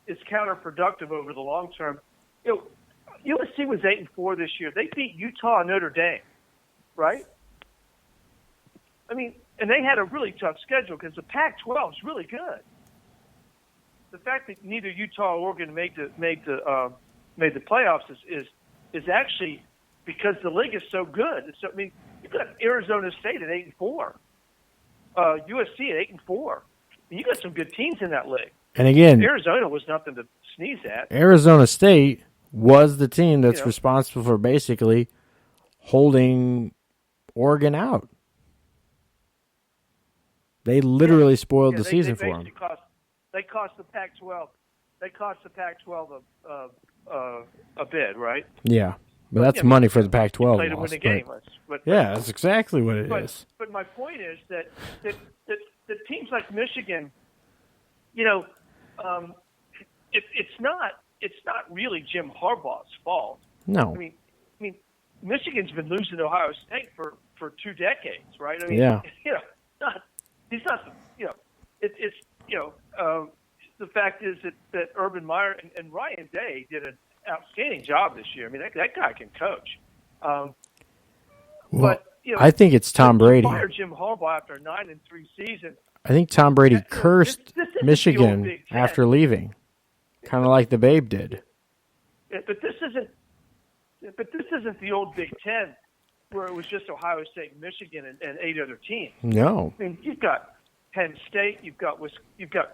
is counterproductive over the long term. USC was 8-4 this year. They beat Utah and Notre Dame, right? I mean, and they had a really tough schedule because the Pac-12 is really good. The fact that neither Utah or Oregon made the playoffs is actually because the league is so good. So, I mean, you've got Arizona State at 8-4, USC at 8-4. You got some good teams in that league. And again, Arizona was nothing to sneeze at. Arizona State was the team that's responsible for basically holding Oregon out. They literally spoiled the season for them. They cost the Pac-12. They cost the Pac-12 a bid, right? Yeah, but that's money for the Pac-12. Play to win the game. Yeah, that's exactly what it is. But my point is that teams like Michigan, it's not really Jim Harbaugh's fault. No. I mean, Michigan's been losing to Ohio State for 2 decades, right? I mean, yeah. He's not. The fact is that Urban Meyer and Ryan Day did an outstanding job this year. I mean, that guy can coach. I think it's Tom Brady. Fired Jim Harbaugh after a 9-3 season. I think Tom Brady cursed Michigan after leaving, kind of like the Babe did. But this isn't the old Big Ten where it was just Ohio State and Michigan and 8 other teams. No. I mean, you've got Penn State, you've got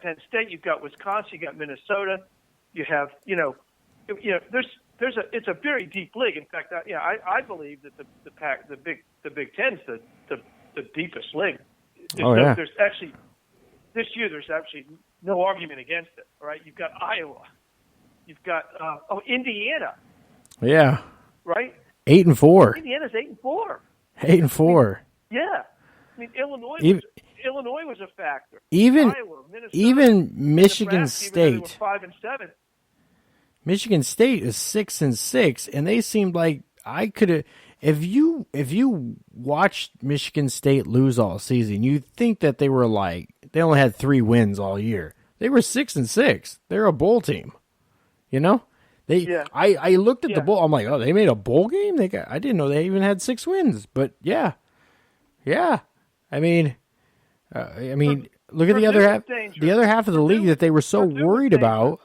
Penn State, you've got Wisconsin, you've got Minnesota, you have it's a very deep league. In fact, I believe that the Big Ten's the deepest league. There's actually this year there's actually no argument against it. All right, you've got Iowa, you've got Indiana. Yeah. Right. 8-4. Indiana's 8-4. 8-4. Yeah. I mean, Illinois was a factor. Even Iowa, Minnesota, even Michigan State. 5-7. Michigan State is 6-6, and they seemed like I could have. If you watched Michigan State lose all season, you'd think that they were they only had 3 wins all year. They were 6-6. They're a bowl team, I looked at the bowl. I'm like, oh, they made a bowl game. I didn't know they even had 6 wins. But yeah. I mean, look at the other half. The other half of the league that they were so worried about.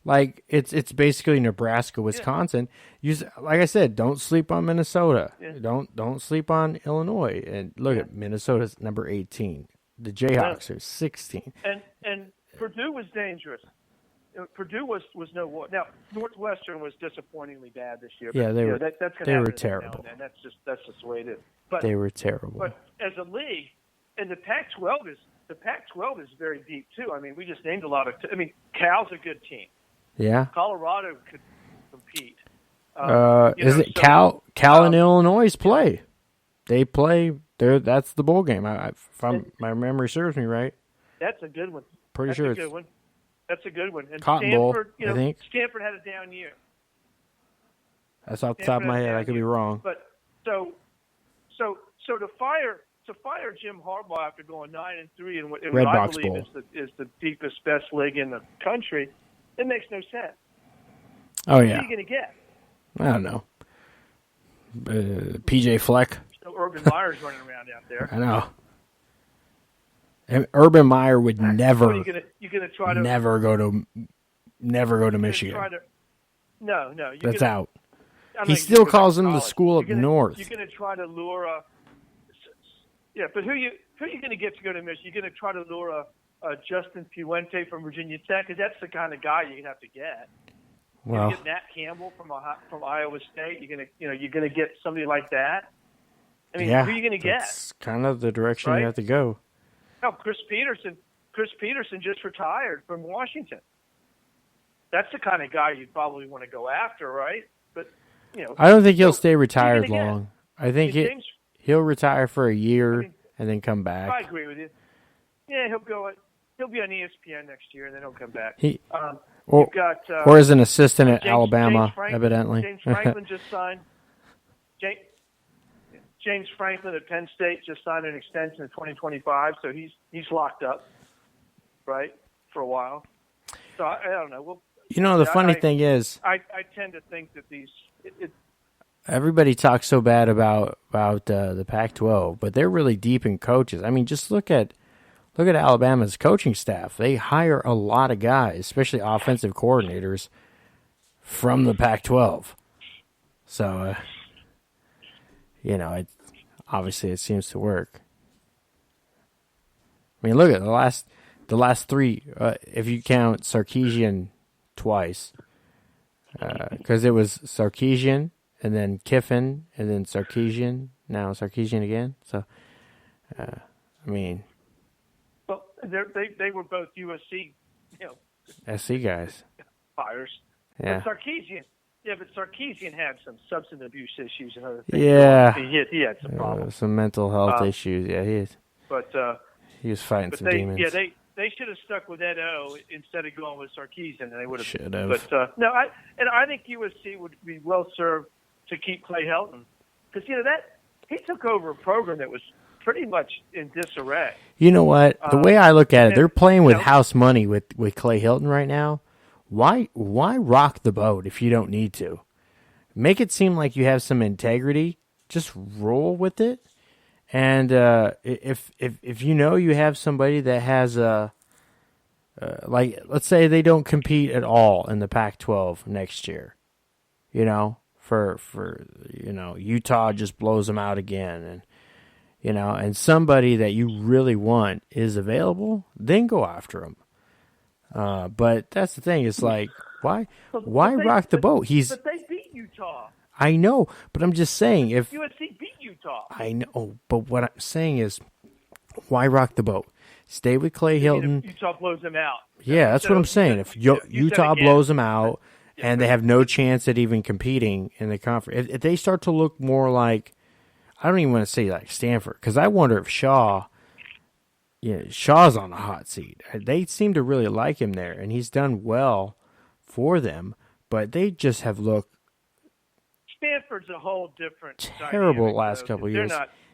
Like it's basically Nebraska, Wisconsin. Like I said, don't sleep on Minnesota. Yeah. Don't sleep on Illinois. And look at Minnesota's number 18. The Jayhawks are 16. And Purdue was dangerous. Purdue was no war. Now Northwestern was disappointingly bad this year. Yeah, they were. They were terrible. And that's just the way it is. But they were terrible. But as a league, and the Pac-12 is very deep too. I mean, we just named a lot of. Cal's a good team. Yeah. Colorado could compete. Is it Cal and Illinois play? They play. That's the bowl game. If my memory serves me right. That's a good one. Pretty sure it's a good one. That's a good one. And Cotton Bowl, Stanford, I think. Stanford had a down year. That's off the top of my head. I could be wrong. But so to fire Jim Harbaugh after going 9-3 in what I believe is the deepest, best league in the country, it makes no sense. Oh yeah. What are you going to get? I don't know. PJ Fleck. So Urban Meyer's running around out there. I know. And Urban Meyer would never. You're gonna try to never go to Michigan. No. That's out. He still calls him the school up north. You're going to try to lure but who you going to get to go to Michigan? You're going to try to lure a Justin Fuente from Virginia Tech, because that's the kind of guy you're going to have to get. You're going to get Nat Campbell from Iowa State. You're going to get somebody like that. I mean, who are you going to get? That's kind of the direction you have to go. No, Chris Peterson just retired from Washington. That's the kind of guy you'd probably want to go after, right? But I don't think he'll stay retired long. I think he'll retire for a year and then come back. I agree with you. Yeah, he'll be on ESPN next year and then he'll come back. Or as an assistant at Alabama, evidently. James Franklin just signed. James Franklin at Penn State just signed an extension in 2025, so he's locked up, right, for a while. So I don't know. Well, the funny thing is, I tend to think that these. Everybody talks so bad about the Pac-12, but they're really deep in coaches. I mean, just look at Alabama's coaching staff. They hire a lot of guys, especially offensive coordinators, from the Pac-12. So, obviously it seems to work. I mean, look at the last three. If you count Sarkisian twice, because it was Sarkisian and then Kiffin and then Sarkisian. Now Sarkisian again. So, I mean, well, they were both USC, SC guys. Fires. Yeah. But Sarkisian had some substance abuse issues and other things. Yeah. He had some problems. Some mental health issues. Yeah, he is. But he was fighting some demons. Yeah, they should have stuck with Ed O instead of going with Sarkisian, and they would have. Should have. But I think USC would be well served to keep Clay Helton, because he took over a program that was pretty much in disarray. You know what? The way I look at it, they're playing with house money with Clay Helton right now. Why rock the boat if you don't need to? Make it seem like you have some integrity. Just roll with it. And if you have somebody that has let's say they don't compete at all in the Pac-12 next year, for Utah just blows them out again, and somebody that you really want is available, then go after them. But that's the thing. It's like, why rock the boat? But they beat Utah. I know, but I'm just saying if USC beat Utah. I know, but what I'm saying is, why rock the boat? Stay with Clay Helton. If Utah blows them out. Yeah, that's what I'm saying. If Utah blows them out and they have no chance at even competing in the conference, if they start to look more like, I don't even want to say like Stanford, because I wonder if Shaw's on the hot seat. They seem to really like him there, and he's done well for them, but they just have looked Stanford's a whole different terrible dynamic, last couple of years.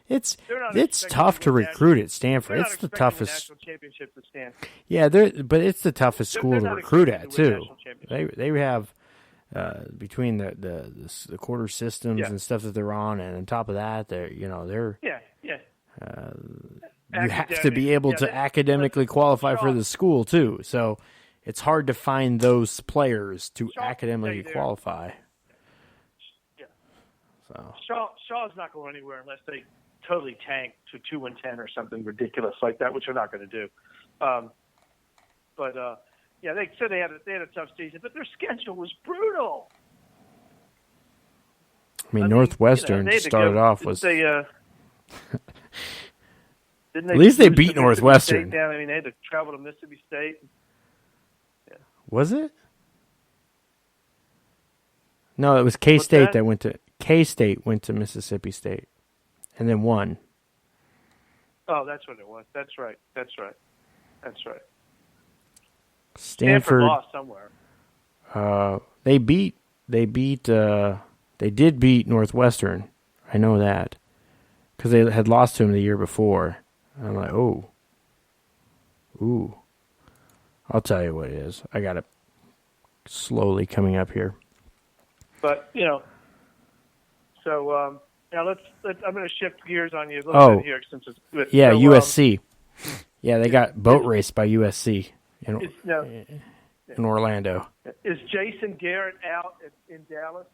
It's expecting tough to recruit at Stanford. They're It's not the expecting toughest. national championships at Stanford. Yeah, but it's the toughest school They're to not recruit at expecting to win too. national championships. They have between the quarter systems and stuff that they're on, and on top of that, they're you have to be able to academically qualify for the school too. So it's hard to find those players to academically qualify. So Shaw's not going anywhere unless they totally tank to 2-10 or something ridiculous like that, which they're not going to do. They said they had a tough season, but their schedule was brutal. I mean, Northwestern started off was. At least they beat Northwestern. They had to travel to Mississippi State. Yeah. Was it? No, it was K-State that went to K-State went to Mississippi State, and then won. Oh, that's what it was. That's right. Stanford lost somewhere. They did beat Northwestern. I know that because they had lost to him the year before. I'm like, ooh. I'll tell you what it is. I got it slowly coming up here. But so now let's. I'm going to shift gears on you a little bit here since it's USC. They got boat raced by USC in Orlando. Is Jason Garrett out in Dallas?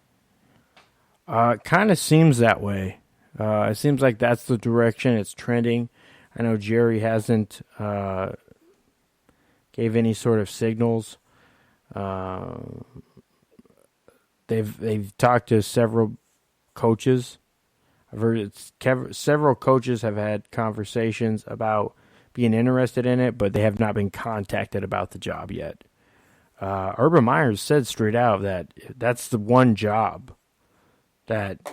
Kind of seems that way. It seems like that's the direction it's trending. I know Jerry hasn't gave any sort of signals. They've talked to several coaches. I've heard several coaches have had conversations about being interested in it, but they have not been contacted about the job yet. Urban Meyer said straight out that that's the one job that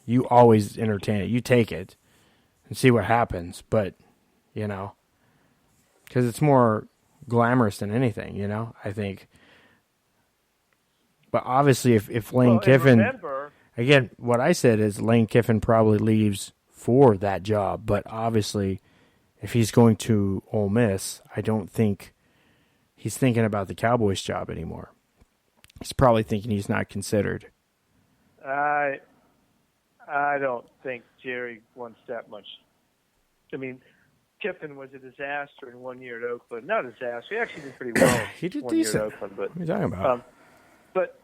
you always entertain it. You take it and see what happens, but, because it's more glamorous than anything, I think. But obviously if Lane Kiffin, again, what I said is Lane Kiffin probably leaves for that job, but obviously if he's going to Ole Miss, I don't think he's thinking about the Cowboys job anymore. He's probably thinking he's not considered. I don't think Jerry wants that much. I mean, Kiffin was a disaster in 1 year at Oakland. Not a disaster. He actually did pretty well. He did 1 decent. year at Oakland, but what are you talking about? But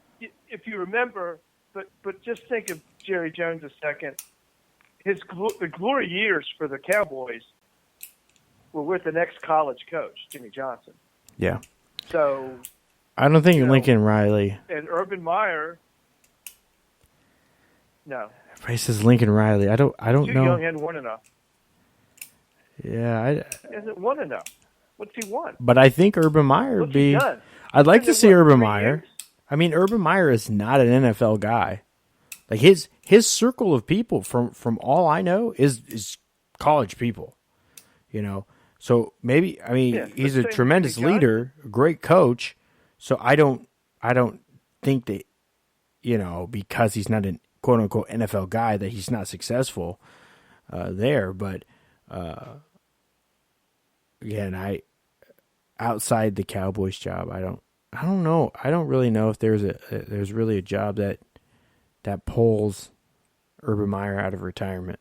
if you remember, but just think of Jerry Jones a second. The glory years for the Cowboys were with the next college coach, Jimmy Johnson. Yeah. So I don't think Lincoln Riley. And Urban Meyer. No. He says Lincoln Riley. I don't know. Young hadn't won enough. Yeah, he hasn't won enough. What's he won? But I think Urban Meyer would be. I'd like to see Urban Meyer. I mean, Urban Meyer is not an NFL guy. Like his circle of people, from all I know, is college people. So maybe he's a tremendous leader, a great coach. So I don't think that because he's not an quote unquote NFL guy that he's not successful there. But again, outside the Cowboys job, I don't know. I don't really know if there's really a job that pulls Urban Meyer out of retirement.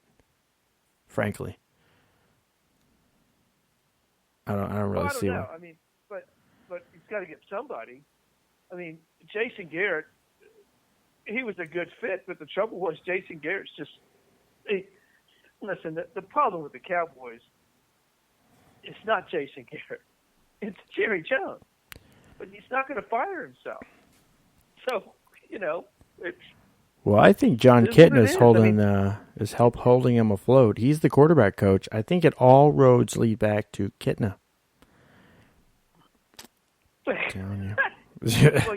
Frankly, I don't really see one. I mean, but he's got to get somebody. I mean, Jason Garrett, he was a good fit, but the trouble was Jason Garrett's just. Listen, the problem with the Cowboys, it's not Jason Garrett, it's Jerry Jones. But he's not going to fire himself. So, it's. Well, I think John Kitna is holding him afloat. He's the quarterback coach. I think all roads lead back to Kitna. Telling you. Well,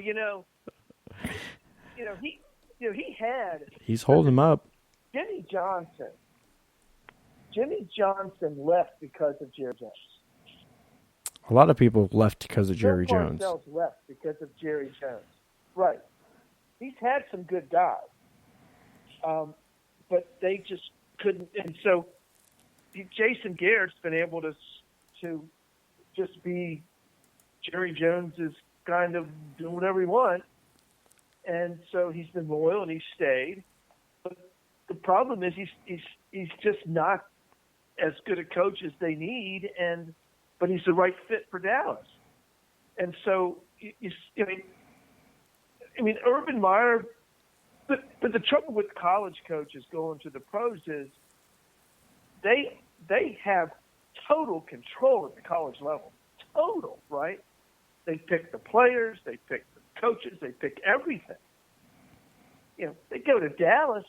he had. He's holding him up. Jimmy Johnson left because of Jerry Jones. A lot of people left because of Jerry Jones. Parcells left because of Jerry Jones. Right. He's had some good guys, but they just couldn't. And so Jason Garrett's been able to just be Jerry Jones's kind of do whatever he wants. And so he's been loyal and he's stayed. But the problem is he's just not as good a coach as they need, but he's the right fit for Dallas. And so, Urban Meyer, but the trouble with college coaches going to the pros is they have total control at the college level. Total, right? They pick the players, they pick the coaches, they pick everything. They go to Dallas,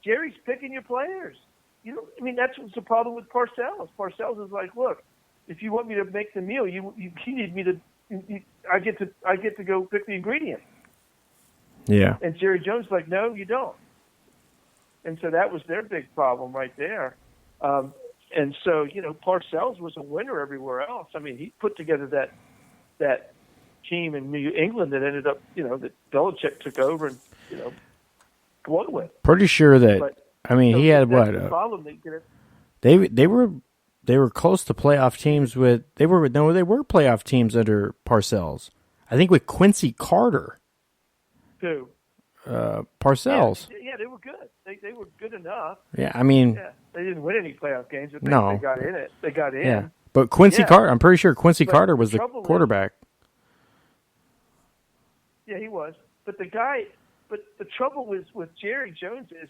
Jerry's picking your players. That's what's the problem with Parcells. Parcells is like, look, if you want me to make the meal, you need me to. I get to go pick the ingredients. Yeah. And Jerry Jones was like, no, you don't. And so that was their big problem right there. And so, Parcells was a winner everywhere else. I mean, he put together that team in New England that ended up, that Belichick took over and, won with. Pretty sure that, But, he had what? The problem They were close to playoff teams with, they were playoff teams under Parcells. I think with Quincy Carter. Who? Parcells. Yeah, they were good. They were good enough. Yeah, they didn't win any playoff games, but no. they got in it. They got in. Yeah, but Quincy Carter, I'm pretty sure Quincy Carter was the quarterback. Yeah, he was. But the trouble with Jerry Jones is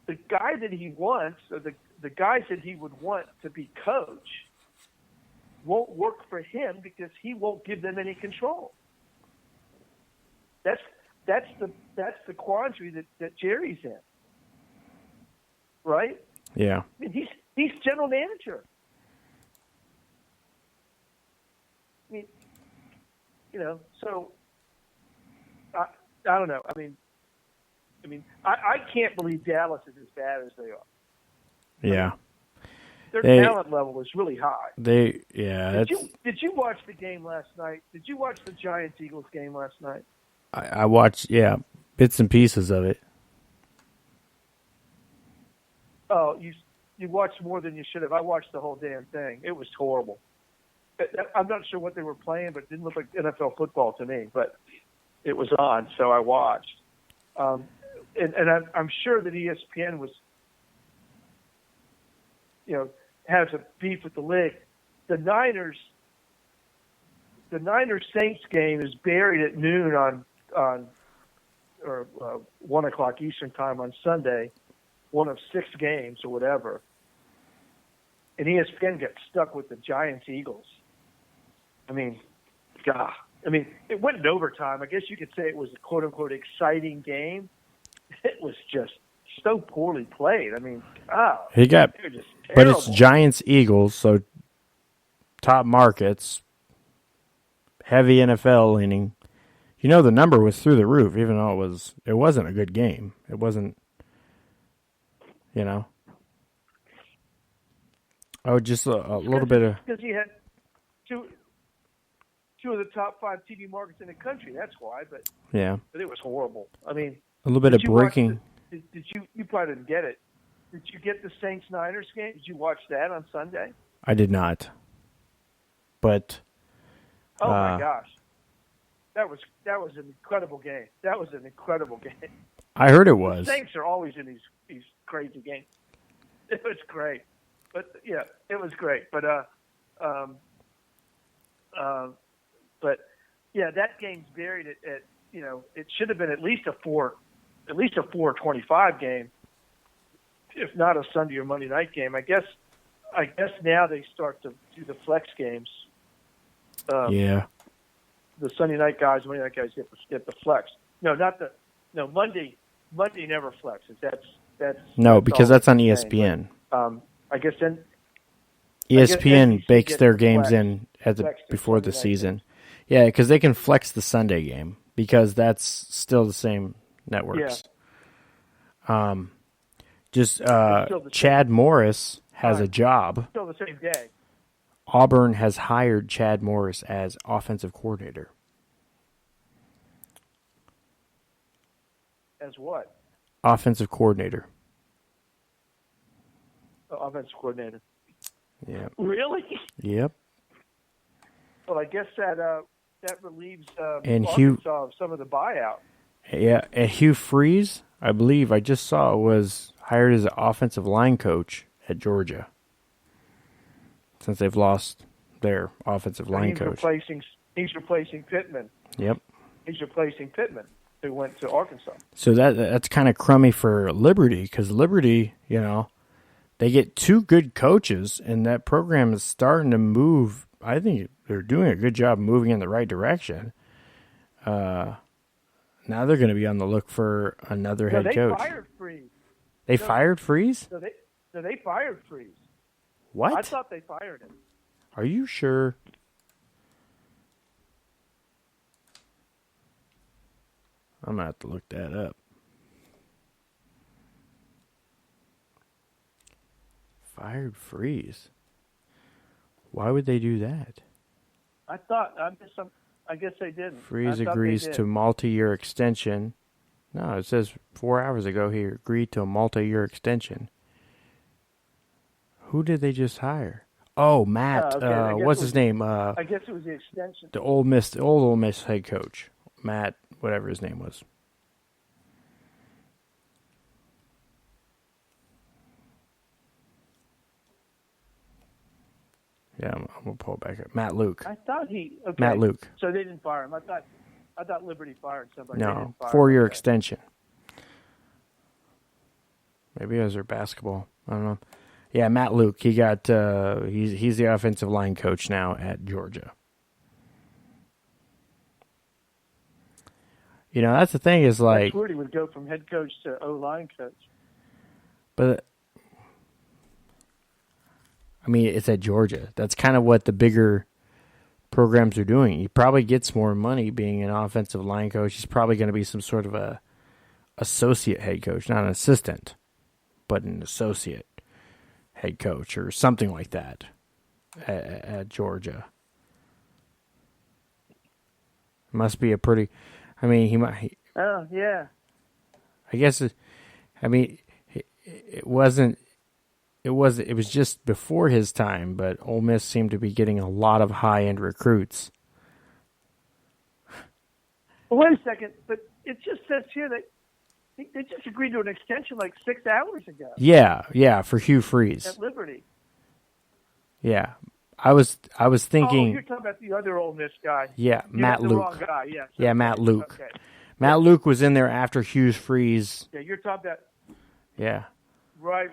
the guy that he wants, or the guys that he would want to be coach, won't work for him because he won't give them any control. That's the quandary that Jerry's in. Right? Yeah. I mean, he's general manager. I mean, so I don't know. I mean, I can't believe Dallas is as bad as they are. Yeah. Their talent level is really high. Did you watch the game last night? Did you watch the Giants-Eagles game last night? I watched, bits and pieces of it. Oh, you watched more than you should have. I watched the whole damn thing. It was horrible. I'm not sure what they were playing, but it didn't look like NFL football to me. But it was on, so I watched. And I'm sure that ESPN was, has a beef with the league. The Niners Saints game is buried at noon on 1 o'clock Eastern time on Sunday, one of 6 games or whatever. And ESPN gets stuck with the Giants-Eagles. I mean, God. I mean, it went in overtime. I guess you could say it was a quote-unquote exciting game. It was just so poorly played. I mean, they were just terrible. But it's Giants-Eagles, so top markets, heavy NFL leaning. The number was through the roof, even though it wasn't a good game. It wasn't, Oh, just a little bit of... Because you had two of the top 5 TV markets in the country. That's why, but it was horrible. I mean... A little bit of breaking... Did you probably didn't get it. Did you get the Saints-Niners game? Did you watch that on Sunday? I did not. But... Oh, my gosh. That was an incredible game. That was an incredible game. I heard it was. The Saints are always in these crazy games. It was great. But, it was great. But, that game's buried at it should have been at least a 4:25 game, if not a Sunday or Monday night game. I guess now they start to do the flex games. The Sunday night guys, Monday night guys get the flex. Monday never flexes. That's because that's on ESPN. But, I guess then ESPN bakes their games in before the season. Yeah, because they can flex the Sunday game because that's still the same networks. Yeah. Chad Morris has a job. Still the same day. Auburn has hired Chad Morris as offensive coordinator. As what? Offensive coordinator. Offensive coordinator. Yeah. Really? Yep. Well, I guess that relieves and Arkansas of some of the buyout. Yeah, and Hugh Freeze, I believe I just saw, was hired as an offensive line coach at Georgia. Since they've lost their offensive line coach. He's replacing Pittman. Yep. He's replacing Pittman, who went to Arkansas. So that's kind of crummy for Liberty, because Liberty, they get 2 good coaches, and that program is starting to move. I think they're doing a good job moving in the right direction. Now they're going to be on the look for another head coach. They fired Freeze. They fired Freeze? No, they fired Freeze. What? I thought they fired him. Are you sure? I'm going to have to look that up. Fired Freeze. Why would they do that? I guess they didn't. Freeze agrees to multi-year extension. No, it says 4 hours ago he agreed to a multi-year extension. Who did they just hire? Oh, Matt. What's his name? I guess it was the extension. The old Ole Miss head coach, Matt, whatever his name was. Yeah, I'm gonna pull it back up. Matt Luke. I thought Matt Luke. So they didn't fire him. I thought Liberty fired somebody. No, 4-year extension. Maybe it was their basketball. I don't know. Yeah, Matt Luke. He got. He's the offensive line coach now at Georgia. You know, that's the thing is like. That's weird. He would go from head coach to O-line coach. But I mean, it's at Georgia. That's kind of what the bigger programs are doing. He probably gets more money being an offensive line coach. He's probably going to be some sort of a associate head coach, not an assistant, but an associate head coach or something like that at Georgia. Must be a pretty. I mean, he might. Oh yeah. I guess. It wasn't. It was just before his time, but Ole Miss seemed to be getting a lot of high-end recruits. Well, wait a second, but it just says here that they just agreed to an extension like 6 hours ago. Yeah, for Hugh Freeze. At Liberty. Yeah. I was thinking. Oh, you're talking about the other Ole Miss guy. Yeah, Matt Luke. Wrong guy. Yeah, yeah, Matt Luke. Okay. Matt Luke was in there after Hugh Freeze. Yeah, you're talking about. Yeah. Right.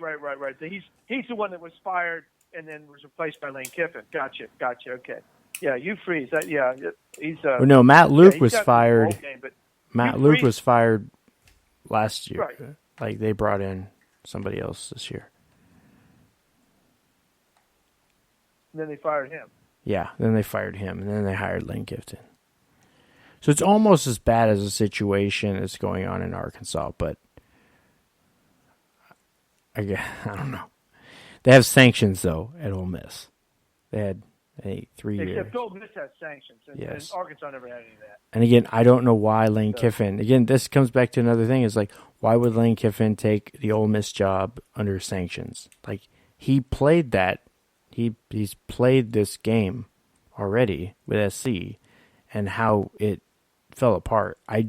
So he's the one that was fired and then was replaced by Lane Kiffin. Gotcha. Okay. Yeah, Hugh Freeze. He's. No, Matt Luke was fired. Game, Matt Luke was fired last year. Right. Like they brought in somebody else this year. And then they fired him. Yeah, then they fired him, and then they hired Lane Kiffin. So it's almost as bad as a situation that's going on in Arkansas, but I don't know. They have sanctions, though, at Ole Miss. They had 3 years. Except Ole Miss has sanctions, and Yes. Arkansas never had any of that. And again, I don't know why Lane Kiffin. Again, this comes back to another thing. Is like, why would Lane Kiffin take the Ole Miss job under sanctions? Like, he played that. He's played this game already with SC, and how it fell apart. I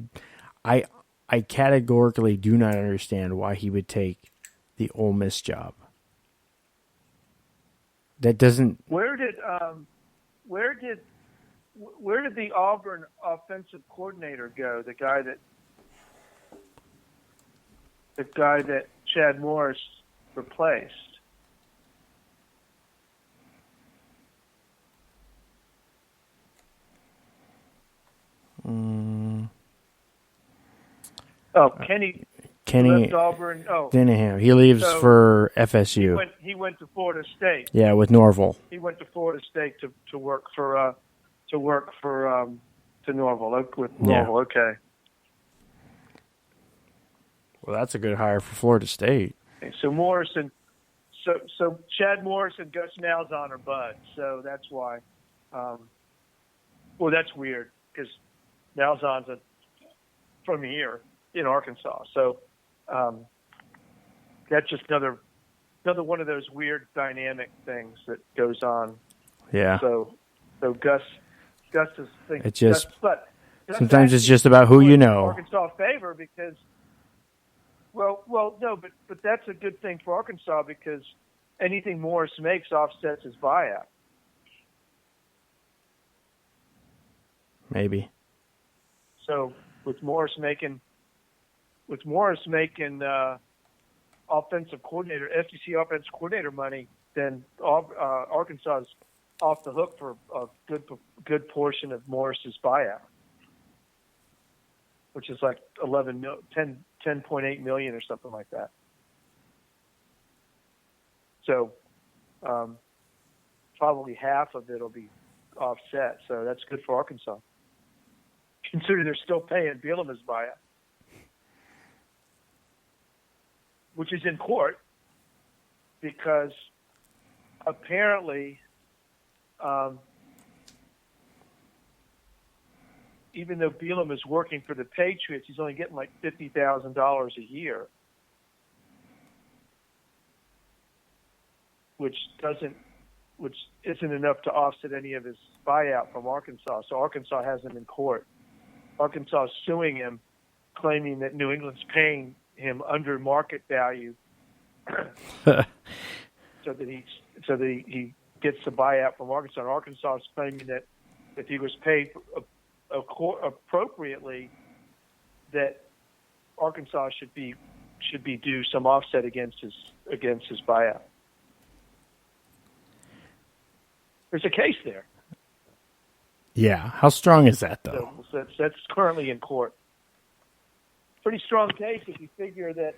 categorically do not understand why he would take the Ole Miss job. That doesn't. Where did the Auburn offensive coordinator go? The guy that Chad Morris replaced. Kenny left Auburn. Denham. He leaves for FSU. He went to Florida State. Yeah, with Norval. He went to Florida State to work for Norval with Norval. Yeah. Okay. Well, that's a good hire for Florida State. Okay, so Morrison, so Chad Morris and Gus Malzahn are buds. So that's why. Well, that's weird because Malzahn's from here in Arkansas. So that's just another one of those weird dynamic things that goes on. Yeah. So Gus is thinking. It just but sometimes it's just about who you know. Arkansas favor because. Well, no, but that's a good thing for Arkansas because anything Morris makes offsets his buyout. Maybe. So with Morris making offensive coordinator, SEC offensive coordinator money, then Arkansas is off the hook for a good portion of Morris's buyout, which is like 10.8 million or something like that. So probably half of it will be offset. So that's good for Arkansas, considering they're still paying Bielema's buyout. which is in court, because apparently, even though Bielema is working for the Patriots, he's only getting like $50,000 a year, which isn't enough to offset any of his buyout from Arkansas. So Arkansas has him in court. Arkansas is suing him, claiming that New England's paying him under market value, so that he gets the buyout from Arkansas. And Arkansas is claiming that if he was paid appropriately, that Arkansas should be due some offset against his buyout. There's a case there. Yeah. How strong is that, though? So that's currently in court. Pretty strong case if you figure that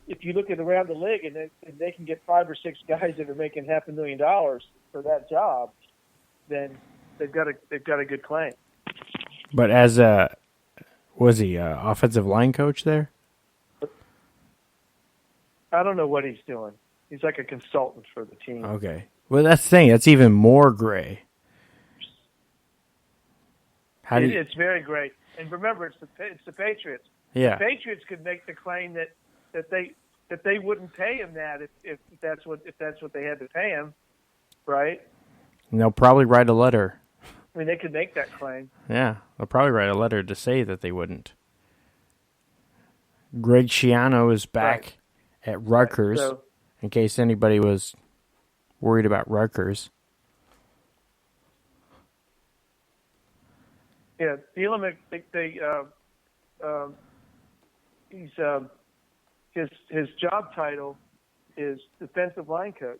if you look at around the league and they can get 5 or 6 guys that are making $500,000 for that job, then they've got a good claim. But as was he offensive line coach there? I don't know what he's doing. He's like a consultant for the team. Okay. Well, that's the thing. That's even more gray. It's very great. And remember, it's the Patriots. Yeah. The Patriots could make the claim that they wouldn't pay him that if that's what they had to pay him, right? And they'll probably write a letter. I mean, they could make that claim. Yeah, they'll probably write a letter to say that they wouldn't. Greg Schiano is back at Rutgers, So, in case anybody was worried about Rutgers. yeah, Bielema, his job title is defensive line coach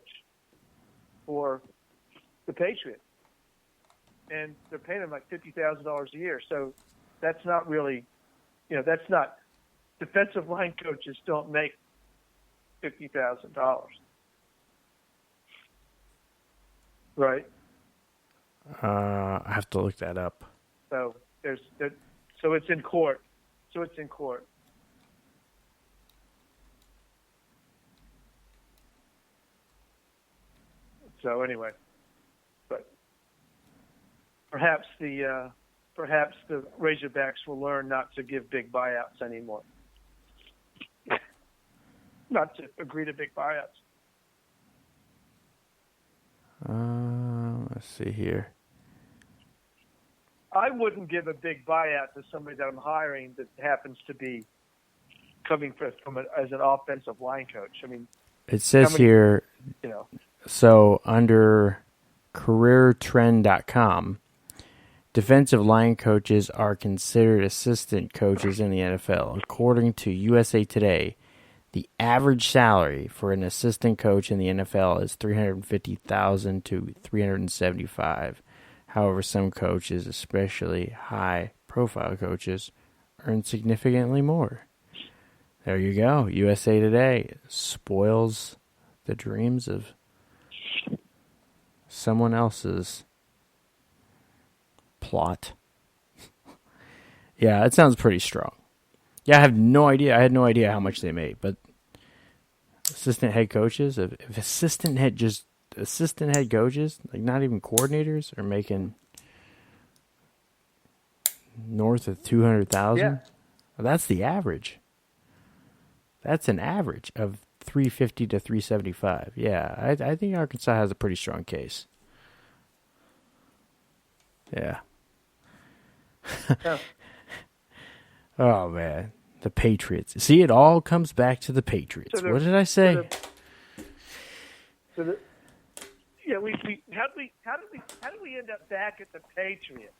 for the Patriots, and they're paying him like $50,000 a year. So that's not really, that's not. Defensive line coaches don't make $50,000, right? I have to look that up. So so it's in court. So anyway, but perhaps the Razorbacks will learn not to give big buyouts anymore. Not to agree to big buyouts. Let's see here. I wouldn't give a big buyout to somebody that I'm hiring that happens to be coming from as an offensive line coach. I mean, it says here, so under careertrend.com, defensive line coaches are considered assistant coaches in the NFL. According to USA Today, the average salary for an assistant coach in the NFL is $350,000 to $375,000. However, some coaches, especially high-profile coaches, earn significantly more. There you go. USA Today spoils the dreams of someone else's plot. Yeah, it sounds pretty strong. Yeah, I had no idea how much they made, but assistant head coaches, if assistant head coaches, like not even coordinators, are making north of $200,000. Yeah. Well, that's the average. That's an average of $350 to $375. Yeah, I think Arkansas has a pretty strong case. Yeah. Oh man, the Patriots. See, it all comes back to the Patriots. What did I say? How did we end up back at the Patriots?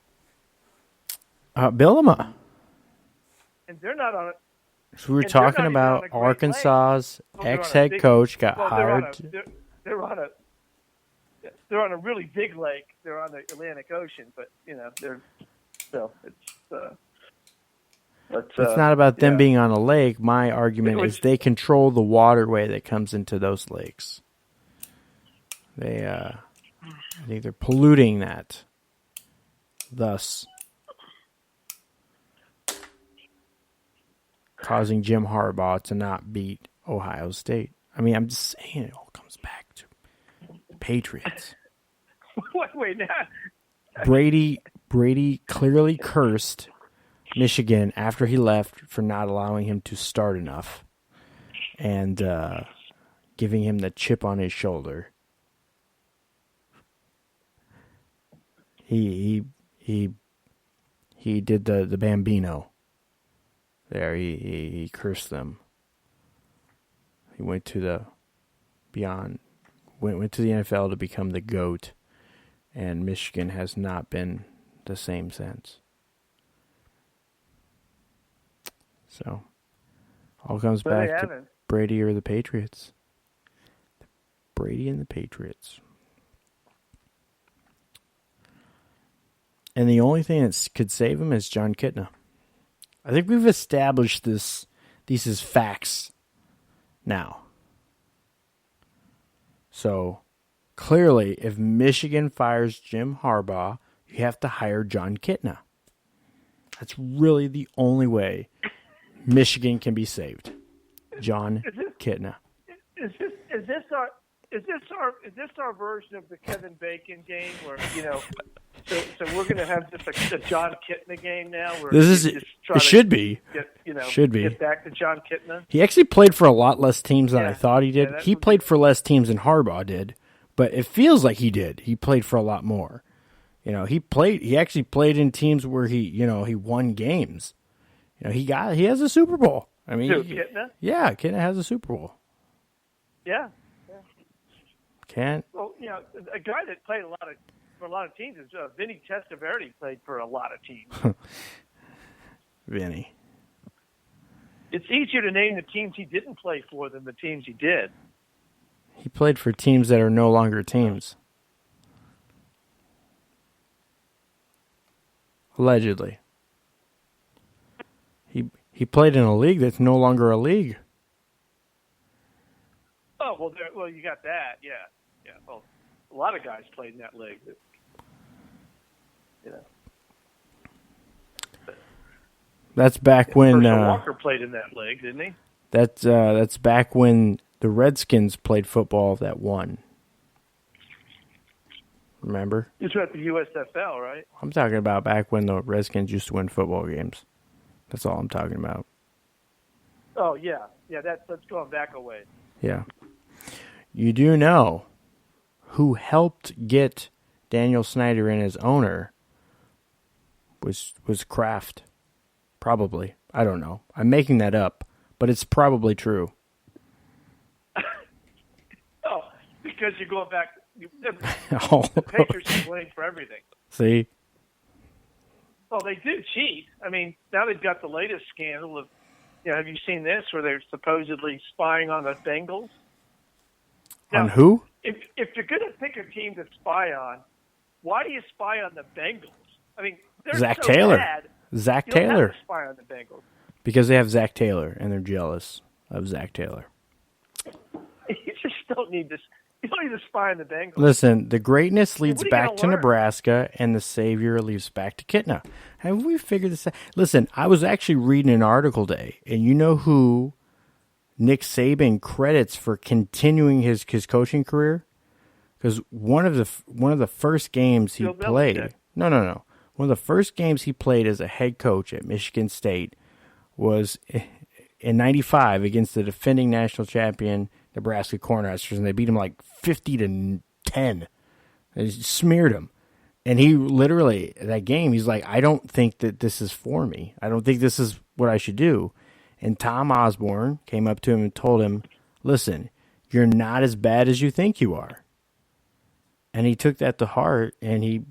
Bielema. And they're not on it. So we were talking about Arkansas's ex-head coach got hired. They're on a really big lake. They're on the Atlantic Ocean, but it's not about them being on a lake. My argument is they control the waterway that comes into those lakes. I think they're polluting that. Thus, causing Jim Harbaugh to not beat Ohio State. I mean, I'm just saying it all comes back to the Patriots. Wait, now. Brady clearly cursed Michigan after he left for not allowing him to start enough and giving him the chip on his shoulder. He did the Bambino. There, he cursed them. He went to the went to the NFL to become the GOAT, and Michigan has not been the same since. So, all comes back to Brady or the Patriots. Brady and the Patriots. And the only thing that could save him is John Kitna. I think we've established these as facts now. So, clearly, if Michigan fires Jim Harbaugh, you have to hire John Kitna. That's really the only way Michigan can be saved. John Kitna. Is this our version of the Kevin Bacon game where, so we're going to have just a John Kitna game now? Where it should be. Get back to John Kitna. He actually played for a lot less teams than I thought he did. He played for less teams than Harbaugh did, but it feels like he did. He played for a lot more. He actually played in teams where he won games. He has a Super Bowl. I mean, Kitna? Yeah, Kitna has a Super Bowl. Yeah. Can't. Well, a guy that played for a lot of teams is Vinny Testaverde. Played for a lot of teams. Vinny. It's easier to name the teams he didn't play for than the teams he did. He played for teams that are no longer teams. Allegedly. He played in a league that's no longer a league. Oh, well, you got that, yeah. Well, a lot of guys played in that league. That's back when Walker played in that league, didn't he? That's back when the Redskins played football that won. Remember? You're talking about the USFL, right? I'm talking about back when the Redskins used to win football games. That's all I'm talking about. Oh, yeah. Yeah, that's going back a ways. Yeah. You do know who helped get Daniel Snyder in as owner was Kraft. Probably. I don't know. I'm making that up, but it's probably true. Oh, because you're going back. The Patriots are blamed for everything. See? Well, they do cheat. I mean, now they've got the latest scandal of, have you seen this, where they're supposedly spying on the Bengals? Now, on who? If you're going to pick a team to spy on, why do you spy on the Bengals? I mean, they're Zach so Taylor. bad. Zach you don't Taylor. Have to spy on the Bengals. Because they have Zach Taylor, and they're jealous of Zach Taylor. You just don't need this. You don't need to spy on the Bengals. Listen, the greatness leads back to learn? Nebraska, and the savior leads back to Kitna. Have we figured this out? Listen, I was actually reading an article today, and you know who Nick Saban credits for continuing his coaching career? Because one of the first games he played. No. One of the first games he played as a head coach at Michigan State was in '95 against the defending national champion Nebraska Cornhuskers, and they beat him like 50-10. They smeared him. And he literally, that game, he's like, I don't think that this is for me. I don't think this is what I should do. And Tom Osborne came up to him and told him, listen, you're not as bad as you think you are. And he took that to heart, and he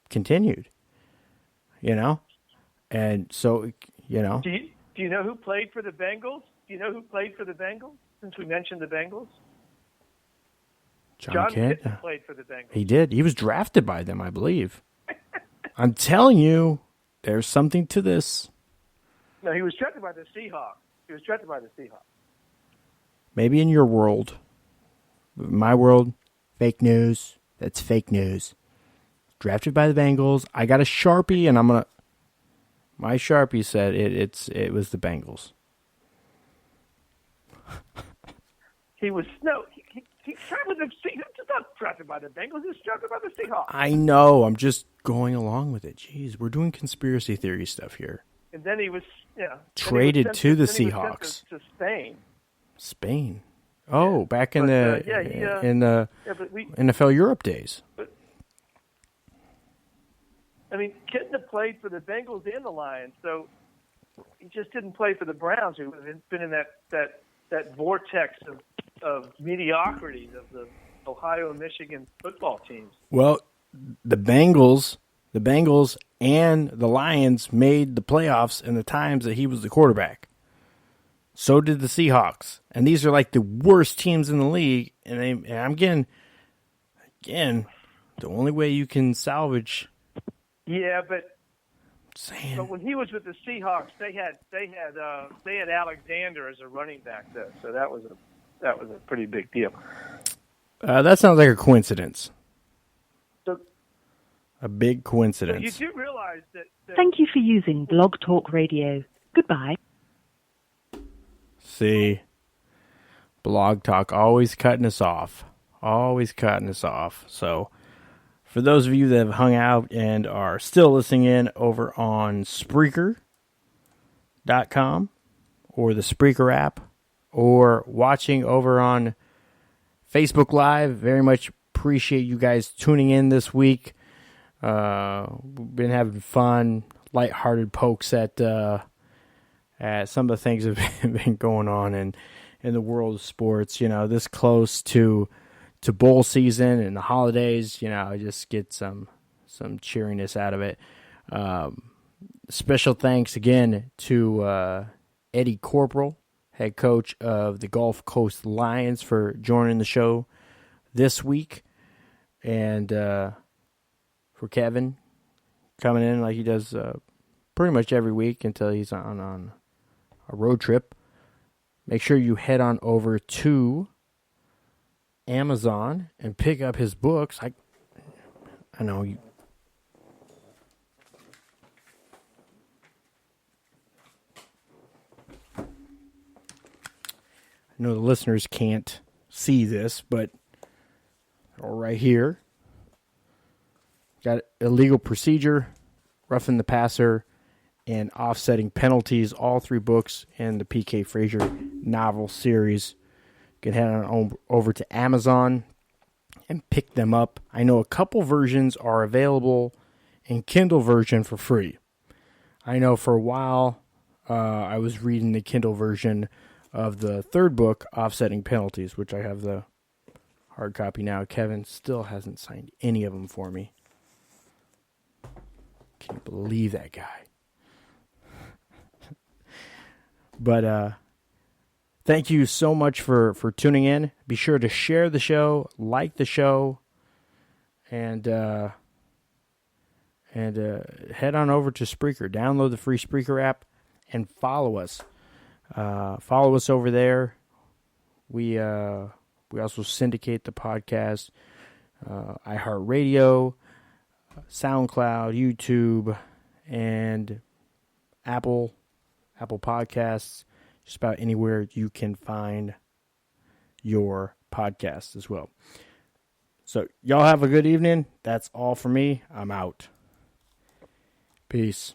continued. And so, Do you know who played for the Bengals? Do you know who played for the Bengals? Since we mentioned the Bengals, John Kitna played for the Bengals. He did. He was drafted by them, I believe. I'm telling you, there's something to this. No, he was drafted by the Seahawks. Maybe in your world. My world, fake news. That's fake news. Drafted by the Bengals. I got a Sharpie, and my Sharpie said it was the Bengals. He was he drafted the Seahawks. He's not drafted by the Bengals. He's drafted by the Seahawks. I know. I'm just going along with it. Jeez, we're doing conspiracy theory stuff here. And then he was traded to the Seahawks. To Spain. Spain. Oh, back in the NFL Europe days. But, I mean, Kitten played for the Bengals and the Lions, so he just didn't play for the Browns. He would have been in that vortex of mediocrity of the Ohio and Michigan football teams. Well, the Bengals and the Lions made the playoffs in the times that he was the quarterback. So did the Seahawks. And these are like the worst teams in the league. And I'm again, the only way you can salvage. Yeah, but when he was with the Seahawks, they had Alexander as a running back there. So that was a pretty big deal. That sounds like a coincidence. So, a big coincidence. So you do realize that. Thank you for using BlogTalkRadio. Goodbye. See, Blog Talk always cutting us off. So, for those of you that have hung out and are still listening in over on Spreaker.com or the Spreaker app or watching over on Facebook Live, very much appreciate you guys tuning in this week. We've been having fun, lighthearted pokes at some of the things that have been going on in the world of sports. You know, this close to bowl season and the holidays, you know, just get some cheeriness out of it. Special thanks again to Eddie Corporal, head coach of the Gulf Coast Lions, for joining the show this week, and for Kevin coming in like he does pretty much every week until he's on a road trip. Make sure you head on over to Amazon and pick up his books. I know you. I know the listeners can't see this, but right here, got Illegal Procedure, Roughing the Passer, and Offsetting Penalties, all three books in the P.K. Frazier novel series. You can head on over to Amazon and pick them up. I know a couple versions are available in Kindle version for free. I know for a while I was reading the Kindle version of the third book, Offsetting Penalties, which I have the hard copy now. Kevin still hasn't signed any of them for me. Can you believe that guy? But thank you so much for tuning in. Be sure to share the show, like the show, and head on over to Spreaker. Download the free Spreaker app and follow us. Follow us over there. We also syndicate the podcast, iHeartRadio, SoundCloud, YouTube, and Apple Podcasts. Just about anywhere you can find your podcast as well. So y'all have a good evening. That's all for me. I'm out. Peace.